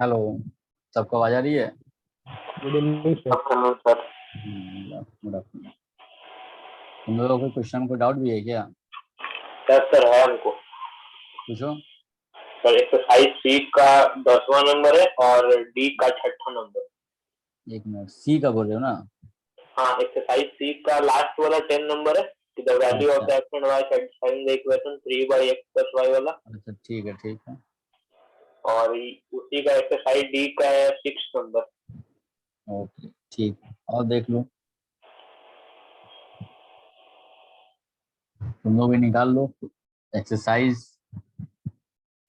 Hello. सबको आवाज आ रही है? Good evening sir. Afternoon sir. Good afternoon. तुम लोगों को क्वेश्चन को डाउट भी है क्या? सर है हमको। पूछो। सर एक्सरसाइज सी का 10वां नंबर है और डी का 6ठा नंबर। एक मिनट, सी का बोल रहे हो ना? हाँ, एक्सरसाइज सी का लास्ट वाला 10 नंबर है कि द वैल्यू ऑफ अच्छा the X and Y satisfying the equation 3 by x plus y वाला। अच्छा, ठीक है ठीक है। और उसी का एक्सरसाइज डी का है 6 नंबर। ओके ठीक है, और देख लो। तुम लोग भी निकाल लो। एक्सरसाइज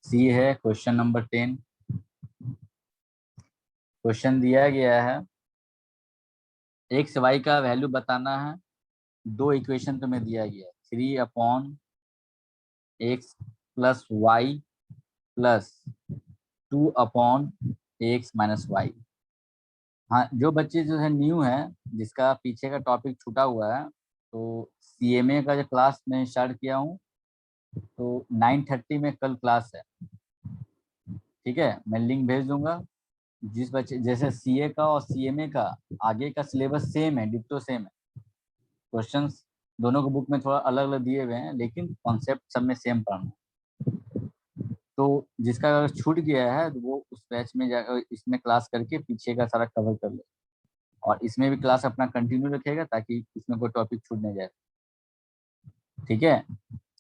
सी है, क्वेश्चन नंबर 10। क्वेश्चन दिया गया है, एक्स वाई का वैल्यू बताना है। दो इक्वेशन तुम्हें दिया गया है, 3/x+y प्लस 2/x-y। हाँ, जो बच्चे जो है न्यू है, जिसका पीछे का टॉपिक छूटा हुआ है, तो सीएमए का जो क्लास मैं स्टार्ट किया हूँ, तो 9:30 में कल क्लास है। ठीक है, मैं लिंक भेज दूंगा। जिस बच्चे जैसे सीए का और सीएमए का आगे का सिलेबस सेम है, डिट्टो सेम है। क्वेश्चंस दोनों के बुक में थोड़ा अलग अलग दिए हुए हैं, लेकिन कॉन्सेप्ट सब में सेम पढ़ना। तो जिसका अगर छूट गया है तो वो उस बैच में जाकर इसमें क्लास करके पीछे का सारा कवर कर ले, और इसमें भी क्लास अपना कंटिन्यू रखेगा ताकि इसमें कोई टॉपिक छूट नहीं जाए। ठीक है।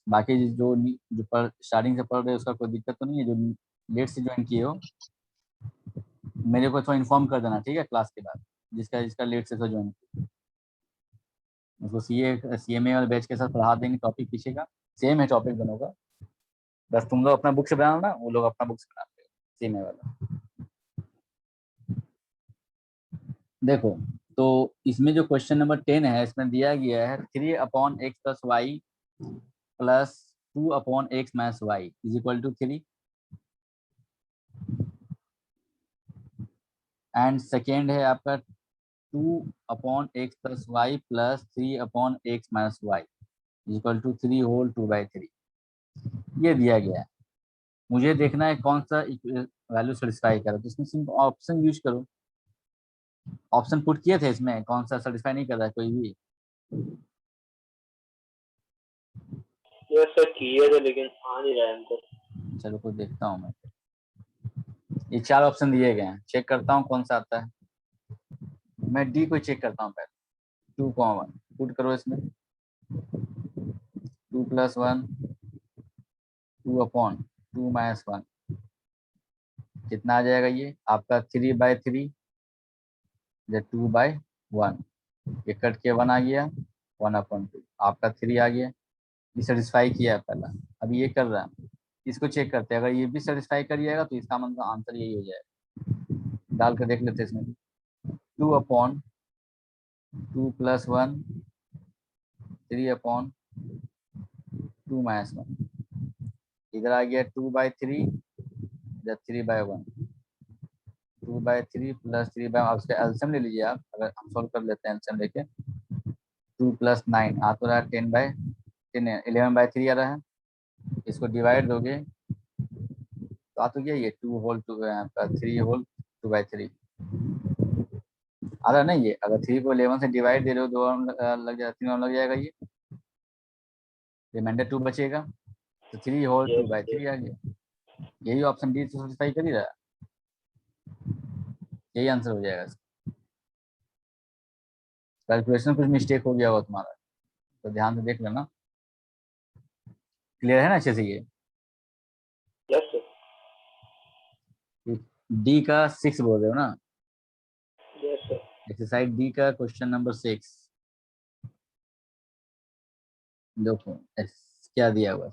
बाकी जो पढ़ स्टार्टिंग से पढ़ रहे हो उसका कोई दिक्कत तो नहीं है। जो लेट से ज्वाइन किए हो, मेरे को थोड़ा इन्फॉर्म कर देना, ठीक है, क्लास के बाद। जिसका जिसका लेट से ज्वाइन किया उसको सीएमए वाले बैच के साथ पढ़ा देंगे। टॉपिक पीछे का सेम है, टॉपिक दोनों का। बस तुम लोग अपना बुक से बनाना, वो लोग अपना बुक से बनाते हैं सीएमए वाला। देखो, तो इसमें जो क्वेश्चन नंबर 10 है, इसमें दिया गया है 3/x+y plus 2/x-y is equal to 3। And second है आपका 2/x+y plus 3/x-y is equal to 3 whole 2/3। ये दिया गया है, मुझे देखना है कौन सा वैल्यू सेटिस्फाई करा। तो इसमें सिर्फ ऑप्शन यूज करो। ऑप्शन पुट किए थे इसमें, कौन सा सेटिस्फाई नहीं कर रहा है कोई भी? ये सर किए थे लेकिन आ नहीं रहा है हमको। चलो कोई देखता हूँ मैं। ये 4 ऑप्शन दिए गए हैं, चेक करता हूँ कौन सा आता है। मैं डी को चेक करता हूँ पहले। 2, पुट करो इसमें। 2+1 2/2-1 कितना आ जाएगा? ये आपका 3/3 या 2/1। ये कट के 1 आ गया, 1/2 आपका 3 आ गया। ये सेटिस्फाई किया है पहला। अब ये कर रहा है, इसको चेक करते हैं। अगर ये भी सेटिस्फाई कर जाएगा तो इसका मतलब आंसर यही हो जाएगा। डाल कर देख लेते हैं इसमें। 2/2+1 3/2-1 इधर आ गया 2/3 या 3/1। 2/3 प्लस 3/1, अब इसका एल्सियम ले लीजिए आप। अगर हम सोल्व कर लेते हैं एल्सियम लेके, 2+9 आ तो रहा है 10/10 है, 11/3 आ रहा है। इसको डिवाइड दोगे तो आ तो गया ये 2 होल 2 आपका 3 होल 2/3 आ रहा है ना। ये अगर 3 को 11 से डिवाइड दे रहे हो, 2 लग जाएगा, 3 लग जाएगा, ये रिमाइंडर 2 बचेगा। तो 3 होल ये 2/3 आ गया। यही ऑप्शन डी से सेटिस्फाई कर ही रहा है, यही आंसर हो जाएगा। कैलकुलेशन कुछ मिस्टेक हो गया होगा तुम्हारा, तो ध्यान से देख लेना। क्लियर है ना अच्छे से ये? Yes sir. डी का 6 बोल रहे हो ना? Yes sir. एक्सरसाइज डी का क्वेश्चन नंबर 6 देखो। क्या दिया हुआ है?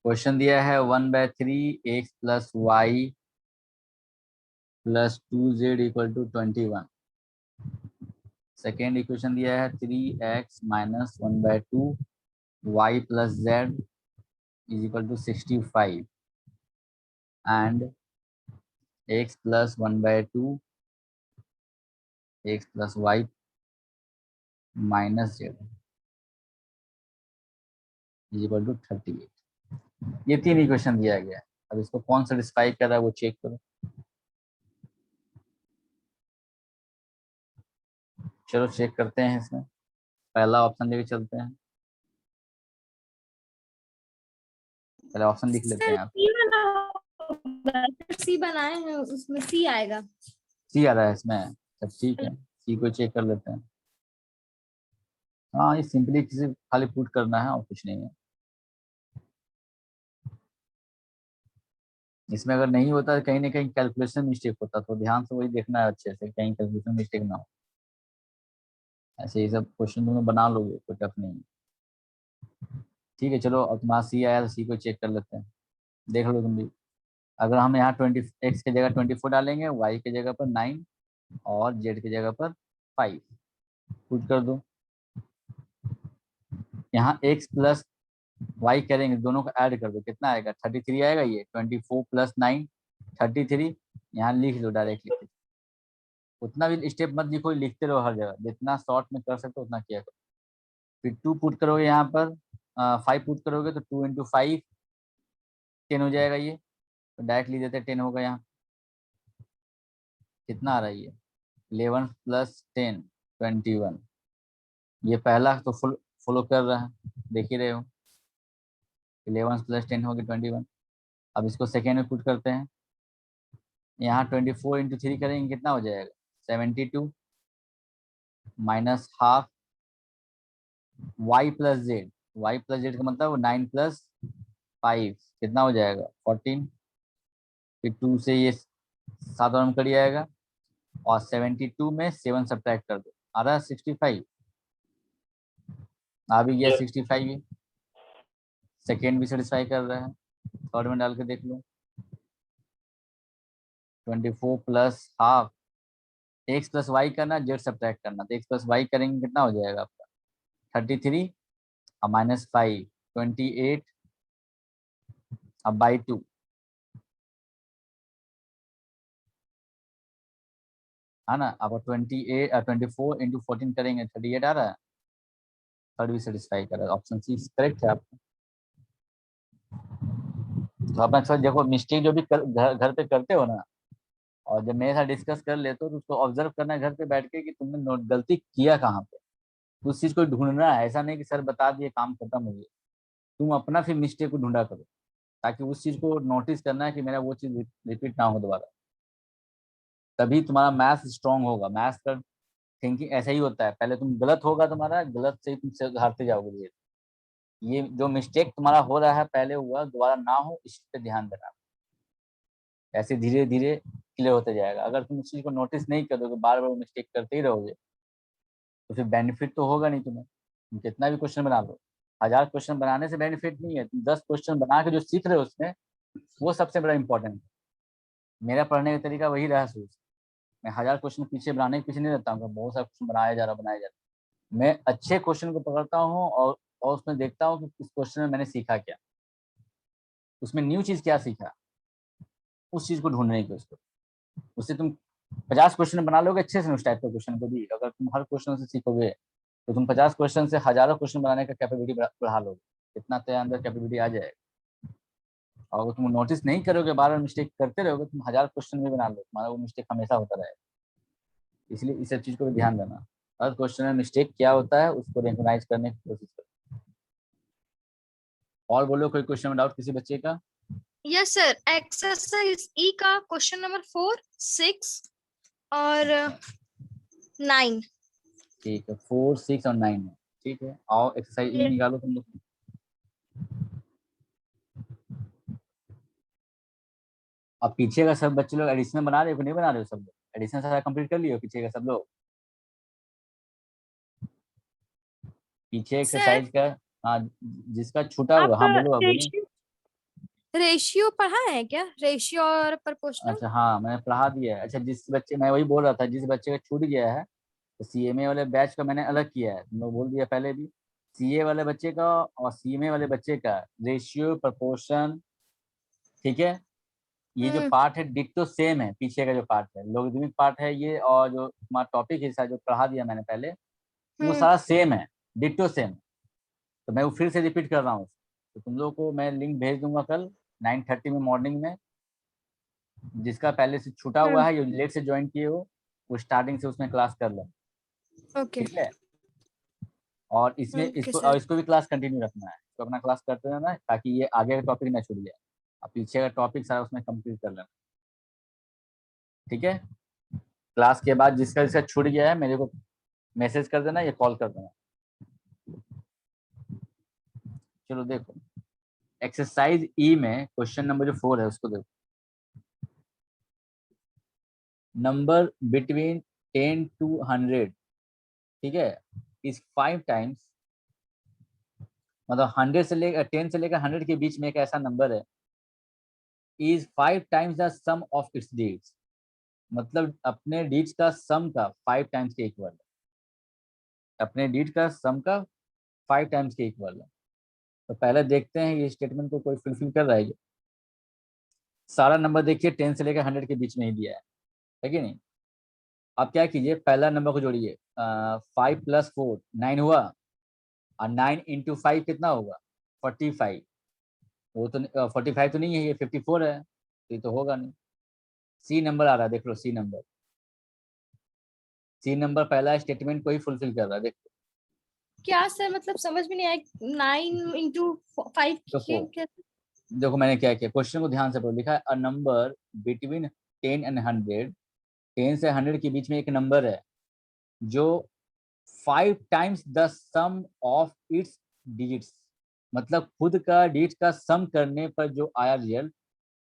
क्वेश्चन दिया है 1/3 x+y plus 2z equal to 21। Second equation दिया है 3x minus 1/2 y plus z is equal to 65 and x plus 1/2 x plus y minus z is equal to 38। ये 3 इक्वेशन दिया गया है। अब इसको कौन सेटिस्फाई कर रहा है वो चेक करो। चलो चेक करते हैं इसमें, पहला ऑप्शन लेके चलते हैं, पहले ऑप्शन लिख लेते सर हैं आप। सी वाला होगा, सी बनाए हैं उसमें सी आएगा। सी आ रहा है इसमें, अच्छा ठीक है, सी को चेक कर लेते हैं। हाँ ये सिंपली किसी खाली पुट करना है और कुछ नहीं है। इसमें अगर नहीं होता कहीं ना कहीं कैलकुलेशन मिस्टेक होता, तो ध्यान से वही देखना है अच्छे से, कहीं कैलकुलेशन मिस्टेक ना हो। ऐसे ही सब क्वेश्चन तुम बना लोगे, कोई टफ नहीं है। ठीक है चलो, अब तुम्हारा सी आया तो सी को चेक कर लेते हैं, देख लो तुम भी। अगर हम यहाँ 20 की जगह 24 डालेंगे, वाई की जगह पर 9 और जेड की जगह पर 5 पुट कर दो। यहाँ x प्लस वाई करेंगे, दोनों को ऐड कर दो, कितना आएगा 33 आएगा। ये 24 प्लस 9 33, यहाँ लिख लो डायरेक्टली, उतना भी स्टेप मत लिखो, लिखते रहो हर जगह, जितना शॉर्ट में कर सकते हो उतना किया करो। फिर 2 पुट करोगे यहाँ पर, 5 पुट करोगे तो 2 इंटू 5 10 हो जाएगा। ये तो डायरेक्ट लिख देते हैं 10 होगा। यहाँ कितना आ रहा है ये 11 प्लस 10 21। ये पहला तो फॉलो कर रहा है, देख ही रहे हो, 11 प्लस 10 हो गया 21। अब इसको सेकेंड में पुट करते हैं, यहाँ 24 इंटू 3 करेंगे, कितना हो जाएगा 72 minus half Y plus Z. Y plus Z का मतलब 9 प्लस 5 कितना हो जाएगा 14। फिर 2 से ये 7 और कट जाएगा, और 72 में 7 सब्ट्रैक्ट कर दो, आ रहा है 65। आ भी गया 65 ही। सेकेंड भी सेटिस्फाई कर रहा है, थर्ड में डाल के देख लो, 24 plus half, X plus Y करना, जेड सब्ट्रैक्ट करना, तो एक्स प्लस वाई करेंगे कितना हो जाएगा आपका 33 और माइनस 5 28 अब बाई 2। है ना, अब 24 इंटू 14 करेंगे 38 आ रहा है, थर्ड भी सेटिस्फाई कर रहा है, ऑप्शन सी करेक्ट है आपका। तो अपना सर देखो, मिस्टेक जो भी घर पे करते हो ना, और जब मेरे साथ डिस्कस कर लेते हो तो उसको ऑब्जर्व करना है घर पे बैठ के कि तुमने नोट गलती किया कहाँ पे, उस चीज को ढूंढना है। ऐसा नहीं कि सर बता दिए काम खत्म हो गया, तुम अपना फिर मिस्टेक को ढूंढा करो, ताकि उस चीज को नोटिस करना है कि मेरा वो चीज रिपीट ना हो दोबारा, तभी तुम्हारा मैथ्स स्ट्रांग होगा। मैथ्स का थिंकिंग ऐसा ही होता है, पहले तुम गलत होगा, तुम्हारा गलत से ही तुम सुधारते जाओगे धीरे। ये जो मिस्टेक तुम्हारा हो रहा है पहले हुआ, दोबारा ना हो, इस पे ध्यान देना, ऐसे धीरे धीरे क्लियर होते जाएगा। अगर तुम उस चीज को नोटिस नहीं करोगे, बार बार मिस्टेक करते ही रहोगे, तो फिर बेनिफिट तो होगा नहीं तुम्हें। तुम कितना भी क्वेश्चन बना लो, 1000 क्वेश्चन बनाने से बेनिफिट नहीं है, तुम 10 क्वेश्चन बना के जो सीख रहे हो उसमें, वो सबसे बड़ा इंपॉर्टेंट है। मेरा पढ़ने का तरीका वही रहा शुरू से, मैं 1000 क्वेश्चन पीछे बनाने के पीछे नहीं रहता हूँ, बहुत सारा क्वेश्चन बनाया जा रहा। मैं अच्छे क्वेश्चन को पकड़ता हूँ और उसमें देखता हूँ कि इस क्वेश्चन में मैंने सीखा क्या, उसमें न्यू चीज क्या सीखा, उस चीज को ढूंढने की उसको, उससे तुम 50 क्वेश्चन बना लोगे अच्छे से। उस टाइप के क्वेश्चन को भी अगर तुम हर क्वेश्चन से सीखोगे, तो तुम 50 क्वेश्चन से हजारों क्वेश्चन बनाने का कैपेबिलिटी बढ़ा लोगे, इतना तेरे अंदर कैपेबिलिटी आ जाएगा। और अगर तुम नोटिस नहीं करोगे, बार बार मिस्टेक करते रहोगे, तुम 1000 क्वेश्चन भी बना लो, तुम्हारा वो मिस्टेक हमेशा होता रहेगा। इसलिए इस सब चीज को भी ध्यान देना, हर क्वेश्चन में मिस्टेक क्या होता है उसको रिकॉग्नाइज करने की कोशिश करो। और बोलो, कोई क्वेश्चन में डाउट किसी बच्चे का? यस सर, एक्सरसाइज ई का क्वेश्चन नंबर 4, 6 और 9। ठीक है, 4 6 और 9 है, ठीक है। आओ एक्सरसाइज ई निकालो तुम लोग। अब पीछे का सब बच्चे लोग एडिशन बना रहे हो कि नहीं बना रहे हो? सब लोग एडिशन सारा कंप्लीट कर लियो पीछे का सब लोग? पीछे सर एक्सरसाइज का, हाँ जिसका छूटा हुआ, आप हाँ बोलो, आप बोलो। रेशियो पढ़ा है क्या? रेशियो और प्रोपोर्शनल? अच्छा हाँ मैंने पढ़ा दिया है। अच्छा जिस बच्चे, मैं वही बोल रहा था, जिस बच्चे का छूट गया है, तो सीएमए वाले बैच का मैंने अलग किया है, तुम लोग बोल दिया पहले भी। सीए वाले बच्चे का और सीएमए वाले बच्चे का रेशियो प्रपोर्शन, ठीक है। ये जो पार्ट है डिक्टो सेम है, पीछे का जो पार्ट है लॉगरिथमिक पार्ट है ये, और जो तुम्हारा टॉपिक है जो पढ़ा दिया मैंने पहले, वो सारा सेम है, डिक्टो सेम। तो मैं वो फिर से रिपीट कर रहा हूँ, तो तुम लोग को मैं लिंक भेज दूंगा कल 9:30 में मॉर्निंग में। जिसका पहले से छूटा हुआ है, जो लेट से ज्वाइन किए हो, वो स्टार्टिंग से उसमें क्लास कर लो। ओके ठीक है। और इसमें ओके और सर। इसको भी क्लास कंटिन्यू रखना है, तो अपना क्लास करते रहना है ताकि ये आगे का टॉपिक ना छूट जाए, अब पीछे का टॉपिक सारा उसमें कंप्लीट कर लेना। ठीक है, क्लास के बाद जिसका जिसका छूट गया है मेरे को मैसेज कर देना या कॉल कर देना। चलो देखो, एक्सरसाइज ई में क्वेश्चन नंबर जो 4 है उसको देखो। नंबर बिटवीन 10 to 100, ठीक है, इस 5 टाइम्स, मतलब 100 से लेकर 10 से लेकर 100 के बीच में एक ऐसा नंबर है, is 5 times the sum of its digits, मतलब अपने डीड्स का सम का 5 टाइम्स के इक्वल है, अपने डीड का सम का 5 टाइम्स के इक्वल है। तो पहले देखते हैं ये स्टेटमेंट को कोई फुलफिल कर रहा है क्या? सारा नंबर देखिए 10 से लेकर 100 के बीच में ही दिया है कि नहीं। अब क्या कीजिए, पहला नंबर को जोड़िए, 5 + 4 9 हुआ, और 9 × 5 कितना होगा 45। वो तो 45 तो नहीं है, ये 54 है, तो ये तो होगा नहीं। सी नंबर आ रहा है, देख लो सी नंबर, सी नंबर पहला स्टेटमेंट को ही फुलफिल कर रहा है, देखो। क्या सर, मतलब समझ में नहीं आया। 9 × 5 देखो क्या? देखो मैंने क्या किया, क्वेश्चन को ध्यान से पढ़ो, लिखा है अ नंबर बिटवीन 10 and 100, 10 से 100 के बीच में एक नंबर है जो 5 times the sum of its digits, मतलब खुद का डिजिट का सम करने पर जो आया रिजल्ट,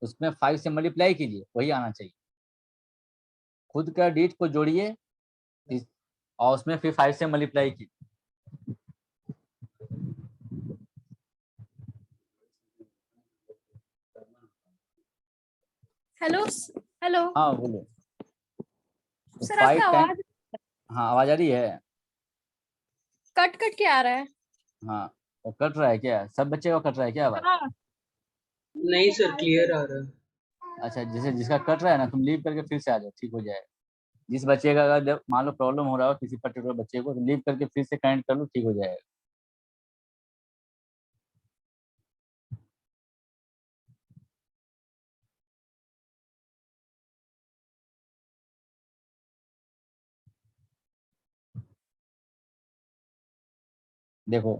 उसमें 5 से मल्टीप्लाई कीजिए, वही आना चाहिए। खुद का डिजिट को जोड़िए और उसमें फिर 5 से मल्टीप्लाई कीजिए। हेलो हेलो हाँ बोलो। तो सर, 5 आपका टाइम, आवाज हाँ आवाज आ रही है। कट कट के आ रहा है। हाँ, वो कट रहा है क्या, सब बच्चे को कट रहा है क्या आवाज? हाँ नहीं सर, क्लियर आ रहा है। अच्छा, जैसे जिसका कट रहा है ना, तुम लीव करके फिर से आ जाओ, ठीक हो जाएगा। जिस बच्चे का अगर मान लो प्रॉब्लम हो रहा हो किसी पर्टिकुलर बच्चे को, तो लीव करके फिर से कनेक्ट कर लो, ठीक हो जाएगा। देखो,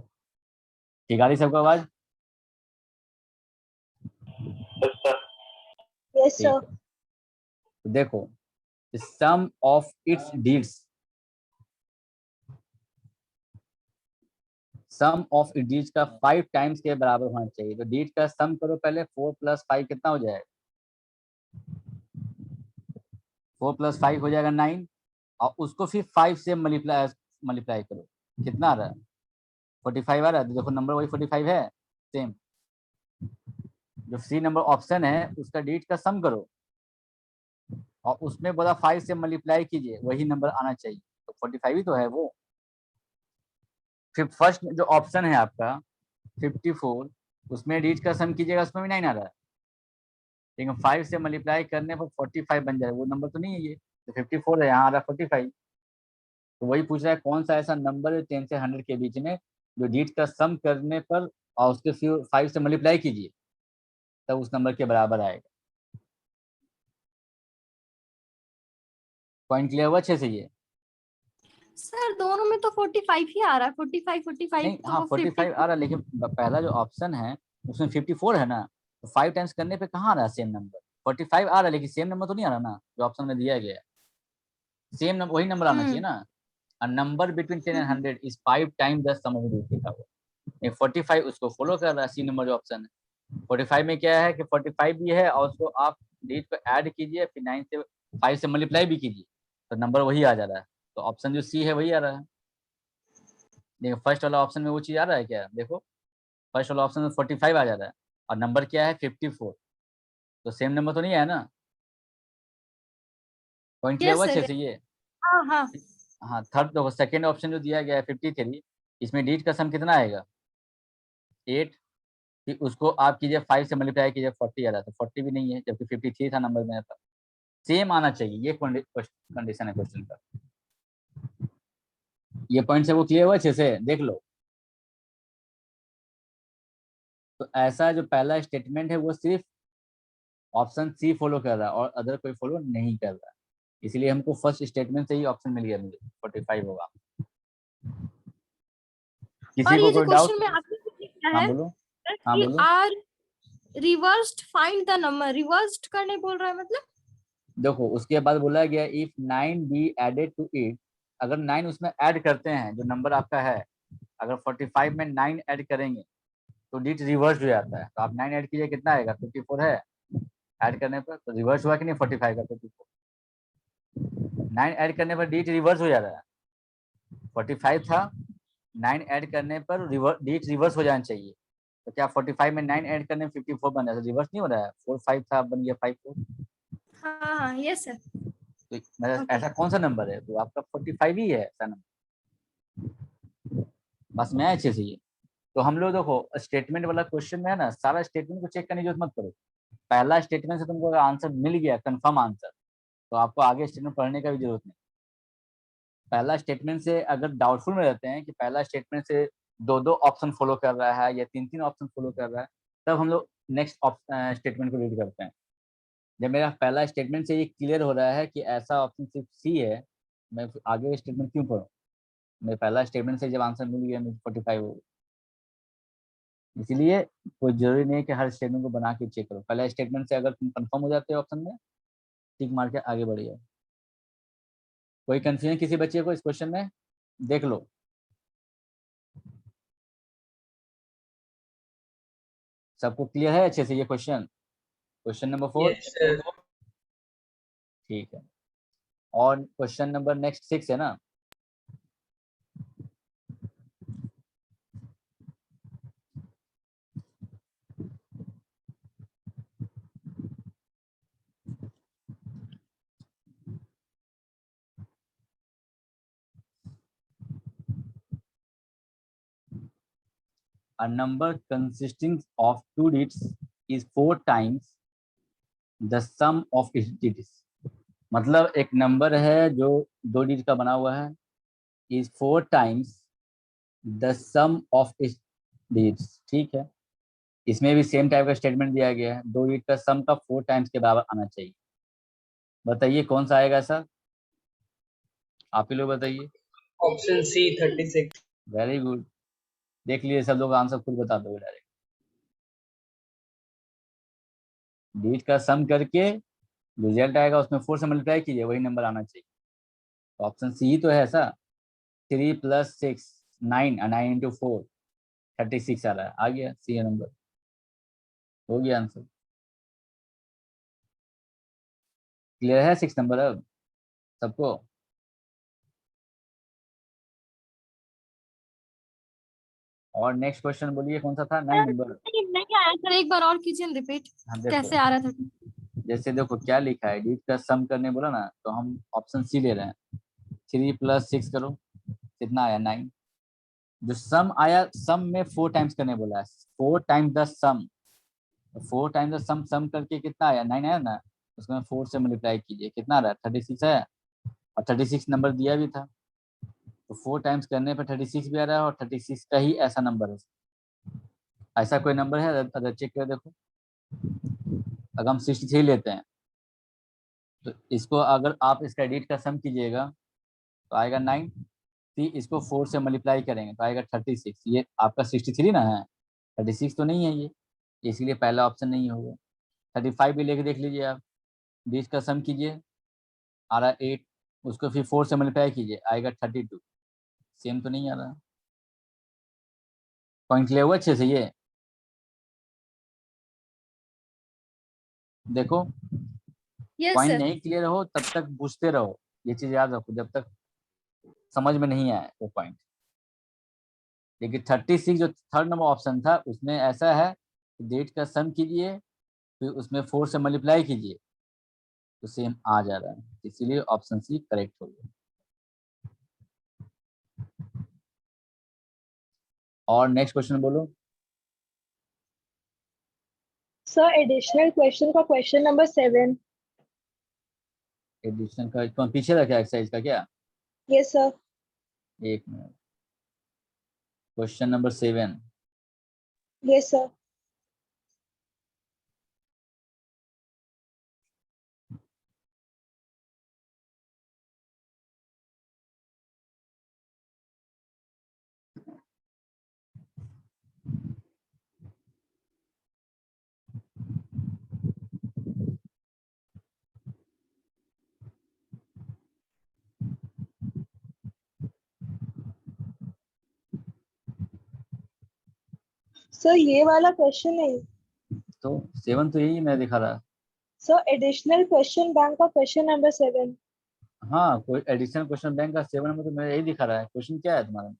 ठीक आ रही सबको आवाज? Yes sir. यस ठीक सर। है, तो देखो, sum of its digits, sum of it digits का 5 टाइम्स के बराबर होना चाहिए। तो डीड का सम करो पहले, 4 + 5 कितना हो जाएगा? 4 + 5 हो जाएगा 9, और उसको फिर 5 से मल्टीप्लाई मल्टीप्लाई करो, कितना आ रहा है 45 आ रहा है। तो देखो नंबर वही 45 है, सेम। जो सी नंबर ऑप्शन है उसका डीड का सम करो और उसमें बोला 5 से मल्टीप्लाई कीजिए, वही नंबर आना चाहिए। तो 45 ही तो है वो। फिर फर्स्ट जो ऑप्शन है आपका 54, उसमें डीड का सम कीजिएगा, उसमें भी 9 आ रहा है, लेकिन 5 से मल्टीप्लाई करने पर 45 बन जाएगा, वो नंबर तो नहीं है ये, तो 54 है, यहाँ आ रहा है 45। तो वही पूछ रहा है कौन सा ऐसा नंबर है 10 से 100 के बीच में जो डीड का सम करने पर और उसके फिर 5 से मल्टीप्लाई कीजिए तब उस नंबर के बराबर आएगा। पॉइंट क्लियर हुआ अच्छे से ये? सर, दोनों में तो 45 ही आ रहा है। 45 45 नहीं, तो हाँ वो 45 आ 50। रहा है, लेकिन पहला जो ऑप्शन है उसमें 54 है ना, तो 5 टाइम्स करने पे कहाँ आ रहा है सेम नंबर? 45 आ रहा है लेकिन सेम नंबर तो नहीं आ रहा ना जो ऑप्शन में दिया गया है। सेम नंबर, वही नंबर आना चाहिए हम्म ना। A number between 10 and hmm 100 is 5 times the sum of the लिखा हुआ। 45 उसको फॉलो कर रहा है, सी नंबर जो ऑप्शन है। 45 में क्या है कि 45 भी है और उसको आप डीट को ऐड कीजिए, फिर 9 से 5 से मल्टीप्लाई भी कीजिए, तो नंबर वही आ जा रहा है। तो ऑप्शन जो सी है वही आ रहा है। देखो फर्स्ट वाला ऑप्शन में वो चीज आ रहा है क्या, देखो फर्स्ट वाला ऑप्शन में 45 आ जा रहा है और नंबर क्या है 54, तो सेम नंबर तो नहीं है ना। पॉइंट क्लियर यस हुआ अच्छे सर। से ये? हाँ हाँ। हाँ, थर्ड देखो सेकेंड ऑप्शन जो दिया गया है 53, इसमें डीट का सम कितना आएगा 8, फिर उसको आप कीजिए 5 से मल्टीप्लाई कीजिए 40 आ रहा है, तो 40 भी नहीं है जबकि 53 था नंबर मेरे पास। सेम आना चाहिए, ये कंडीशन है क्वेश्चन का। ये पॉइंट से वो क्लियर हुआ अच्छे से, देख लो। तो ऐसा जो पहला स्टेटमेंट है वो सिर्फ ऑप्शन सी फॉलो कर रहा है और अदर कोई फॉलो नहीं कर रहा है। इसलिए हमको फर्स्ट स्टेटमेंट से ही ऑप्शन मिल गया, मुझे 45 होगा। किसी और को ये जो कोई डाउट? क्वेश्चन में आपने लिखा हाँ है बोलो। हाँ कि बोलो। Are reversed find the number, reversed करने बोल रहा है मतलब? देखो उसके बाद बोला गया if 9 be added to it, अगर 9 उसमें ऐड करते हैं, जो नंबर आपका है, अगर 45 में 9 ऐड करेंगे तो डिट रिवर्स हो जाता है। तो आप 9 ऐड कीजिए, कितना आएगा? 54 है। ऐड करने पर तो रिवर्स हुआ कि नहीं 45 का? 54। 9 ऐड करने पर डिट रिवर्स हो जाता है। 45 था, 9 ऐड करने पर डिट रिवर्स हो जाना चाहिए। तो क्या 45 में 9 ऐड करने में 54 बन जाता है? रिवर्स नहीं हो रहा है। 4 5 था, बन गया 5 4। हाँ हाँ यस सर। तो मतलब ओके ऐसा कौन सा नंबर है? तो आपका 45 ही है ऐसा नंबर। बस मैं अच्छे से ये, तो हम लोग देखो स्टेटमेंट वाला क्वेश्चन में है ना, सारा स्टेटमेंट को चेक करने की जरूरत मत करो। पहला स्टेटमेंट से तुमको अगर आंसर मिल गया, कंफर्म आंसर, तो आपको आगे स्टेटमेंट पढ़ने का भी जरूरत नहीं। पहला स्टेटमेंट से अगर डाउटफुल में रहते हैं कि पहला स्टेटमेंट से दो दो ऑप्शन फॉलो कर रहा है या तीन तीन ऑप्शन फॉलो कर रहा है, तब हम लोग नेक्स्ट स्टेटमेंट को रीड करते हैं। जब मेरा पहला स्टेटमेंट से ये क्लियर हो रहा है कि ऐसा ऑप्शन सिर्फ सी है, मैं आगे स्टेटमेंट क्यों पढ़ूं? मेरे पहला स्टेटमेंट से जब आंसर मिल गया, मुझे 45 हो गया। इसलिए कोई जरूरी नहीं है कि हर स्टेटमेंट को बना के चेक करो। पहला स्टेटमेंट से अगर तुम कंफर्म हो जाते हो ऑप्शन में, टिक मार के आगे बढ़िए। कोई कंफ्यूजन किसी बच्चे को इस क्वेश्चन में? देख लो। सबको क्लियर है अच्छे से ये question? Question number 4 yes sir. ठीक है। और क्वेश्चन नंबर नेक्स्ट 6 है ना? A number consisting of two digits is 4 times the sum of its digits. मतलब एक नंबर है जो 2 डिजिट का बना हुआ है, is 4 times the sum of its digits। ठीक है, इसमें भी सेम टाइप का स्टेटमेंट दिया गया है, 2 डिजिट का सम का 4 टाइम्स के बराबर आना चाहिए। बताइए कौन सा आएगा सर? आप ही लोग बताइए। Option C 36। वेरी गुड, देख लिए सब लोग आंसर खुद बता दोगे डायरेक्ट। डिजिट का सम करके रिजल्ट आएगा, उसमें 4 से मल्टीप्लाई कीजिए, वही नंबर आना चाहिए। तो ऑप्शन सी ही तो है ऐसा। 3 + 6 9, 9 × 4 36 आ रहा है, आ गया सी नंबर, हो गया आंसर। क्लियर है 6 नंबर अब सबको? और नेक्स्ट क्वेश्चन बोलिए कौन सा था? 9 नंबर। नहीं आया सर, एक बार और कीजिए रिपीट। हाँ देखो, कैसे आ रहा था? जैसे देखो क्या लिखा है, डिजिट का सम करने बोला ना, तो हम ऑप्शन सी ले रहे हैं। 3 + 6 करो, कितना आया? 9। जो सम आया, सम में 4 टाइम्स करने बोला है, 4 times the sum. 4 times the sum, sum करके कितना आया? 9 आया ना, उसको 4 से मल्टीप्लाई कीजिए, कितना आ रहा है? 36 है, और 36 नंबर दिया भी था, तो 4 टाइम्स करने पर 36 भी आ रहा है, और 36 का ही ऐसा नंबर है। ऐसा कोई नंबर है? अगर चेक कर देखो। अगर हम 63 लेते हैं, तो इसको अगर आप इसका डिजिट का सम कीजिएगा तो आएगा 9। फिर इसको 4 से मल्टीप्लाई करेंगे तो आएगा 36। ये आपका 63 ना है, 36 तो नहीं है ये, इसलिए पहला ऑप्शन नहीं होगा। 35 भी लेके देख लीजिए आप, डिजिट का सम कीजिए, आ रहा है 8, उसको फिर 4 से मल्टीप्लाई कीजिए, आएगा 32। सेम तो नहीं आ रहा। पॉइंट ले हुआ अच्छे से ये देखो। Yes point sir. नहीं क्लियर हो तब तक पूछते रहो, ये चीज याद रखो, जब तक समझ में नहीं आए वो पॉइंट। लेकिन 36 जो थर्ड नंबर ऑप्शन था, उसमें ऐसा है कि डेट का सम कीजिए, फिर उसमें 4 से मल्टीप्लाई कीजिए, तो सेम आ जा रहा है, इसीलिए ऑप्शन सी करेक्ट हो गया। और नेक्स्ट क्वेश्चन बोलो। सर एडिशनल क्वेश्चन का क्वेश्चन नंबर 7। एडिशन का तो पीछे रखा एक्सरसाइज का क्या? Yes sir. एक मिनट, question number 7। Yes sir. Sir ये वाला क्वेश्चन है। तो 7 तो यही मैं दिखा रहा। सर एडिशनल क्वेश्चन बैंक का क्वेश्चन नंबर 7। हाँ, कोई एडिशनल क्वेश्चन बैंक का 7 में तो मेरा यही दिखा रहा है। क्वेश्चन क्या है तुम्हारा?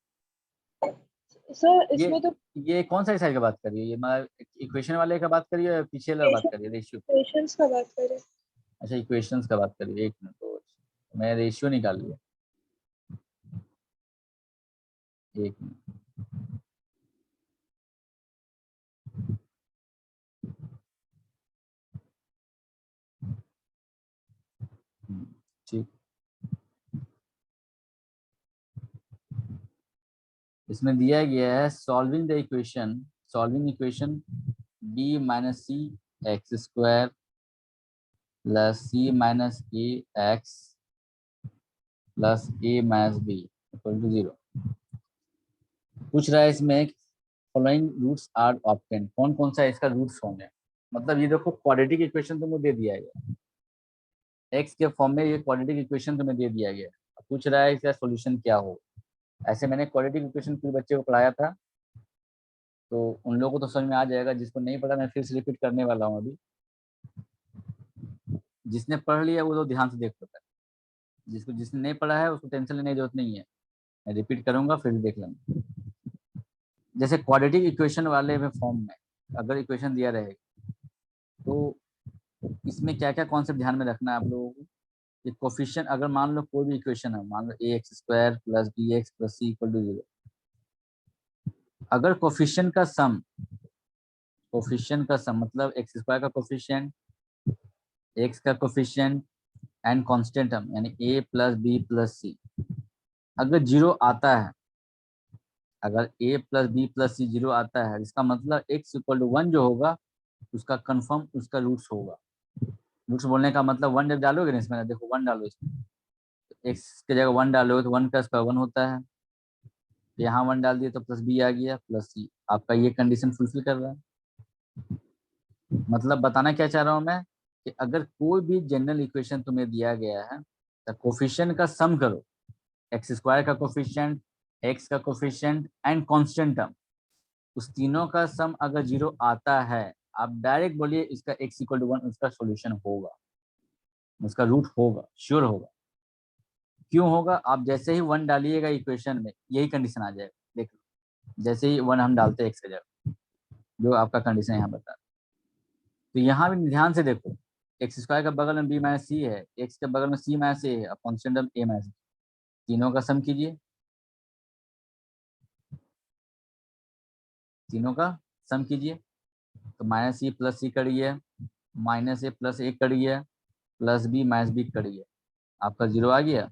सर ये इसमें तो ये कौन सा साइड का बात कर रही है? ये मतलब इक्वेशन वाले का बात कर रही है या पीछे वाला बात कर रही है? रेशियो? क्वेश्चंस का बात करें। अच्छा, इक्वेशंस का बात कर रही है। एक मिनट, तो मैं रेशियो निकाल लिया। एक मिनट। ठीक, इसमें दिया गया है solving the equation b minus c x square plus c minus a x plus a minus b equal to 0। पूछ रहा है इसमें फॉलोइंग रूट्स आर ऑब्टेन, कौन कौन सा इसका रूट्स फॉर्म है। मतलब ये देखो, क्वाड्रेटिक इक्वेशन तुमको दे दिया गया, एक्स के फॉर्म में ये क्वाड्रेटिक इक्वेशन तुम्हें दे दिया गया। पूछ रहा है इसका सॉल्यूशन क्या हो। ऐसे मैंने क्वाड्रेटिक इक्वेशन पूरे बच्चे को पढ़ाया था, तो उन लोगों को तो समझ में आ जाएगा। जिसको नहीं पढ़ा मैं फिर से रिपीट करने वाला हूँ अभी। जिसने पढ़ लिया वो तो ध्यान से देख सकता है, जिसने नहीं पढ़ा है उसको टेंशन लेने की जरूरत नहीं है। मैं रिपीट करूंगा फिर देख लेंगे। जैसे क्वाड्रेटिक इक्वेशन वाले में फॉर्म में अगर इक्वेशन दिया रहेगा तो इसमें क्या क्या कॉन्सेप्ट ध्यान में रखना है आप लोगों को। ये कोफिशिएंट, अगर मान लो कोई भी इक्वेशन है, मान लो A x square plus B x plus C equal to 0, अगर कोफिशिएंट का सम मतलब एक्स स्क्वायर का कोफिशिएंट, एक्स का कोफिशिएंट एंड कांस्टेंट टर्म यानी A plus B plus C अगर 0 आता है, अगर a प्लस बी प्लस सी 0 आता है, इसका मतलब x इक्वल टू 1 जो होगा उसका कंफर्म उसका रूट्स होगा। रूट्स बोलने का मतलब 1 जब डालोगे ना इसमें, देखो 1 डालो इसमें, x की जगह 1 डालोगे तो 1 का स्क्वायर 1 होता है। यहाँ 1 डाल दिए तो प्लस बी आ गया प्लस सी। आपका ये कंडीशन फुलफिल कर रहा है। मतलब बताना क्या चाह रहा हूँ मैं कि अगर कोई भी जनरल इक्वेशन तुम्हें दिया गया है तो कोफिशिएंट का सम करो, एक्स स्क्वायर का कोफिशिएंट, एक्स का कोफिशिएंट एंड कांस्टेंट टर्म, उस तीनों का सम अगर 0 आता है, आप डायरेक्ट बोलिए इसका x इक्वल टू 1 उसका सॉल्यूशन होगा, उसका रूट होगा, श्योर होगा। क्यों होगा? आप जैसे ही 1 डालिएगा इक्वेशन में यही कंडीशन आ जाएगा। देख लो, जैसे ही 1 हम डालते हैं x की जगह, जो आपका कंडीशन यहाँ बता। तो यहाँ भी ध्यान से देखो, एक्स स्क्वायर का बगल में b माइनस सी है, x के बगल में c माइनस ए है, अब कॉन्स्टेंट टर्म a माइनस, तीनों का सम कीजिए, तीनों का सम कीजिए। तो माइनस सी प्लस सी करिए, माइनस ए प्लस ए करिए, प्लस बी माइनस बी करिए, आपका 0 आ गया।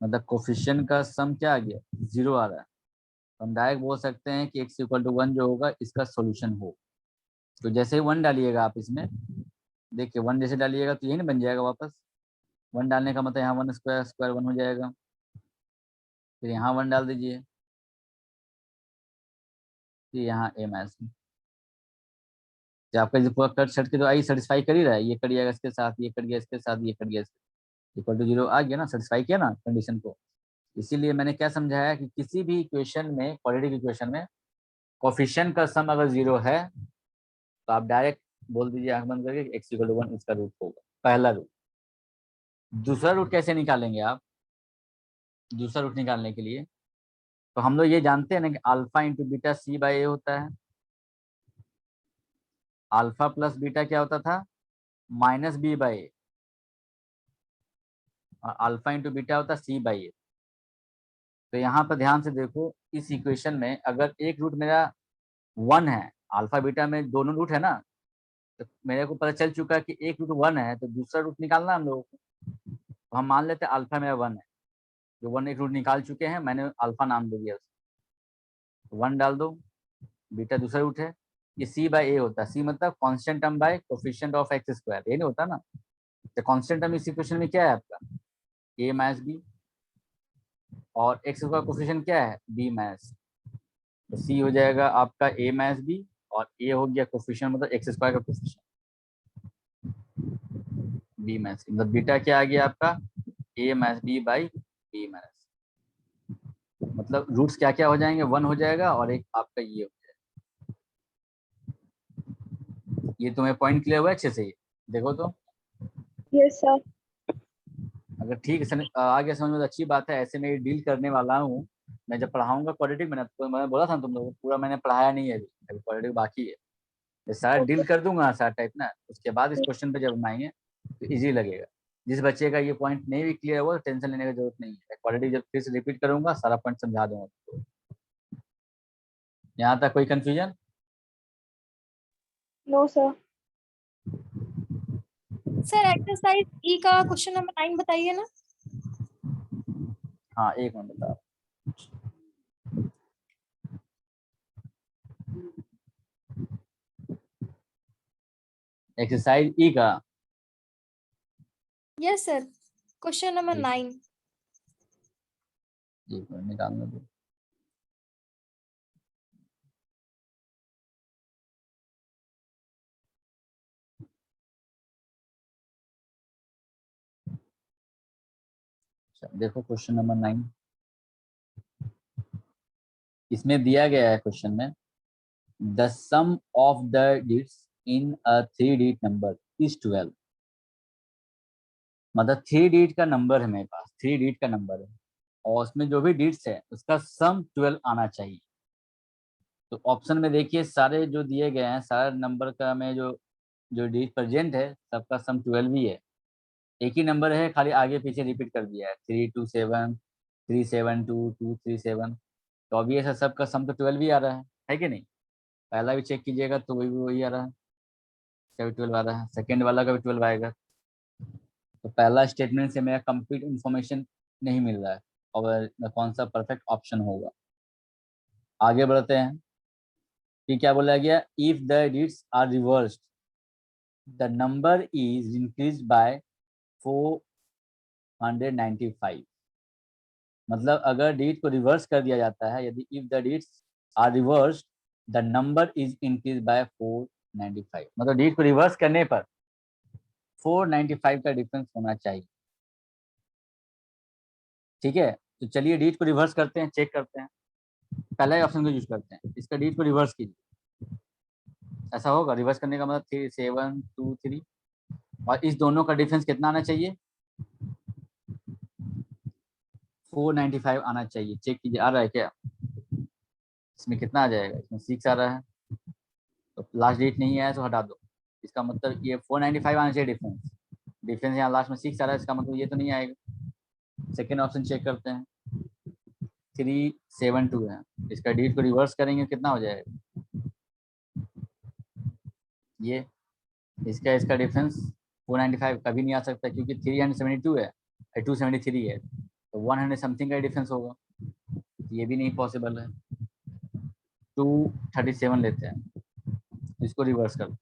मतलब कोफिशिएंट का सम क्या आ गया? 0 आ रहा है। तो हम डायरेक्ट बोल सकते हैं कि x इक्वल टू 1 जो होगा इसका सॉल्यूशन हो। तो जैसे ही 1 डालिएगा आप इसमें, देखिए 1 जैसे डालिएगा तो यही नहीं बन जाएगा वापस। 1 डालने का मतलब यहाँ 1 स्क्वायर स्क्वायर 1 हो जाएगा। फिर यहाँ 1 डाल दीजिए, फिर यहाँ a माइनस बी। तो आपका जो पूरा कट छट के तो आई सेटिस्फाई कर ही रहा है। ये कट जाएगा इसके साथ, ये कट गया इसके साथ, ये कट गया इसके, इक्वल टू 0 आ गया ना, सेटिस्फाई किया ना कंडीशन को। इसीलिए मैंने क्या समझाया कि किसी भी इक्वेशन में, क्वाड्रेटिक इक्वेशन में कोफिशिएंट का सम अगर 0 है तो आप डायरेक्ट बोल दीजिए आंख बंद करके x इक्वल टू 1 इसका रूट होगा, पहला रूट। दूसरा रूट कैसे निकालेंगे आप? दूसरा रूट निकालने के लिए तो हम लोग ये जानते हैं ना कि alpha into beta C by A होता है। अल्फा प्लस बीटा क्या होता था? माइनस बी बाई ए, और अल्फा इंटू बीटा होता है सी बाई ए। तो यहाँ पर ध्यान से देखो, इस इक्वेशन में अगर एक रूट मेरा 1 है, अल्फा बीटा में दोनों रूट है ना, तो मेरे को पता चल चुका है कि एक रूट 1 है, तो दूसरा रूट निकालना हम लोगों को। तो हम मान लेते हैं अल्फा मेरा 1 है, जो 1 एक रूट निकाल चुके हैं, मैंने अल्फा नाम दे दिया उसको। 1 डाल दो, बीटा दूसरा रूट है, ये सी बाई ए होता है। सी मतलब constant term by coefficient of x square, ये नहीं होता ना। तो कांस्टेंट टर्म इस इक्वेशन में क्या है आपका? ए माइनस बी, और एक्स का कोफिशिएंट क्या है? B minus. तो सी हो जाएगा आपका ए माइनस बी, और ए हो गया कोफिशिएंट मतलब एक्स स्क्वायर का कोफिशिएंट बी माइनस, मतलब बीटा क्या आ गया आपका? ए minus B by B minus. मतलब रूट्स क्या क्या हो जाएंगे? 1 हो जाएगा और एक आपका ये हो जाएगा। ये तुम्हें पॉइंट क्लियर हुआ अच्छे से? देखो तो Yes, sir. अगर ठीक है आ गया समझ में तो अच्छी बात है। ऐसे मैं डील करने वाला हूँ। मैं जब पढ़ाऊंगा क्वाड्रेटिक में ना, तो मैंने बोला था ना तुम लोगों को, पूरा मैंने पढ़ाया नहीं है अभी, अभी क्वाड्रेटिक बाकी है। ये सारा Okay. डील कर दूंगा सारा टाइप ना, उसके बाद इस क्वेश्चन पे जब हम आएंगे तो इजी लगेगा। जिस बच्चे का ये पॉइंट नहीं भी क्लियर हुआ तो टेंशन लेने की जरूरत नहीं है। क्वाड्रेटिक जब फिर से रिपीट करूंगा सारा पॉइंट समझा दूंगा तो। यहाँ तक कोई confusion? No, sir. Sir exercise ई का क्वेश्चन नंबर 9 बताइए ना। हाँ एक मिनट बता। एक्सरसाइज ई का यस सर, क्वेश्चन नंबर 9। एक मिनट निकालना दो। देखो क्वेश्चन नंबर 9 इसमें दिया गया है क्वेश्चन में, the sum of the digits in a 3 digit number is 12। मतलब 3 डिजिट का नंबर है मेरे पास, 3 डिजिट का नंबर है और उसमें जो भी डिजिट्स है उसका सम 12 आना चाहिए। तो ऑप्शन में देखिए सारे जो दिए गए हैं, सारे नंबर का में जो जो डिजिट प्रेजेंट है सबका सम 12 ही है। एक ही नंबर है, खाली आगे पीछे रिपीट कर दिया है, 327 372 237। तो ऑब्वियस है सबका सम तो 12 ही आ रहा है कि नहीं? पहला भी चेक कीजिएगा तो वही वही आ रहा है, 12 आ रहा है। सेकेंड वाला का भी 12 आएगा। तो पहला स्टेटमेंट से मेरा कंप्लीट इंफॉर्मेशन नहीं मिल रहा है और कौन सा परफेक्ट ऑप्शन होगा। आगे बढ़ते हैं कि क्या बोला गया, if the digits are reversed the number is increase by 495। मतलब अगर डिजिट को रिवर्स कर दिया जाता है, यदि if the digits are reversed the number is increase by 495, मतलब डिजिट को रिवर्स करने पर 495 का डिफरेंस होना चाहिए। ठीक है, तो चलिए डिजिट को रिवर्स करते हैं, चेक करते हैं। पहला ही ऑप्शन को यूज करते हैं, इसका डिजिट को रिवर्स कीजिए। ऐसा होगा, रिवर्स करने का मतलब 3723 और इस दोनों का डिफरेंस कितना आना चाहिए? 495 आना चाहिए। चेक कीजिए आ रहा है क्या? इसमें कितना आ जाएगा? इसमें 6 आ रहा है, तो लास्ट डिजिट नहीं आया तो हटा दो। इसका मतलब ये 495 आना चाहिए डिफरेंस। डिफरेंस यहाँ लास्ट में 6 आ रहा है, इसका मतलब ये तो नहीं आएगा। सेकेंड ऑप्शन चेक करते हैं, 372 है, इसका डिजिट को रिवर्स करेंगे कितना हो जाएगा? ये इसका इसका डिफरेंस 495 कभी नहीं आ सकता क्योंकि 372 है, 273 है, तो 100 समथिंग का डिफरेंस होगा, ये भी नहीं पॉसिबल है। 237 लेते हैं, इसको रिवर्स करते हैं।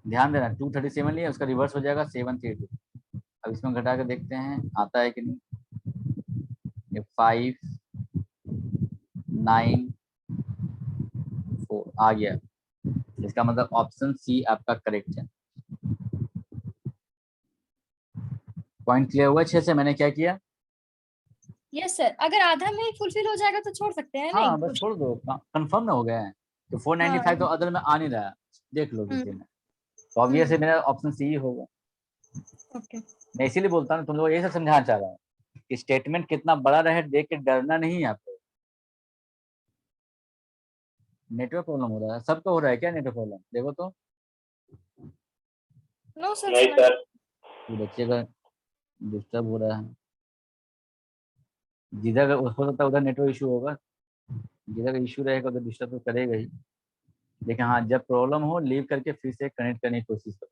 ध्यान देना 237 लिया, उसका रिवर्स हो जाएगा 732। अब इसमें घटा कर देखते हैं आता है कि नहीं। ये 5 9 4 आ गया, इसका मतलब ऑप्शन सी आपका करेक्ट है। पॉइंट क्लियर हुआ अच्छे से मैंने क्या किया? यस सर, अगर आधा में फुलफिल हो जाएगा तो छोड़ सकते हैं नहीं हाँ बस छोड़ दो, कंफर्म ना हो गया है। तो 495 तो हाँ। अदर में आ नहीं रहा है, देख लो किसी में, तो ऑब्वियस हम्म, है मेरा ऑप्शन सी ही होगा। ओके। मैं इसीलिए बोलता हूँ तुम लोग यही सब समझाना चाह रहा हूँ कि स्टेटमेंट कितना बड़ा रहे देख के डरना नहीं है आपको। नेटवर्क प्रॉब्लम हो रहा है, सबको हो रहा है क्या नेटवर्क प्रॉब्लम? देखो तो नो सर, नहीं सुनाई। सर। ये बच्चे का डिस्टर्ब हो रहा है। जिधर हो सकता है उधर नेटवर्क इशू होगा, जिधर इशू रहेगा उधर डिस्टर्ब तो करेगा ही। लेकिन हाँ जब प्रॉब्लम हो लीव करके फिर से कनेक्ट करने की कोशिश करो,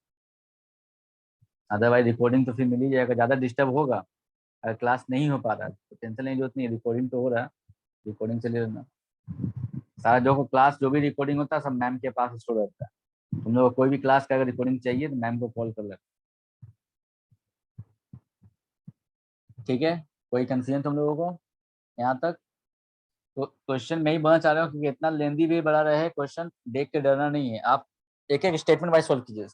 अदरवाइज रिकॉर्डिंग तो फिर मिल ही जाएगा। ज़्यादा डिस्टर्ब होगा अगर क्लास नहीं हो पा रहा है तो टेंशन लेने की जरूरत नहीं है, रिकॉर्डिंग तो हो रहा है, रिकॉर्डिंग से ले लेना। सारा जो क्लास जो भी रिकॉर्डिंग होता है सब मैम के पास स्टोर रहता है। तुम लोग को कोई भी क्लास का अगर रिकॉर्डिंग चाहिए तो मैम को कॉल कर लेना। ठीक है, कोई कंफ्यूजन तुम लोगों को यहाँ तक? तो क्वेश्चन मैं ही बोलना चाह रहा हूँ क्योंकि इतना लेंदी भी बड़ा रहे क्वेश्चन, देख के डरना नहीं है। आप एक एक स्टेटमेंट वाइज सॉल्व कीजिए,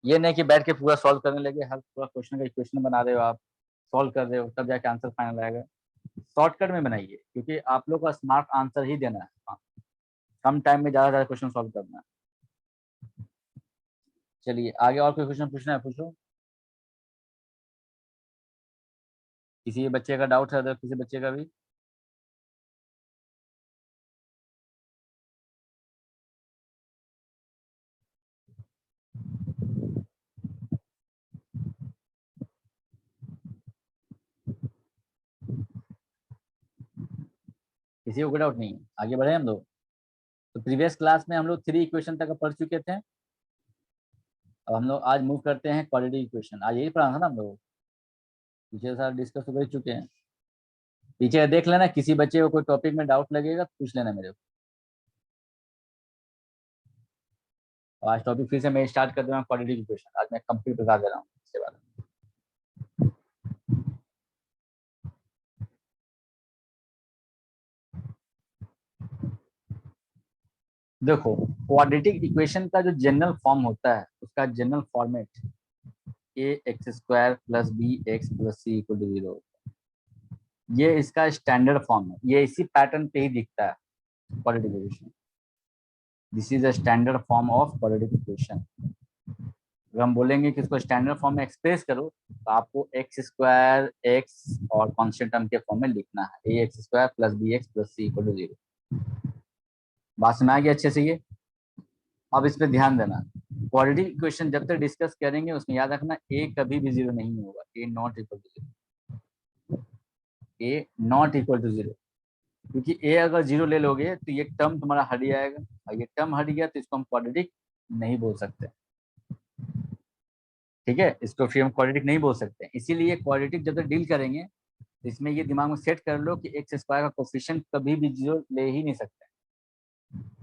ये नहीं कि बैठ के पूरा सॉल्व करने लगे, हर पूरा क्वेश्चन का इक्वेशन बना रहे हो आप, सॉल्व कर रहे हो तब जाके आंसर फाइनल आएगा। शॉर्टकट में बनाइए क्योंकि आप लोग का स्मार्ट आंसर ही देना है, हाँ। कम टाइम में ज़्यादा क्वेश्चन सॉल्व करना है। चलिए आगे और कोई क्वेश्चन पूछना है पूछो। किसी बच्चे का डाउट है, अगर किसी बच्चे का भी। किसी को कोई डाउट नहीं है, आगे बढ़े हम लोग। तो प्रीवियस क्लास में हम लोग 3 इक्वेशन तक पढ़ चुके थे। अब हम लोग आज मूव करते हैं क्वाड्रेटिक इक्वेशन। आज यही पढ़ा था ना हम लोग, पीछे सारा डिस्कस तो कर चुके हैं। पीछे देख लेना, किसी बच्चे को कोई टॉपिक में डाउट लगेगा तो पूछ लेना मेरे को। आज टॉपिक फिर से मैं स्टार्ट कर दूंगा क्वाड्रेटिक इक्वेशन। आज मैं कंप्लीट बता दे रहा हूँ इसके बारे में। देखो, क्वाड्रेटिक इक्वेशन का जो जनरल फॉर्म होता है, उसका general format ax² + bx + c = 0। ये इसका स्टैंडर्ड फॉर्म है, ये इसी पैटर्न पे ही दिखता है quadratic equation. This is a standard form of quadratic equation. अगर हम बोलेंगे कि इसको स्टैंडर्ड फॉर्म में एक्सप्रेस करो तो आपको x² x और कांस्टेंट टर्म के फॉर्म में लिखना है, ax² + bx + c = 0। बात समझ आ गई अच्छे से ये? अब इस पे ध्यान देना, क्वाड्रेटिक इक्वेशन जब तक डिस्कस करेंगे उसमें याद रखना a कभी भी 0 नहीं होगा, a not equal to 0, a not equal to 0। क्योंकि a अगर 0 ले लोगे तो ये टर्म तुम्हारा हट जाएगा, और ये टर्म हट गया तो इसको हम क्वाड्रेटिक नहीं बोल सकते। ठीक है, इसको फिर हम क्वाड्रेटिक नहीं बोल सकते। इसीलिए क्वाड्रेटिक जब तक डील करेंगे तो इसमें ये दिमाग में सेट कर लो कि x² का कोफिशिएंट कभी भी 0 ले ही नहीं सकते।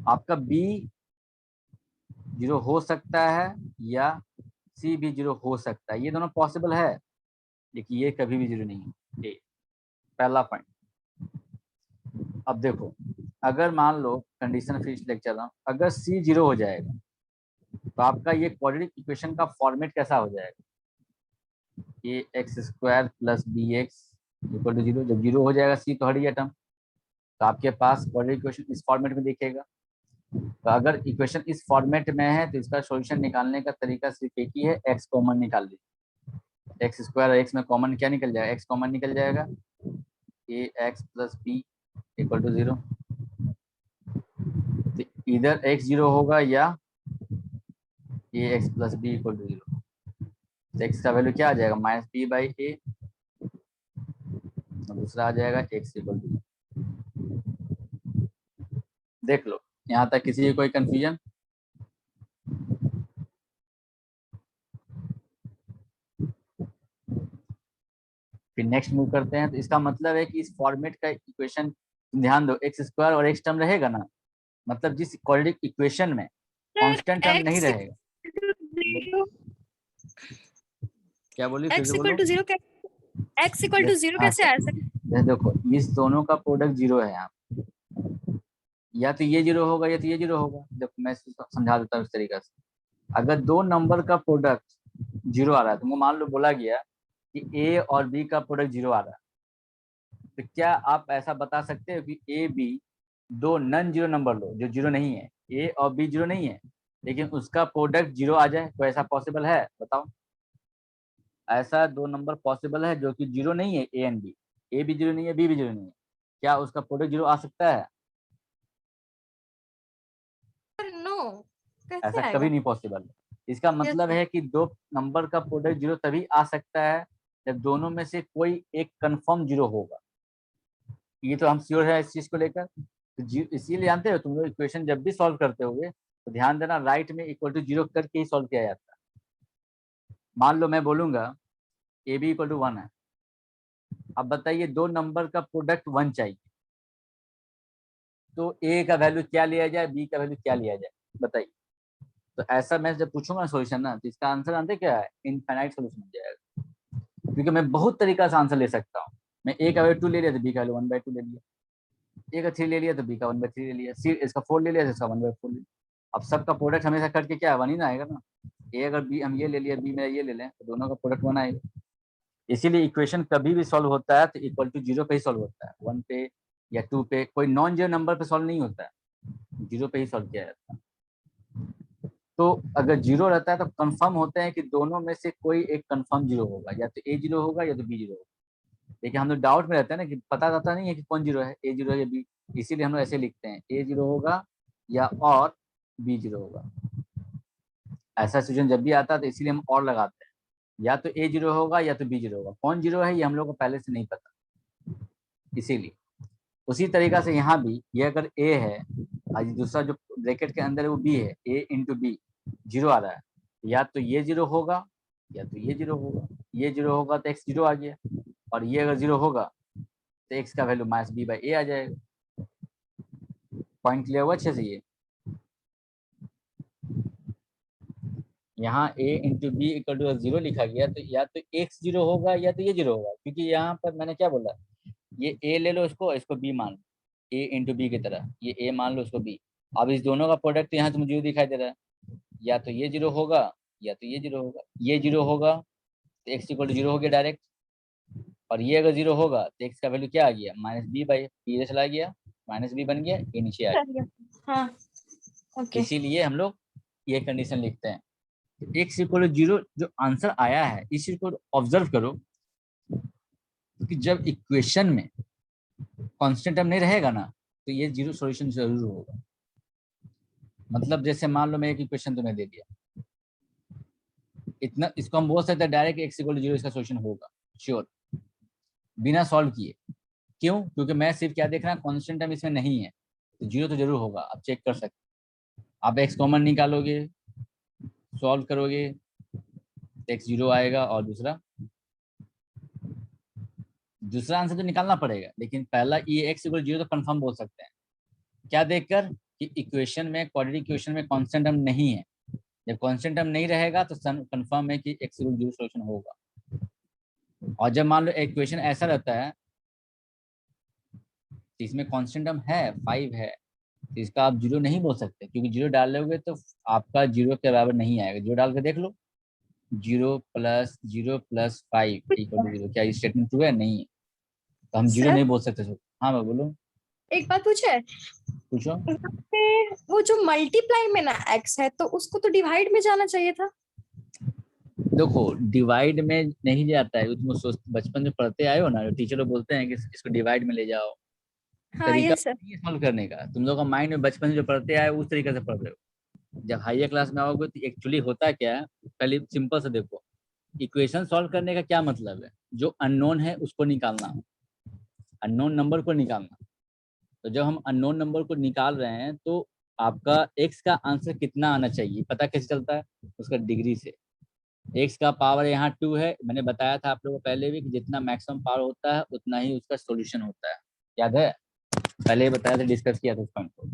आपका b 0 हो सकता है या c भी 0 हो सकता है, ये दोनों पॉसिबल है, लेकिन ये कभी भी 0 नहीं है। ए पहला पॉइंट। अब देखो, अगर मान लो कंडीशन फिर लेक्चर रहा हूँ, अगर c 0 हो जाएगा तो आपका ये क्वाड्रेटिक इक्वेशन का फॉर्मेट कैसा हो जाएगा? ax² + bx = 0। जब 0 हो जाएगा c तो हट गया टर्म, तो आपके पास क्वाड्रेटिक इक्वेशन इस फॉर्मेट में दिखेगा। तो अगर इक्वेशन इस फॉर्मेट में है तो इसका सॉल्यूशन निकालने का तरीका सिर्फ एक ही है, x कॉमन निकाल लीजिए। x² और x में कॉमन क्या निकल जाएगा? x कॉमन निकल जाएगा, ax + b = 0। तो इधर x 0 होगा या ax + b = 0। तो x का वैल्यू क्या आ जाएगा? -b/a, और दूसरा आ जाएगा x = 0। देख लो, यहाँ तक किसी कोई कंफ्यूजन? फिर नेक्स्ट मूव करते हैं। तो इसका मतलब है कि इस फॉर्मेट का इक्वेशन, ध्यान दो, x² और x टर्म रहेगा ना, मतलब जिस क्वाड्रेटिक इक्वेशन में कांस्टेंट टर्म नहीं रहेगा। क्या बोली फिर से बोलो? x = 0 कैसे आ सकता? देखो, इस दोनों का प्रोडक्ट 0 है यहाँ, या तो ये 0 होगा या तो ये 0 होगा। देखो मैं समझा देता हूँ इस तरीका से। अगर दो नंबर का प्रोडक्ट 0 आ रहा है, तो मान लो बोला गया कि a और b का प्रोडक्ट 0 आ रहा है, तो क्या आप ऐसा बता सकते हो कि a b दो नॉन 0 नंबर लो जो 0 नहीं है, a और b 0 नहीं है, लेकिन उसका प्रोडक्ट 0 आ जाए? तो ऐसा पॉसिबल है? बताओ। ऐसा दो नंबर पॉसिबल है जो कि 0 नहीं है, a एंड b, a भी 0 नहीं है, b भी 0 नहीं है, क्या उसका प्रोडक्ट 0 आ सकता है? नो, कैसे ऐसा आएगा? कभी नहीं पॉसिबल है। इसका मतलब है कि दो नंबर का प्रोडक्ट 0 तभी आ सकता है जब दोनों में से कोई एक कंफर्म 0 होगा। ये तो हम श्योर है इस चीज को लेकर। तो इसीलिए जानते हो, तुम लोग इक्वेशन जब भी सॉल्व करते होगे तो ध्यान देना, राइट में = 0 करके ही सॉल्व किया जाता है। मान लो मैं बोलूंगा a b = 1 है, अब बताइए दो नंबर का प्रोडक्ट 1 चाहिए, तो a का वैल्यू क्या लिया जाए, b का वैल्यू क्या लिया जाए, बताइए। तो ऐसा मैं जब पूछूंगा सोल्यूशन ना, तो इसका आंसर जानते क्या है? इनफाइनाइट सोल्यूशन हो जाएगा, क्योंकि मैं बहुत तरीका से आंसर ले सकता हूँ। मैं a का वैल्यू 2 ले लिया तो b का वैल्यू 1/2 ले लिया, a का 3 ले लिया तो b का 1/3 ले लिया, c इसका 4 ले लिया तो इसका 1/4 ले लिया। अब सबका प्रोडक्ट हमेशा करके क्या 1 ही ना आएगा ना। a अगर b हम ये ले लिया, b में ये ले लें, तो दोनों का प्रोडक्ट 1 आएगा। इसीलिए इक्वेशन कभी भी सॉल्व होता है तो = 0 पे ही सॉल्व होता है, 1 पे या 2 पे, कोई नॉन 0 नंबर पे सॉल्व नहीं होता है, 0 पे ही सॉल्व किया जाता है। तो अगर 0 रहता है तो कंफर्म होते हैं कि दोनों में से कोई एक कंफर्म 0 होगा, या तो A 0 होगा या तो B 0 होगा। लेकिन हम लोग डाउट में रहते हैं ना कि पता रहता नहीं है कि कौन 0 है, A 0 है या B, इसीलिए हम लोग ऐसे लिखते हैं A 0 होगा या और B 0 होगा। ऐसा सिचुएशन जब भी आता है तो इसीलिए हम और लगाते हैं, या तो A 0 होगा या तो B 0 होगा। कौन 0 है ये हम लोग को पहले से नहीं पता, इसीलिए। उसी तरीका से यहाँ भी ये अगर A है और दूसरा जो ब्रैकेट के अंदर है वो B है, A इंटू B 0 आ रहा है, या तो ये 0 होगा या तो ये 0 होगा। ये 0 होगा तो x 0 आ गया, और ये अगर 0 होगा तो x का वैल्यू -b/a आ जाएगा। पॉइंट क्लियर हुआ अच्छे से? ये यहाँ a into b equal to 0 लिखा गया, तो या तो x 0 होगा या तो ये 0 होगा, क्योंकि यहाँ पर मैंने क्या बोला, ये a ले लो, इसको b मान लो, a इंटू बी की तरह, ये a मान लो, इसको b। अब इस दोनों का प्रोडक्ट यहाँ तो मुझे 0 दिखाई दे रहा है, या तो ये 0 होगा या तो ये 0 होगा। ये 0 होगा तो x इक्वल टू 0 हो गया डायरेक्ट, और ये अगर 0 होगा तो x का वैल्यू क्या आ गया, -b/b इधर चला गया, -b बन गया, ये नीचे आ गया। हाँ ओके। इसीलिए हम लोग ये कंडीशन लिखते हैं। x इक्वल टू 0 जो आंसर आया है, इस चीज को ऑब्जर्व करो कि जब इक्वेशन में कांस्टेंट टर्म नहीं रहेगा ना तो ये 0 सॉल्यूशन जरूर होगा। मतलब जैसे मान लो मैं एक इक्वेशन तुम्हें दे दिया, इतना इसको हम बोल सकते हैं डायरेक्ट x इक्वल टू 0 इसका सॉल्यूशन होगा श्योर, बिना सॉल्व किए। क्यों? क्योंकि मैं सिर्फ क्या देख रहा हूँ, कांस्टेंट टर्म इसमें नहीं है, तो 0 तो जरूर होगा। आप चेक कर सकते, आप x कॉमन निकालोगे, सॉल्व करोगे, x 0 आएगा, और दूसरा आंसर तो निकालना पड़ेगा, लेकिन पहला ये x इक्वल 0 तो कंफर्म बोल सकते हैं। क्या देखकर कि इक्वेशन में, क्वाड्रेटिक इक्वेशन में कांस्टेंट टर्म नहीं है। जब कांस्टेंट टर्म नहीं रहेगा तो कंफर्म है कि x इक्वल 0 सॉल्यूशन होगा। और जब मान लो इक्वेशन ऐसा रहता है इसमें कांस्टेंट टर्म है 5 है, तो इसका आप 0 नहीं बोल सकते, क्योंकि 0 डालोगे तो आपका 0 के बराबर नहीं आएगा। 0 डाल के देख लो, 0 + 0 + 5 = 0। क्या ये स्टेटमेंट ट्रू है? नहीं है, तो हम 0 सर नहीं बोल सकते। हाँ मैं बोलो, एक बात पूछे, पूछो। वो जो मल्टीप्लाई में ना x है तो उसको तो डिवाइड में जाना चाहिए था। देखो डिवाइड में नहीं जाता है, तुम सोच बचपन में पढ़ते आए हो ना, टीचर लोग बोलते हैं कि इसको डिवाइड में ले जाओ। हाँ तरीका यस सर। नहीं है सॉल्व करने का, तुम लोग का माइंड में बचपन से जो पढ़ते आए उस तरीके से पढ़ रहे हो। जब हायर क्लास में आओगे तो एक्चुअली होता क्या है, पहले सिंपल से देखो, इक्वेशन सॉल्व करने का क्या मतलब है, जो अननोन है उसको निकालना, अननोन नंबर को निकालना। तो जब हम अननोन नंबर को निकाल रहे हैं तो आपका x का आंसर कितना आना चाहिए पता कैसे चलता है, उसका डिग्री से। x का पावर यहाँ 2 है, मैंने बताया था आप लोगों को पहले भी कि जितना मैक्सिमम पावर होता है उतना ही उसका सॉल्यूशन होता है। याद है? पहले बताया था, डिस्कस किया था इस पॉइंट को।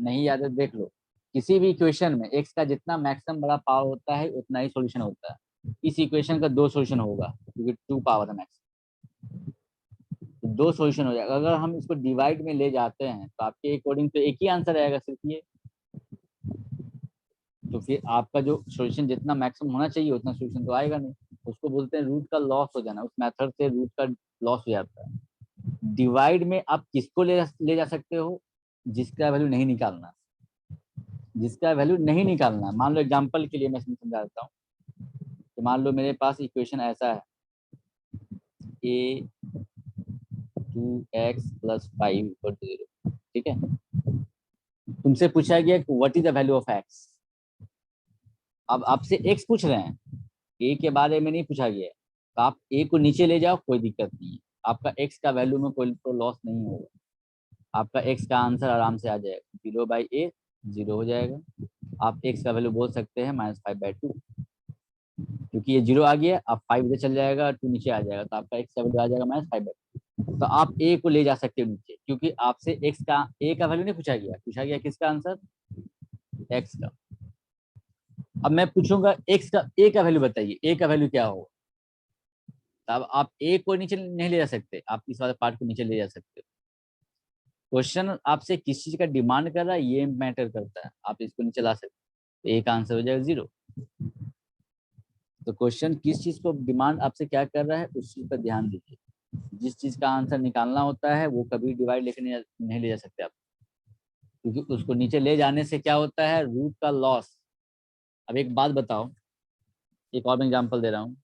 नहीं याद है देख लो, किसी भी इक्वेशन में x का जितना मैक्सिमम बड़ा पावर होता है उतना ही सॉल्यूशन होता है। इस इक्वेशन का 2 सॉल्यूशन होगा क्योंकि 2 पावर है मैक्सिमम, तो 2 सॉल्यूशन हो जाएगा। अगर हम इसको डिवाइड में ले जाते हैं तो आपके अकॉर्डिंग तो एक ही आंसर आएगा सिर्फ ये, तो फिर आपका जो सॉल्यूशन जितना मैक्सिमम होना चाहिए उतना सॉल्यूशन तो आएगा नहीं। उसको बोलते हैं रूट का लॉस हो जाना, उस मेथड से रूट का लॉस हो जाता है। डिवाइड में आप किसको ले जा सकते हो, जिसका वैल्यू नहीं निकालना, जिसका वैल्यू नहीं निकालना। मान लो एग्जांपल के लिए मैं समझा देता हूँ, तो मान लो मेरे पास इक्वेशन ऐसा है, a 2x + 5 = 0, ठीक है। तुमसे पूछा गया what is the value of x। अब आपसे x पूछ रहे हैं, a के बारे में नहीं पूछा गया है, तो आप a को नीचे ले जाओ, कोई दिक्कत नहीं है। आपका x का वैल्यू में कोई तो लॉस नहीं होगा, आपका x का आंसर आराम से आ जाएगा, 0/a 0 हो जाएगा। आप x का वैल्यू बोल सकते हैं -5/2, क्योंकि ये 0 आ गया, अब 5 इधर चल जाएगा, 2 नीचे आ जाएगा, तो आपका x का वैल्यू आ जाएगा -5/2। तो आप a को ले जा सकते हो नीचे, क्योंकि आपसे x का a का वैल्यू नहीं पूछा गया, पूछा गया किसका आंसर, x का। अब मैं पूछूंगा x का a का वैल्यू बताइए, a का वैल्यू क्या होगा। अब आप a को नीचे नहीं ले जा सकते, आप इस वाले पार्ट को नीचे ले जा सकते हो। क्वेश्चन आपसे किस चीज का डिमांड कर रहा है ये मैटर करता है, आप इसको नीचे ला सकते, a का आंसर हो जाएगा 0। तो क्वेश्चन किस चीज को डिमांड आपसे क्या कर रहा है उस चीज पर ध्यान दीजिए। जिस चीज का आंसर निकालना होता है वो कभी डिवाइड लेके नहीं ले जा सकते आप, क्योंकि उसको नीचे ले जाने से क्या होता है, रूट का लॉस, अब एक बात बताओ, एक और मैं एग्जाम्पल दे रहा हूँ।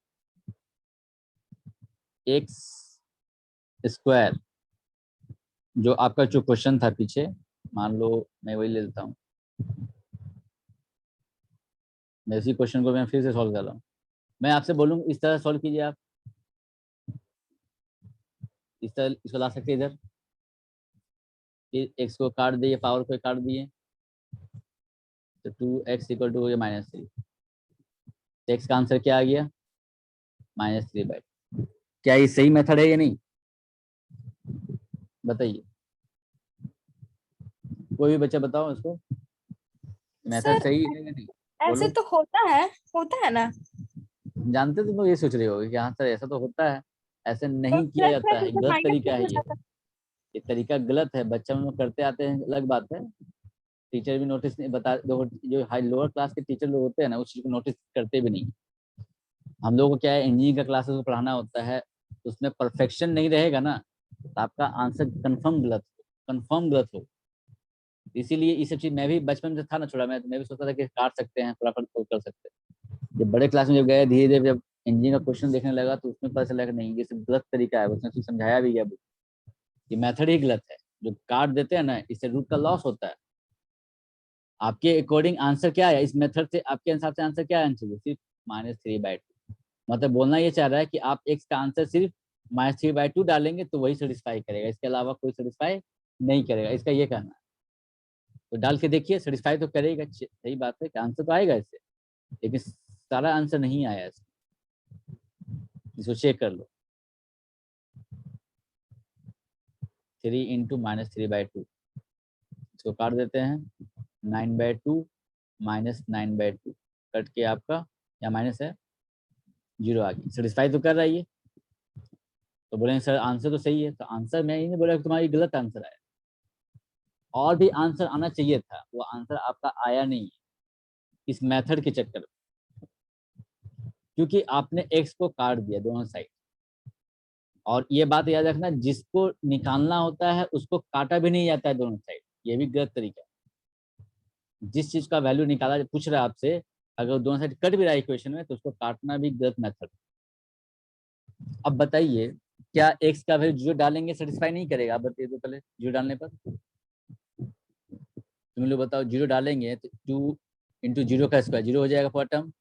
एक्स स्क्वायर जो आपका जो क्वेश्चन था पीछे, मान लो मैं वही ले लेता हूँ, मैं इसी क्वेश्चन को मैं फिर से सॉल्व कर रहा हूँ। मैं आपसे बोलूँ इस तरह सॉल्व कीजिए, आप इस तरह इसको ला सकते इधर, एक्स को काट दिए, पावर को काट दिए, तो 2x इक्वल टू हो गया -3। एक्स का आंसर क्या आ गया? -3/2। क्या ये सही मेथड है या नहीं, बताइए, कोई भी बच्चा बताओ इसको, मेथड सर सही है या नहीं? ऐसे बोलो, तो होता है ना। जानते तो ये सोच रहे हो कि हाँ सर ऐसा तो होता है, ऐसे तो नहीं किया प्लस जाता में है, तो गलत माइनस तरीका है हो जाता ये तरीका गलत है, बच्चा हम लोग करते आते हैं, अलग बात है। टीचर भी नोटिस नहीं बता, जो हाई लोअर क्लास के टीचर लोग होते हैं ना, उस चीज को नोटिस करते भी नहीं। हम लोगों को क्या है, इंजीनियरिंग का क्लासेस को पढ़ाना होता है, उसमें परफेक्शन नहीं रहेगा ना, तो आपका आंसर कंफर्म गलत हो। इसीलिए ये सब चीज मैं भी बचपन से था ना, छोड़ा मैं भी सोचता था कि काट सकते हैं, फटाफट solve कर सकते हैं। जब बड़े क्लास में जब गए, धीरे धीरे जब इंजीनियरिंग का क्वेश्चन देखने लगा, तो उसमें पता चला कि नहीं, ये सब गलत तरीका है, उसने समझाया भी गया, ये मेथड ही गलत है। जो काट देते हैं ना, इससे रूट का लॉस होता है। आपके अकॉर्डिंग आंसर क्या है, इस मेथड से आपके हिसाब से आंसर क्या आना चाहिए? सिर्फ -3/2। मतलब बोलना ये चाह रहा है कि आप एक्स का आंसर सिर्फ -3/2 डालेंगे तो वही सेटिस्फाई करेगा, इसके अलावा कोई सेटिस्फाई नहीं करेगा, इसका ये कहना है। तो डाल के देखिए, सेटिस्फाई तो करेगा, सही बात है कि आंसर तो आएगा इससे, लेकिन सारा आंसर नहीं आया इसको चेक कर लो। 3 इंटू -3/2, इसको काट देते हैं, 9/2 -9/2 कट के आपका या माइनस है, 0 आ गई। सेटिस्फाई तो कर रहा है ये, तो बोलेंगे सर आंसर तो सही है, तो आंसर मैं ये नहीं बोला कि तुम्हारी गलत आंसर आया, और भी आंसर आना चाहिए था, वो आंसर आपका आया नहीं इस मेथड के चक्कर में, क्योंकि आपने एक्स को काट दिया दोनों साइड। और ये बात याद रखना, जिसको निकालना होता है उसको काटा भी नहीं जाता है दोनों साइड, ये भी गलत तरीका है। जिस चीज का वैल्यू निकाला पूछ रहा है आपसे, अगर दोनों साइड कट भी रहा है इक्वेशन में, तो उसको काटना भी गलत मेथड। अब बताइए, क्या एक्स का वैल्यू 0 डालेंगे सेटिस्फाई नहीं करेगा? आप बताइए तो पहले, 0 डालने पर तुम लोग बताओ, 0 डालेंगे तो 2 इंटू 0 का स्क्वायर 0 हो जाएगा फॉर टर्म,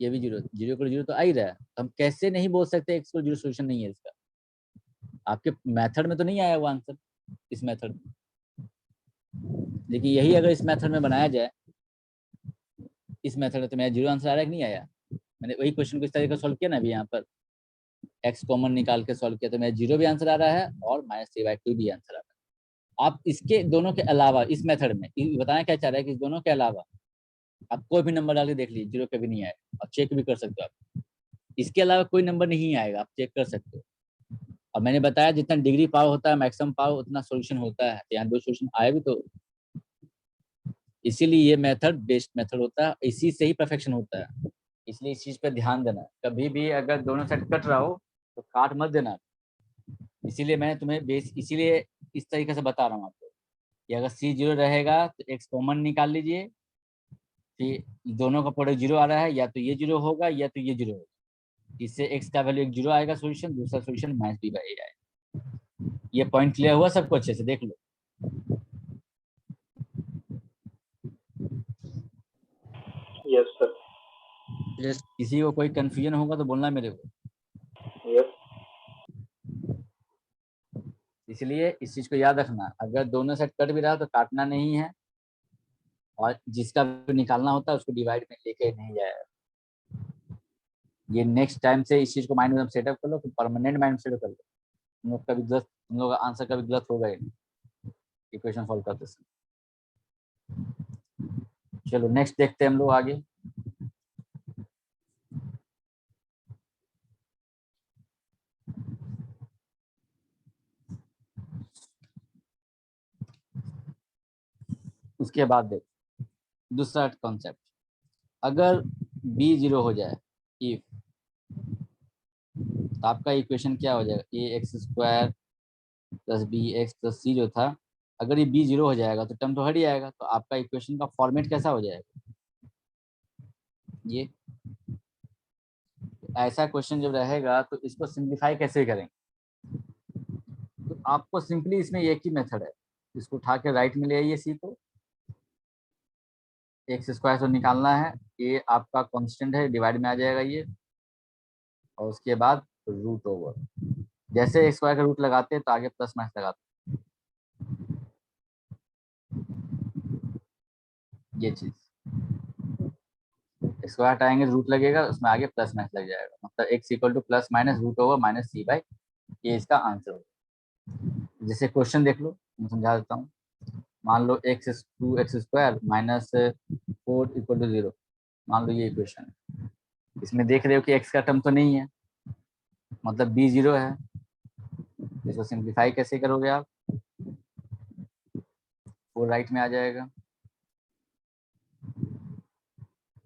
ये भी 0, 0 को 0 तो आ ही रहा है। हम कैसे नहीं बोल सकते एक्स को 0 सोल्यूशन नहीं है इसका? आपके मेथड में तो नहीं आया वो आंसर, इस मेथड में। लेकिन यही अगर इस मेथड में बनाया जाए, इस मेथड में, तो मेरा 0 आंसर आ रहा है कि नहीं आया? मैंने वही क्वेश्चन को इस तरीके से सॉल्व किया ना अभी, यहाँ पर एक्स कॉमन निकाल के सॉल्व किया, तो मेरा 0 भी आंसर आ रहा है और -3/2 भी आंसर आ रहा है। आप इसके दोनों के अलावा इस मेथड में बताना क्या चाह रहा है कि इस दोनों के अलावा आप कोई भी नंबर डाल के देख लीजिए, 0 कभी नहीं आएगा, और चेक भी कर सकते हो आप। इसके अलावा कोई नंबर नहीं आएगा, आप चेक कर सकते हो। और मैंने बताया जितना डिग्री पावर होता है, मैक्सिमम पावर, उतना सोल्यूशन होता है। तो यहाँ 2 सोल्यूशन आए भी, तो इसीलिए ये मेथड बेस्ट मेथड होता है, इसी से ही परफेक्शन होता है। इसलिए इस चीज पे ध्यान देना, कभी भी अगर दोनों साइड कट रहा हो तो काट मत देना। इसीलिए मैंने तुम्हें इसीलिए इस तरीके से बता रहा हूँ आपको कि अगर C0 रहेगा तो एक्स कॉमन निकाल लीजिए, फिर दोनों का प्रोडक्ट 0 आ रहा है, या तो ये 0 होगा या तो ये 0 होगा। इससे एक्स का वैल्यू 0 आएगा सोल्यूशन, दूसरा सोल्यूशन -b/a आएगा। ये पॉइंट क्लियर हुआ सबको? अच्छे से देख लो। Yes sir. Yes. किसी को कोई कंफ्यूजन होगा तो बोलना मेरे को। यस। इसलिए इस चीज को याद रखना, अगर दोनों साइड कट भी रहा तो काटना नहीं है, और जिसका निकालना होता है उसको डिवाइड में लेके नहीं जाएगा। ये नेक्स्ट टाइम से इस चीज को माइंड में सेटअप कर लो, तो परमानेंट माइंड सेटअप कर लो। तुम लोग कभी गलत, तुम लोग का आंसर कभी गलत होगा ही नहीं इक्वेशन सॉल्व करते समय। चलो नेक्स्ट देखते हैं हम लोग आगे। उसके बाद देख दूसरा कॉन्सेप्ट, अगर b 0 हो जाए, इफ, तो आपका इक्वेशन क्या हो जाएगा? ax² + bx + c जो था, अगर ये b 0 हो जाएगा तो टर्म तो हट ही आएगा, तो आपका इक्वेशन का फॉर्मेट कैसा हो जाएगा? ये ऐसा क्वेश्चन जब रहेगा तो इसको सिंप्लीफाई कैसे करेंगे? तो आपको सिंपली इसमें एक ही मेथड है, इसको उठा के राइट में ले आइए सी को, एक्स स्क्वायर से निकालना है, ये आपका कांस्टेंट है, डिवाइड में आ जाएगा ये, और उसके बाद रूट ओवर, जैसे एक्स स्क्वायर का रूट लगाते हैं तो आगे प्लस माइनस लगाते हैं, ये चीज स्क्वायर हटाएंगे रूट लगेगा, उसमें आगे प्लस माइनस लग जाएगा, मतलब x equal to plus minus root over minus c by, ये इसका आंसर होगा। जैसे क्वेश्चन देख लो, मैं समझा देता हूँ। मान लो x two x square minus 4 equal to 0, मान लो ये इक्वेशन है। इसमें देख रहे हो कि एक्स का टर्म तो नहीं है, मतलब बी 0 है। इसको सिंप्लीफाई कैसे करोगे आप? 4 राइट में आ जाएगा,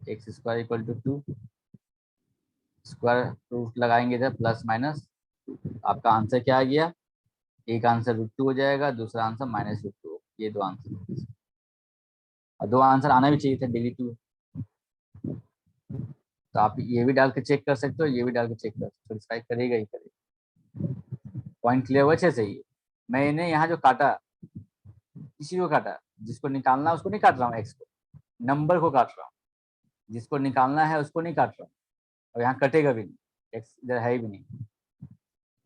x square equal to 2, square root लगाएंगे इधर प्लस माइनस, आपका आंसर क्या आ गया? एक आंसर √2 हो जाएगा, दूसरा आंसर -√2, ये दो आंसर, और दो आंसर आना भी चाहिए था, डिग्री 2। तो आप ये भी डाल के चेक कर सकते हो, ये भी डाल के चेक कर सकते हो, सेटिस्फाई करेगा ही करेगा। पॉइंट क्लियर हुआ? अच्छे से ही मैंने यहाँ जो काटा, किसी को काटा, जिसको निकालना उसको नहीं काट रहा हूँ, एक्स को, नंबर को काट रहा हूँ, जिसको निकालना है उसको नहीं काट रहा हूँ, और यहाँ कटेगा भी नहीं, एक्स इधर है भी नहीं।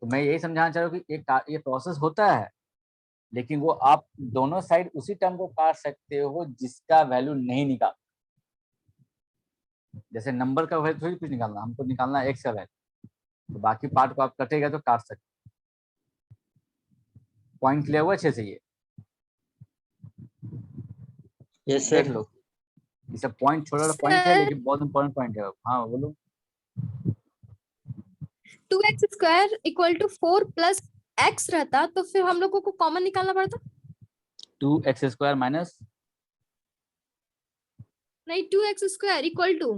तो मैं यही समझाना चाह रहा हूँ कि ये प्रोसेस होता है, लेकिन वो आप दोनों साइड उसी टर्म को काट सकते हो जिसका वैल्यू नहीं निकाल। जैसे नंबर का वैल्यू थोड़ी कुछ निकालना, हमको निकालना है एक्स का वैल्यू, तो बाकी पार्ट को आप कटेगा तो काट सकते। पॉइंट क्लियर हुआ अच्छे से? ये यस देख सर। लो, ये सब पॉइंट छोटा छोटा पॉइंट है, लेकिन बहुत इंपॉर्टेंट पॉइंट है। हाँ बोलो। 2x square equal to 4 plus x रहता तो फिर हम लोगों को कॉमन निकालना पड़ता। 2x स्क्वायर माइनस, नहीं 2x स्क्वायर इक्वल टू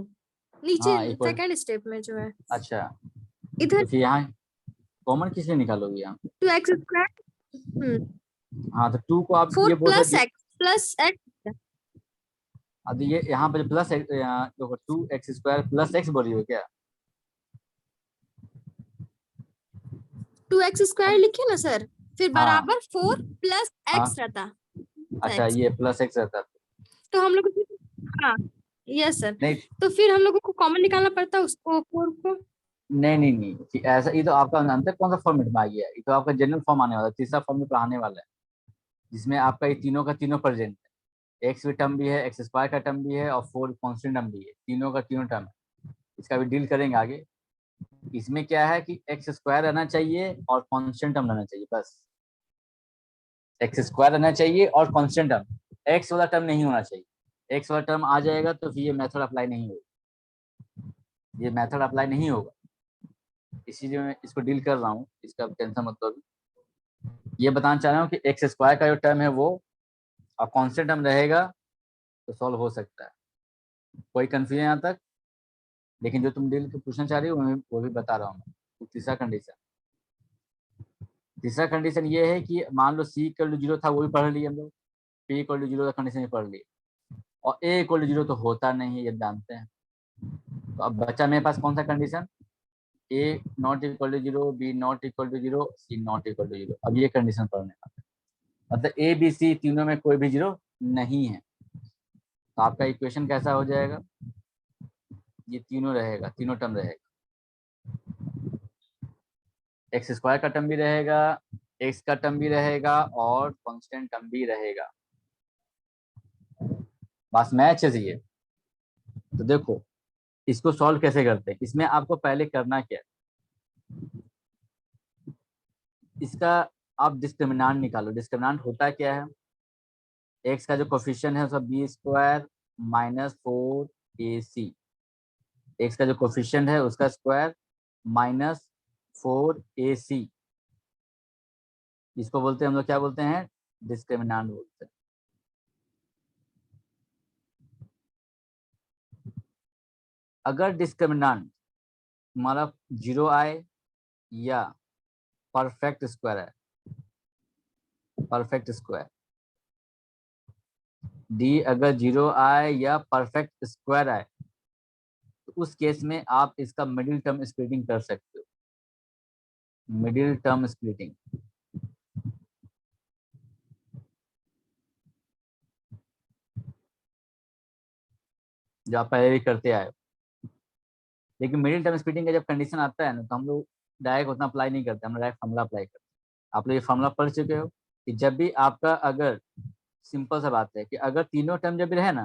नीचे हाँ इक्वल, सेकंड स्टेप में जो है अच्छा इधर तो फिर यहाँ कॉमन किस लिए निकालोगे यहाँ? 2x स्क्वायर हाँ तो 2 को आप 4 ये बोल प्लस सकते, x प्लस x अब ये यहाँ पर plus 2x square plus x बोल रही हो क्या? 2x स्क्वायर लिखे ना सर, फिर हाँ बराबर 4 प्लस हाँ, x रहता। अच्छा x ये प्लस x रहता तो हम लोग हाँ यस सर, नहीं तो फिर हम लोगों को कॉमन निकालना पड़ता उसको 4 को। नहीं कि ऐसा, ये तो आपका अंतर कौन सा फॉर्मेट में आ गया? ये तो आपका जनरल फॉर्म आने वाला है, तीसरा फॉर्म में पढ़ाने वाला है, जिसमें आपका ये तीनों का तीनों प्रेजेंट है, एक्स भी टर्म भी है, एक्स स्क्वायर का टर्म भी है, और 4 कॉन्स्टेंट टर्म भी है, तीनों का तीनों टर्म है। इसका भी डील करेंगे आगे। इसमें क्या है कि एक्स स्क्वायर रहना चाहिए और कॉन्स्टेंट टर्म रहना चाहिए, बस एक्स स्क्वायर रहना चाहिए और कॉन्स्टेंट टर्म, एक्स वाला टर्म नहीं होना चाहिए। एक्स वाला टर्म आ जाएगा तो फिर ये मेथड अप्लाई नहीं होगा, ये मेथड अप्लाई नहीं होगा, इसीलिए मैं इसको डील कर रहा हूँ, इसका टेंशन मत लो। ये बताना चाह रहा हूँ कि एक्स स्क्वायर का जो टर्म है वो और कॉन्स्टेंट टर्म रहेगा तो सॉल्व हो सकता है, कोई कंफ्यूजन यहाँ तक? लेकिन जो तुम डील पूछना चाह रही हो वो भी बता रहा हूँ मैं। तो तीसरा कंडीशन ये है कि मान लो सी इक्वल टू 0 था, वो भी पढ़ लिए हम लोग, पी इक्वल टू 0 का कंडीशन भी पढ़ लिए, और ए इक्वल टू 0 तो होता नहीं है, ये जानते हैं। तो अब बचा मेरे पास कौन सा condition? A not equal to 0, b not equal to 0, c not equal to 0। अब ये कंडीशन पढ़ने का मतलब ए बी सी तीनों में कोई भी 0 नहीं है, तो आपका इक्वेशन कैसा हो जाएगा? ये तीनों रहेगा, तीनों टर्म रहेगा, एक्स स्क्वायर का टर्म भी रहेगा, एक्स का टर्म भी रहेगा, और कांस्टेंट टर्म भी रहेगा। बस मैच चाहिए। तो देखो इसको सॉल्व कैसे करते हैं। इसमें आपको पहले करना क्या है, इसका आप डिस्क्रिमिनांट निकालो। डिस्क्रिमिनांट होता क्या है? एक्स का जो कोफिशिएंट है उसका B square minus 4ac, x का जो कोफिशिएंट है उसका स्क्वायर माइनस 4ac, इसको बोलते हैं हम लोग, क्या बोलते हैं? डिस्क्रिमिनांट बोलते हैं। अगर डिस्क्रिमिनांट हमारा 0 आए या परफेक्ट स्क्वायर है, परफेक्ट स्क्वायर, डी अगर 0 आए या परफेक्ट स्क्वायर आए, तो उस केस में आप इसका मिडिल टर्म स्प्लिटिंग कर सकते हो, मिडिल टर्म स्प्लिटिंग। जो आप पहले भी करते आए हो। लेकिन मिडिल टर्म स्प्लिटिंग का जब कंडीशन आता है ना, तो हम लोग डायरेक्ट उतना अप्लाई नहीं करते, हम डायरेक्ट फॉर्मूला अप्लाई करते हैं। आप लोग ये फॉर्मूला पढ़ चुके हो कि जब भी आपका, अगर सिंपल सा बात है कि अगर तीनों टर्म जब भी रहे ना,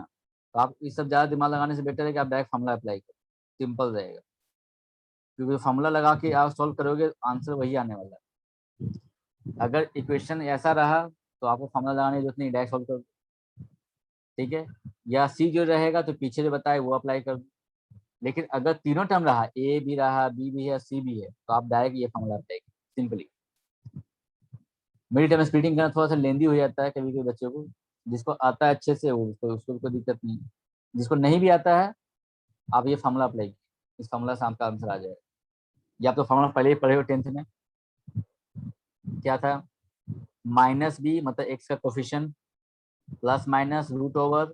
तो आप इस सब ज़्यादा दिमाग लगाने से बेटर है कि आप डायरेक्ट फॉर्मूला अप्लाई करो, सिंपल रहेगा। क्योंकि फॉर्मूला लगा के आप सॉल्व करोगे, आंसर वही आने वाला है। अगर इक्वेशन ऐसा रहा तो आपको फॉर्मूला लगाने की जरूरत नहीं, डायरेक्ट सॉल्व करो, ठीक है। या सी जो रहेगा तो पीछे जो बताए वो अप्लाई कर दो। लेकिन अगर तीनों टर्म रहा, ए भी रहा, बी भी है, सी भी है, तो आप डायरेक्ट ये फॉर्मूला अप्लाई करो सिंपली। मिडिल टर्म स्प्लिटिंग करना थोड़ा सा लेंदी हो जाता है कभी कभी बच्चों को, जिसको आता है अच्छे से वो उसको कोई दिक्कत नहीं है। जिसको नहीं भी आता है, आप ये फॉर्मूला अप्लाई कीजिए, इस फॉर्मूला से आपका आंसर आ जाएगा। या तो फॉर्मूला पहले ही पढ़े हो 10th में, क्या था, माइनस बी मतलब एक्स का coefficient plus minus root over,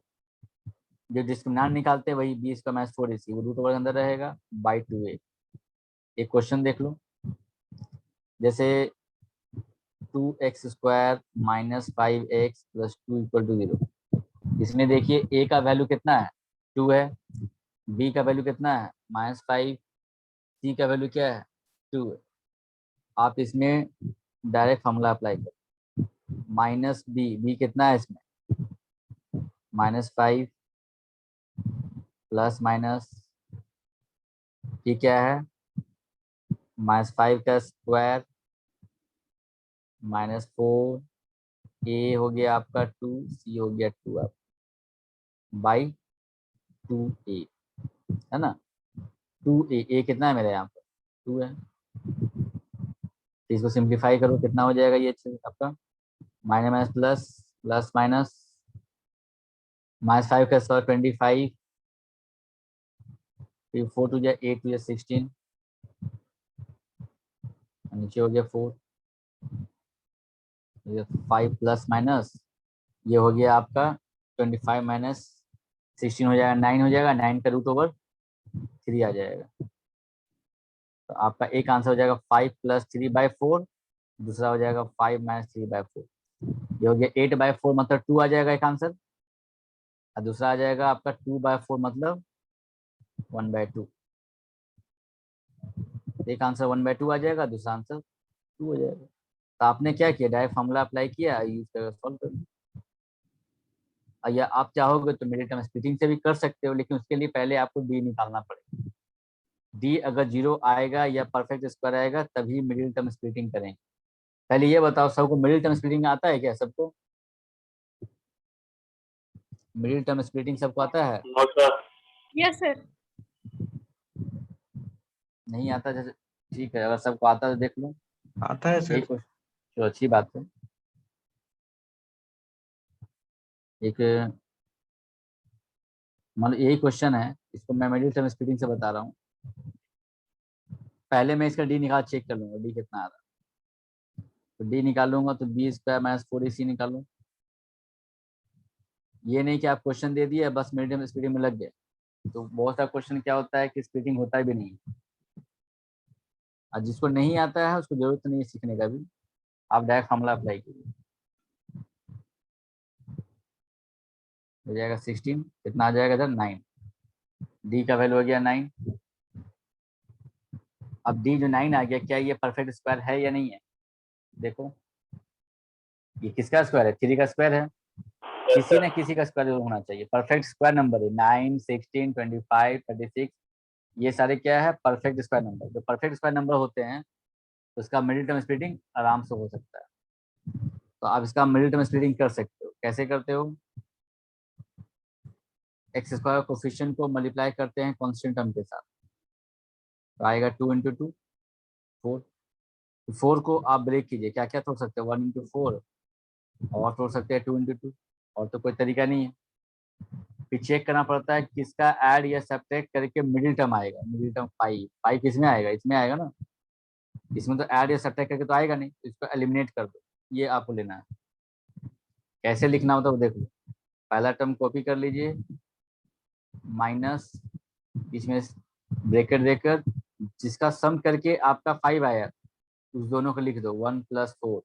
जो डिस्क्रिमिनेंट निकालते हैं वही बी स्क्वायर माइनस 4ac, वो रूट ओवर के अंदर रहेगा बाई 2a। एक क्वेश्चन देख लो, जैसे 2x² minus 5x plus 2 equal to 0। इसमें देखिए a का वैल्यू कितना है, 2 है, b का वैल्यू कितना है, -5, c का वैल्यू क्या है, 2 है। आप इसमें डायरेक्ट फॉर्मूला अप्लाई करो, माइनस बी कितना है इसमें, -5 प्लस माइनस, ये क्या है, -5 का स्क्वायर -4, ए हो गया आपका 2, सी हो गया 2 आप बाई 2a, है ना। 2a, ए कितना है मेरे यहाँ पर, 2 है। तो इसको सिंप्लीफाई करो, कितना हो जाएगा ये अच्छे आपका, minus minus plus, plus minus, -5 का स्क्वायर 25, फिर 4 टू जा 8 टू जा 16, नीचे हो गया 4, 5 प्लस माइनस, ये हो गया आपका 25 माइनस 16 हो जाएगा 9 हो जाएगा, 9 का रूट ओवर 3 आ जाएगा। तो आपका एक आंसर हो जाएगा 5 प्लस 3/4, दूसरा हो जाएगा 5 माइनस 3/4, ये हो गया 8/4 मतलब 2 आ जाएगा एक आंसर, और दूसरा आ जाएगा आपका 2/4 मतलब 1/2। एक आंसर 1/2 आ जाएगा, दूसरा आंसर 2 हो जाएगा। तो आपने क्या किया, डायरेक्ट फॉर्मूला अप्लाई किया, यूज कर सॉल्व कर दिया। या आप चाहोगे तो मिडिल टर्म स्प्लिटिंग से भी कर सकते हो, लेकिन उसके लिए पहले आपको डी निकालना पड़ेगा। डी अगर 0 आएगा या परफेक्ट स्क्वायर आएगा तभी मिडिल टर्म स्प्लिटिंग करेंगे। पहले ये बताओ, सबको मिडिल टर्म स्प्लिटिंग आता है क्या, सबको मिडिल टर्म स्प्लिटिंग सबको आता है, नो सर। Yes sir. नहीं आता, जैसे ठीक है, अगर सबको आता है तो देख लो, आता है यही सर। कुछ तो अच्छी बात है। एक मतलब यही क्वेश्चन है, इसको मैं मिडिल टर्म स्प्लिटिंग से बता रहा हूँ। पहले मैं इसका डी निकाल चेक कर लूंगा, डी कितना आ रहा है। तो डी निकालूंगा तो b² माइनस 4ac निकालूँ। ये नहीं कि आप क्वेश्चन दे दिए बस मिडिल टर्म स्प्लिटिंग में लग गए। तो बहुत सारा क्वेश्चन क्या होता है कि स्प्लिटिंग होता भी नहीं, और जिसको नहीं आता है उसको जरूरत नहीं है सीखने का भी, आप डायरेक्ट फॉर्मूला अप्लाई कीजिए। हो जाएगा 16, कितना आ जाएगा इधर 9, डी का वैल्यू हो गया 9। अब डी जो 9 आ गया, क्या ये परफेक्ट स्क्वायर है या नहीं है, देखो ये किसका स्क्वायर है, 3 का स्क्वायर है, किसी न किसी का स्क्वायर जरूर होना चाहिए। परफेक्ट स्क्वायर नंबर है 9, 16, 25, 36, ये सारे क्या है, परफेक्ट स्क्वायर नंबर। जो परफेक्ट स्क्वायर नंबर होते हैं उसका मिडिल टर्म स्प्लिटिंग आराम से हो सकता है। तो आप इसका मिडिल टर्म स्प्लिटिंग कर सकते हो, कैसे करते हो, एक्स स्क्वायर कोफिशिएंट को मल्टीप्लाई करते हैं कांस्टेंट टर्म के साथ, तो आएगा 2 इंटू 2 4। 4 को आप ब्रेक कीजिए, क्या क्या तोड़ सकते हैं, 1 इंटू 4, और तोड़ सकते हैं 2 इंटू 2, और तो कोई तरीका नहीं है। फिर चेक करना पड़ता है किसका ऐड या सब्ट्रैक्ट करके मिडिल टर्म आएगा, मिडिल टर्म 5 किसमें आएगा, इसमें आएगा ना, इसमें तो ऐड या सब्ट्रैक्ट करके तो आएगा नहीं, तो इसको एलिमिनेट कर दो, ये आपको लेना है। कैसे लिखना होता है वो देख लो, पहला टर्म कॉपी कर लीजिए, माइनस इसमें ब्रैकेट देकर जिसका सम करके आपका 5 आया उस दोनों को लिख दो 1 + 4,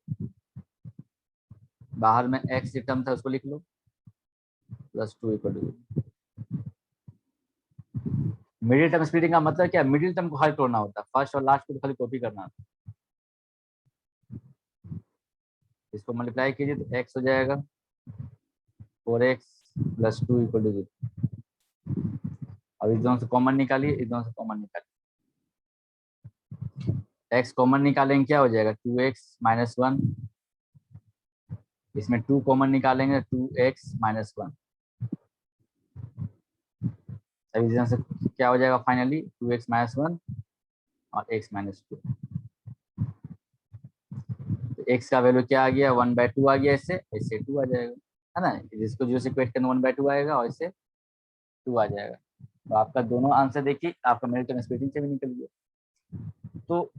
बाहर में x जो टर्म था उसको लिख लो +2 = मिडिल टर्म स्प्लिटिंग का मतलब क्या, मिडिल टर्म को खाली तोड़ना होता है, फर्स्ट और लास्ट को खाली कॉपी करना होता है। इसको मल्टीप्लाई कीजिए तो x हो जाएगा 4x + 2 = 0। अब इस दोनों से कॉमन निकालिए, इस दोनों से कॉमन निकालिए, x कॉमन निकालेंगे क्या हो जाएगा 2x - 1, इसमें 2 कॉमन निकालेंगे 2x - 1, सभी से क्या हो जाएगा फाइनली 2x - 1 और x - 2। तो x का वैल्यू क्या आ गया 1/2 आ गया, इससे 2 आ जाएगा, है ना, जिसको 0 से इक्वेट करना 1/2 आएगा और इससे 2 आ जाएगा। तो आपका दोनों आंसर देखिए, आपका मिडिल टर्म स्प्लिटिंग से भी निकल गया। तो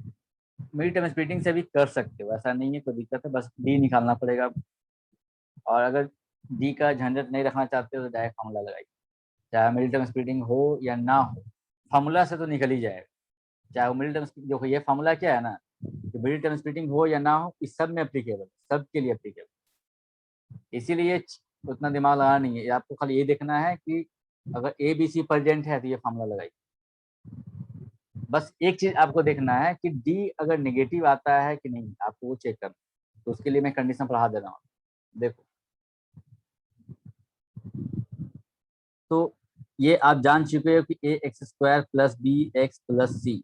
मिडिल टर्म स्प्लिटिंग से भी कर सकते हो, ऐसा नहीं है कोई दिक्कत है, बस डी निकालना पड़ेगा। और अगर डी का झंझट नहीं रखना चाहते हो तो डायरेक्ट फार्मूला लगाइए, चाहे मिडिल टर्म स्प्लिटिंग हो या ना हो, फार्मूला से तो निकल ही जाएगा। चाहे वो मिडिल टर्म, देखो ये फार्मूला क्या है ना, कि मिडिल टर्म स्प्लिटिंग हो या ना हो इस सब में एप्लीकेबल, सब के लिए एप्लीकेबल, इसीलिए उतना दिमाग लगाना नहीं है, आपको खाली ये देखना है कि अगर ए बी सी प्रेजेंट है तो ये फार्मूला लगाइए। बस एक चीज आपको देखना है कि डी अगर नेगेटिव आता है कि नहीं, आपको वो चेक करना, तो उसके लिए मैं कंडीशन पढ़ा दे रहा हूँ। देखो तो ये आप जान चुके हो कि ax² + bx + c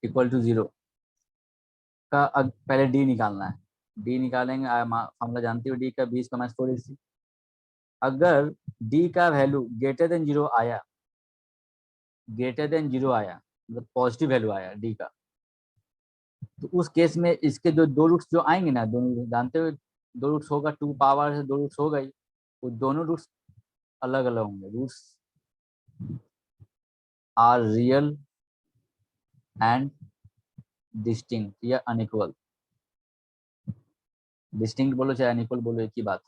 = 0 का पहले डी निकालना है। डी निकालेंगे, फॉर्मूला जानते हो डी का 20 × 4ac। अगर डी का वैल्यू ग्रेटर देन 0 आया, मतलब पॉजिटिव वैल्यू आया डी का, तो उस केस में इसके जो दो रूट्स जो आएंगे ना, दोनों जानते हो 2 रूट्स होगा, 2 पावर से 2 रूट्स होगा ही, वो दोनों रूट्स अलग अलग होंगे। Roots are real and distinct या अनइक्वल, डिस्टिंक्ट बोलो चाहे अनइक्वल बोलो एक ही बात।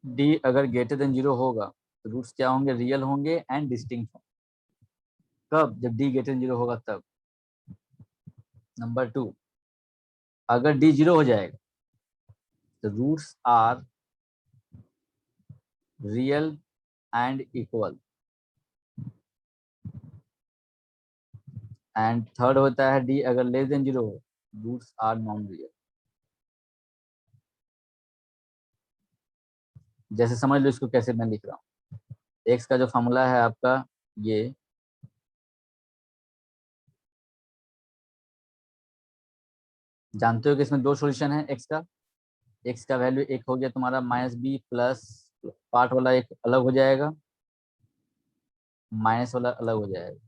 डी अगर ग्रेटर देन 0 होगा तो रूट्स क्या होंगे, रियल होंगे एंड डिस्टिंक्ट होंगे। कब, जब डी ग्रेटर देन 0 होगा तब। नंबर 2, अगर डी 0 हो जाएगा तो roots are real and equal. And third होता है डी अगर लेस देन 0 हो, रूट्स आर नॉन रियल। जैसे समझ लो इसको कैसे मैं लिख रहा हूँ। एक्स का जो फॉर्मूला है आपका ये, जानते हो कि इसमें 2 सॉल्यूशन है एक्स का। एक्स का वैल्यू एक हो गया तुम्हारा -b प्लस पार्ट वाला एक अलग हो जाएगा, माइनस वाला अलग हो जाएगा।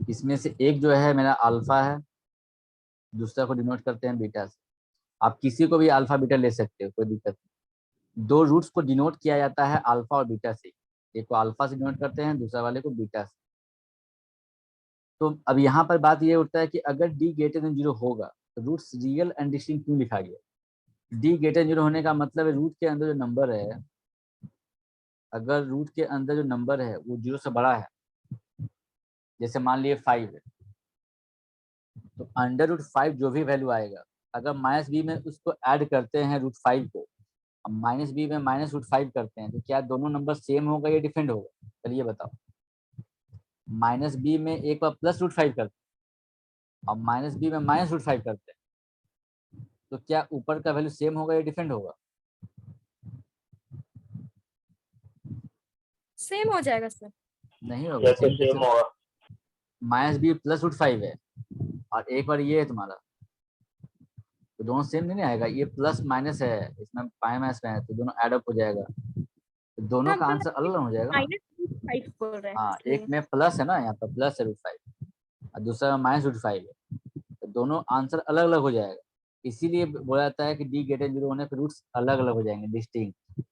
इसमें से एक जो है मेरा अल्फा है, दूसरा को डिनोट करते हैं बीटा से। आप किसी को भी अल्फा बीटा ले सकते हो, कोई दिक्कत नहीं। 2 रूट्स को डिनोट किया जाता है अल्फा और बीटा से, एक को अल्फा से डिनोट करते हैं, दूसरा वाले को बीटा से। तो अब यहाँ पर बात ये उठता है कि अगर डी ग्रेटर देन 0 होगा तो रूट्स रियल एंड डिस्टिंक्ट क्यों लिखा गया। डी ग्रेटर देन 0 होने का मतलब है रूट के अंदर जो नंबर है, अगर रूट के अंदर जो नंबर है वो 0 से बड़ा है, जैसे मान लिए 5 है, तो √5 जो भी वैल्यू आएगा, अगर -b में उसको ऐड करते हैं √5 को, अब -b में -√5 करते हैं, तो क्या दोनों नंबर सेम होगा या डिफरेंट होगा, चलिए बताओ। -b में एक बार +√5 करते हैं और -b में -√5 करते हैं, तो क्या ऊपर का वैल्यू सेम होगा या डिफरेंट होगा। सेम हो जाएगा सर। नहीं होगा, जैसे सेम होगा। -b +√5 है और एक बार ये है तुम्हारा, तो दोनों सेम नहीं आएगा, ये प्लस माइनस है, इसमें माइनस में है, तो दोनों एड अप हो जाएगा, तो दोनों का आंसर अलग हो जाएगा ना। -5 बोल रहे हैं हाँ, इसलिए। एक में प्लस है ना, यहाँ पर प्लस है √5 और दूसरा में -√5 है, तो दोनों आंसर अलग अलग हो जाएगा। इसीलिए बोला जाता है कि डी ग्रेटर 0 होने पर रूट्स अलग अलग हो जाएंगे, डिस्टिंक्ट।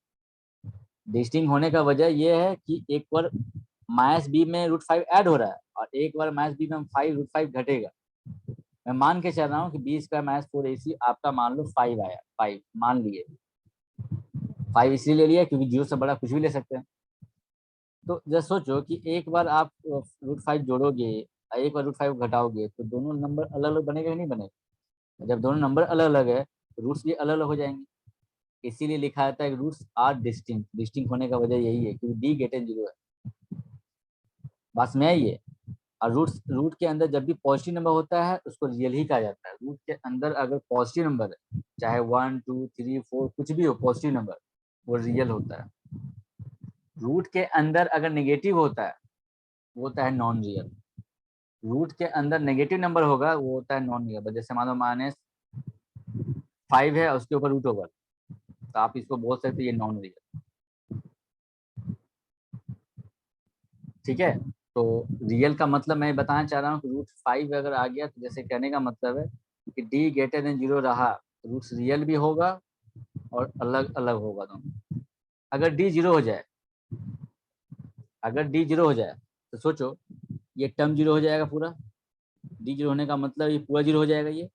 डिस्टिंक्ट होने का वजह यह है कि एक बार -b में √5 ऐड हो रहा है और एक बार -b में 5 √5 घटेगा। मैं मान के चल रहा हूँ कि बी स्क्वायर माइनस 4ac आपका मान लो 5 आया, 5 मान लिए, 5 इसलिए ले लिया क्योंकि 0 से बड़ा कुछ भी ले सकते हैं। तो जब सोचो कि एक बार आप √5 जोड़ोगे, एक बार √5 घटाओगे, तो दोनों नंबर अलग अलग बनेगा कि नहीं बनेगा? जब दोनों नंबर अलग अलग है तो रूट्स भी अलग अलग हो जाएंगे, इसीलिए लिखा जाता है कि रूट्स आर डिस्टिंक्ट। डिस्टिंक्ट होने का वजह यही है क्योंकि डी ग्रेटर 0 है, बस में ये। और रूट के अंदर जब भी पॉजिटिव नंबर होता है उसको रियल ही कहा जाता है। रूट के अंदर अगर पॉजिटिव नंबर है, चाहे 1 2 3 4 कुछ भी हो, पॉजिटिव नंबर वो रियल होता है। रूट के अंदर अगर नेगेटिव होता है वो होता है नॉन रियल। रूट के अंदर नेगेटिव नंबर होगा वो होता है नॉन रियल। जैसे मान लो -5 है उसके ऊपर √, तो आप इसको बोल सकते हैं ये नॉन रियल। ठीक है, तो रियल का मतलब मैं बताना चाह रहा हूँ कि √5 अगर आ गया तो जैसे कहने का मतलब है कि डी ग्रेटर देन 0 रहा तो रूट्स रियल भी होगा और अलग अलग होगा दोनों। अगर डी 0 हो जाए, अगर डी 0 हो जाए तो सोचो ये टर्म 0 हो जाएगा पूरा। डी 0 होने का मतलब ये पूरा 0 हो जाएगा। ये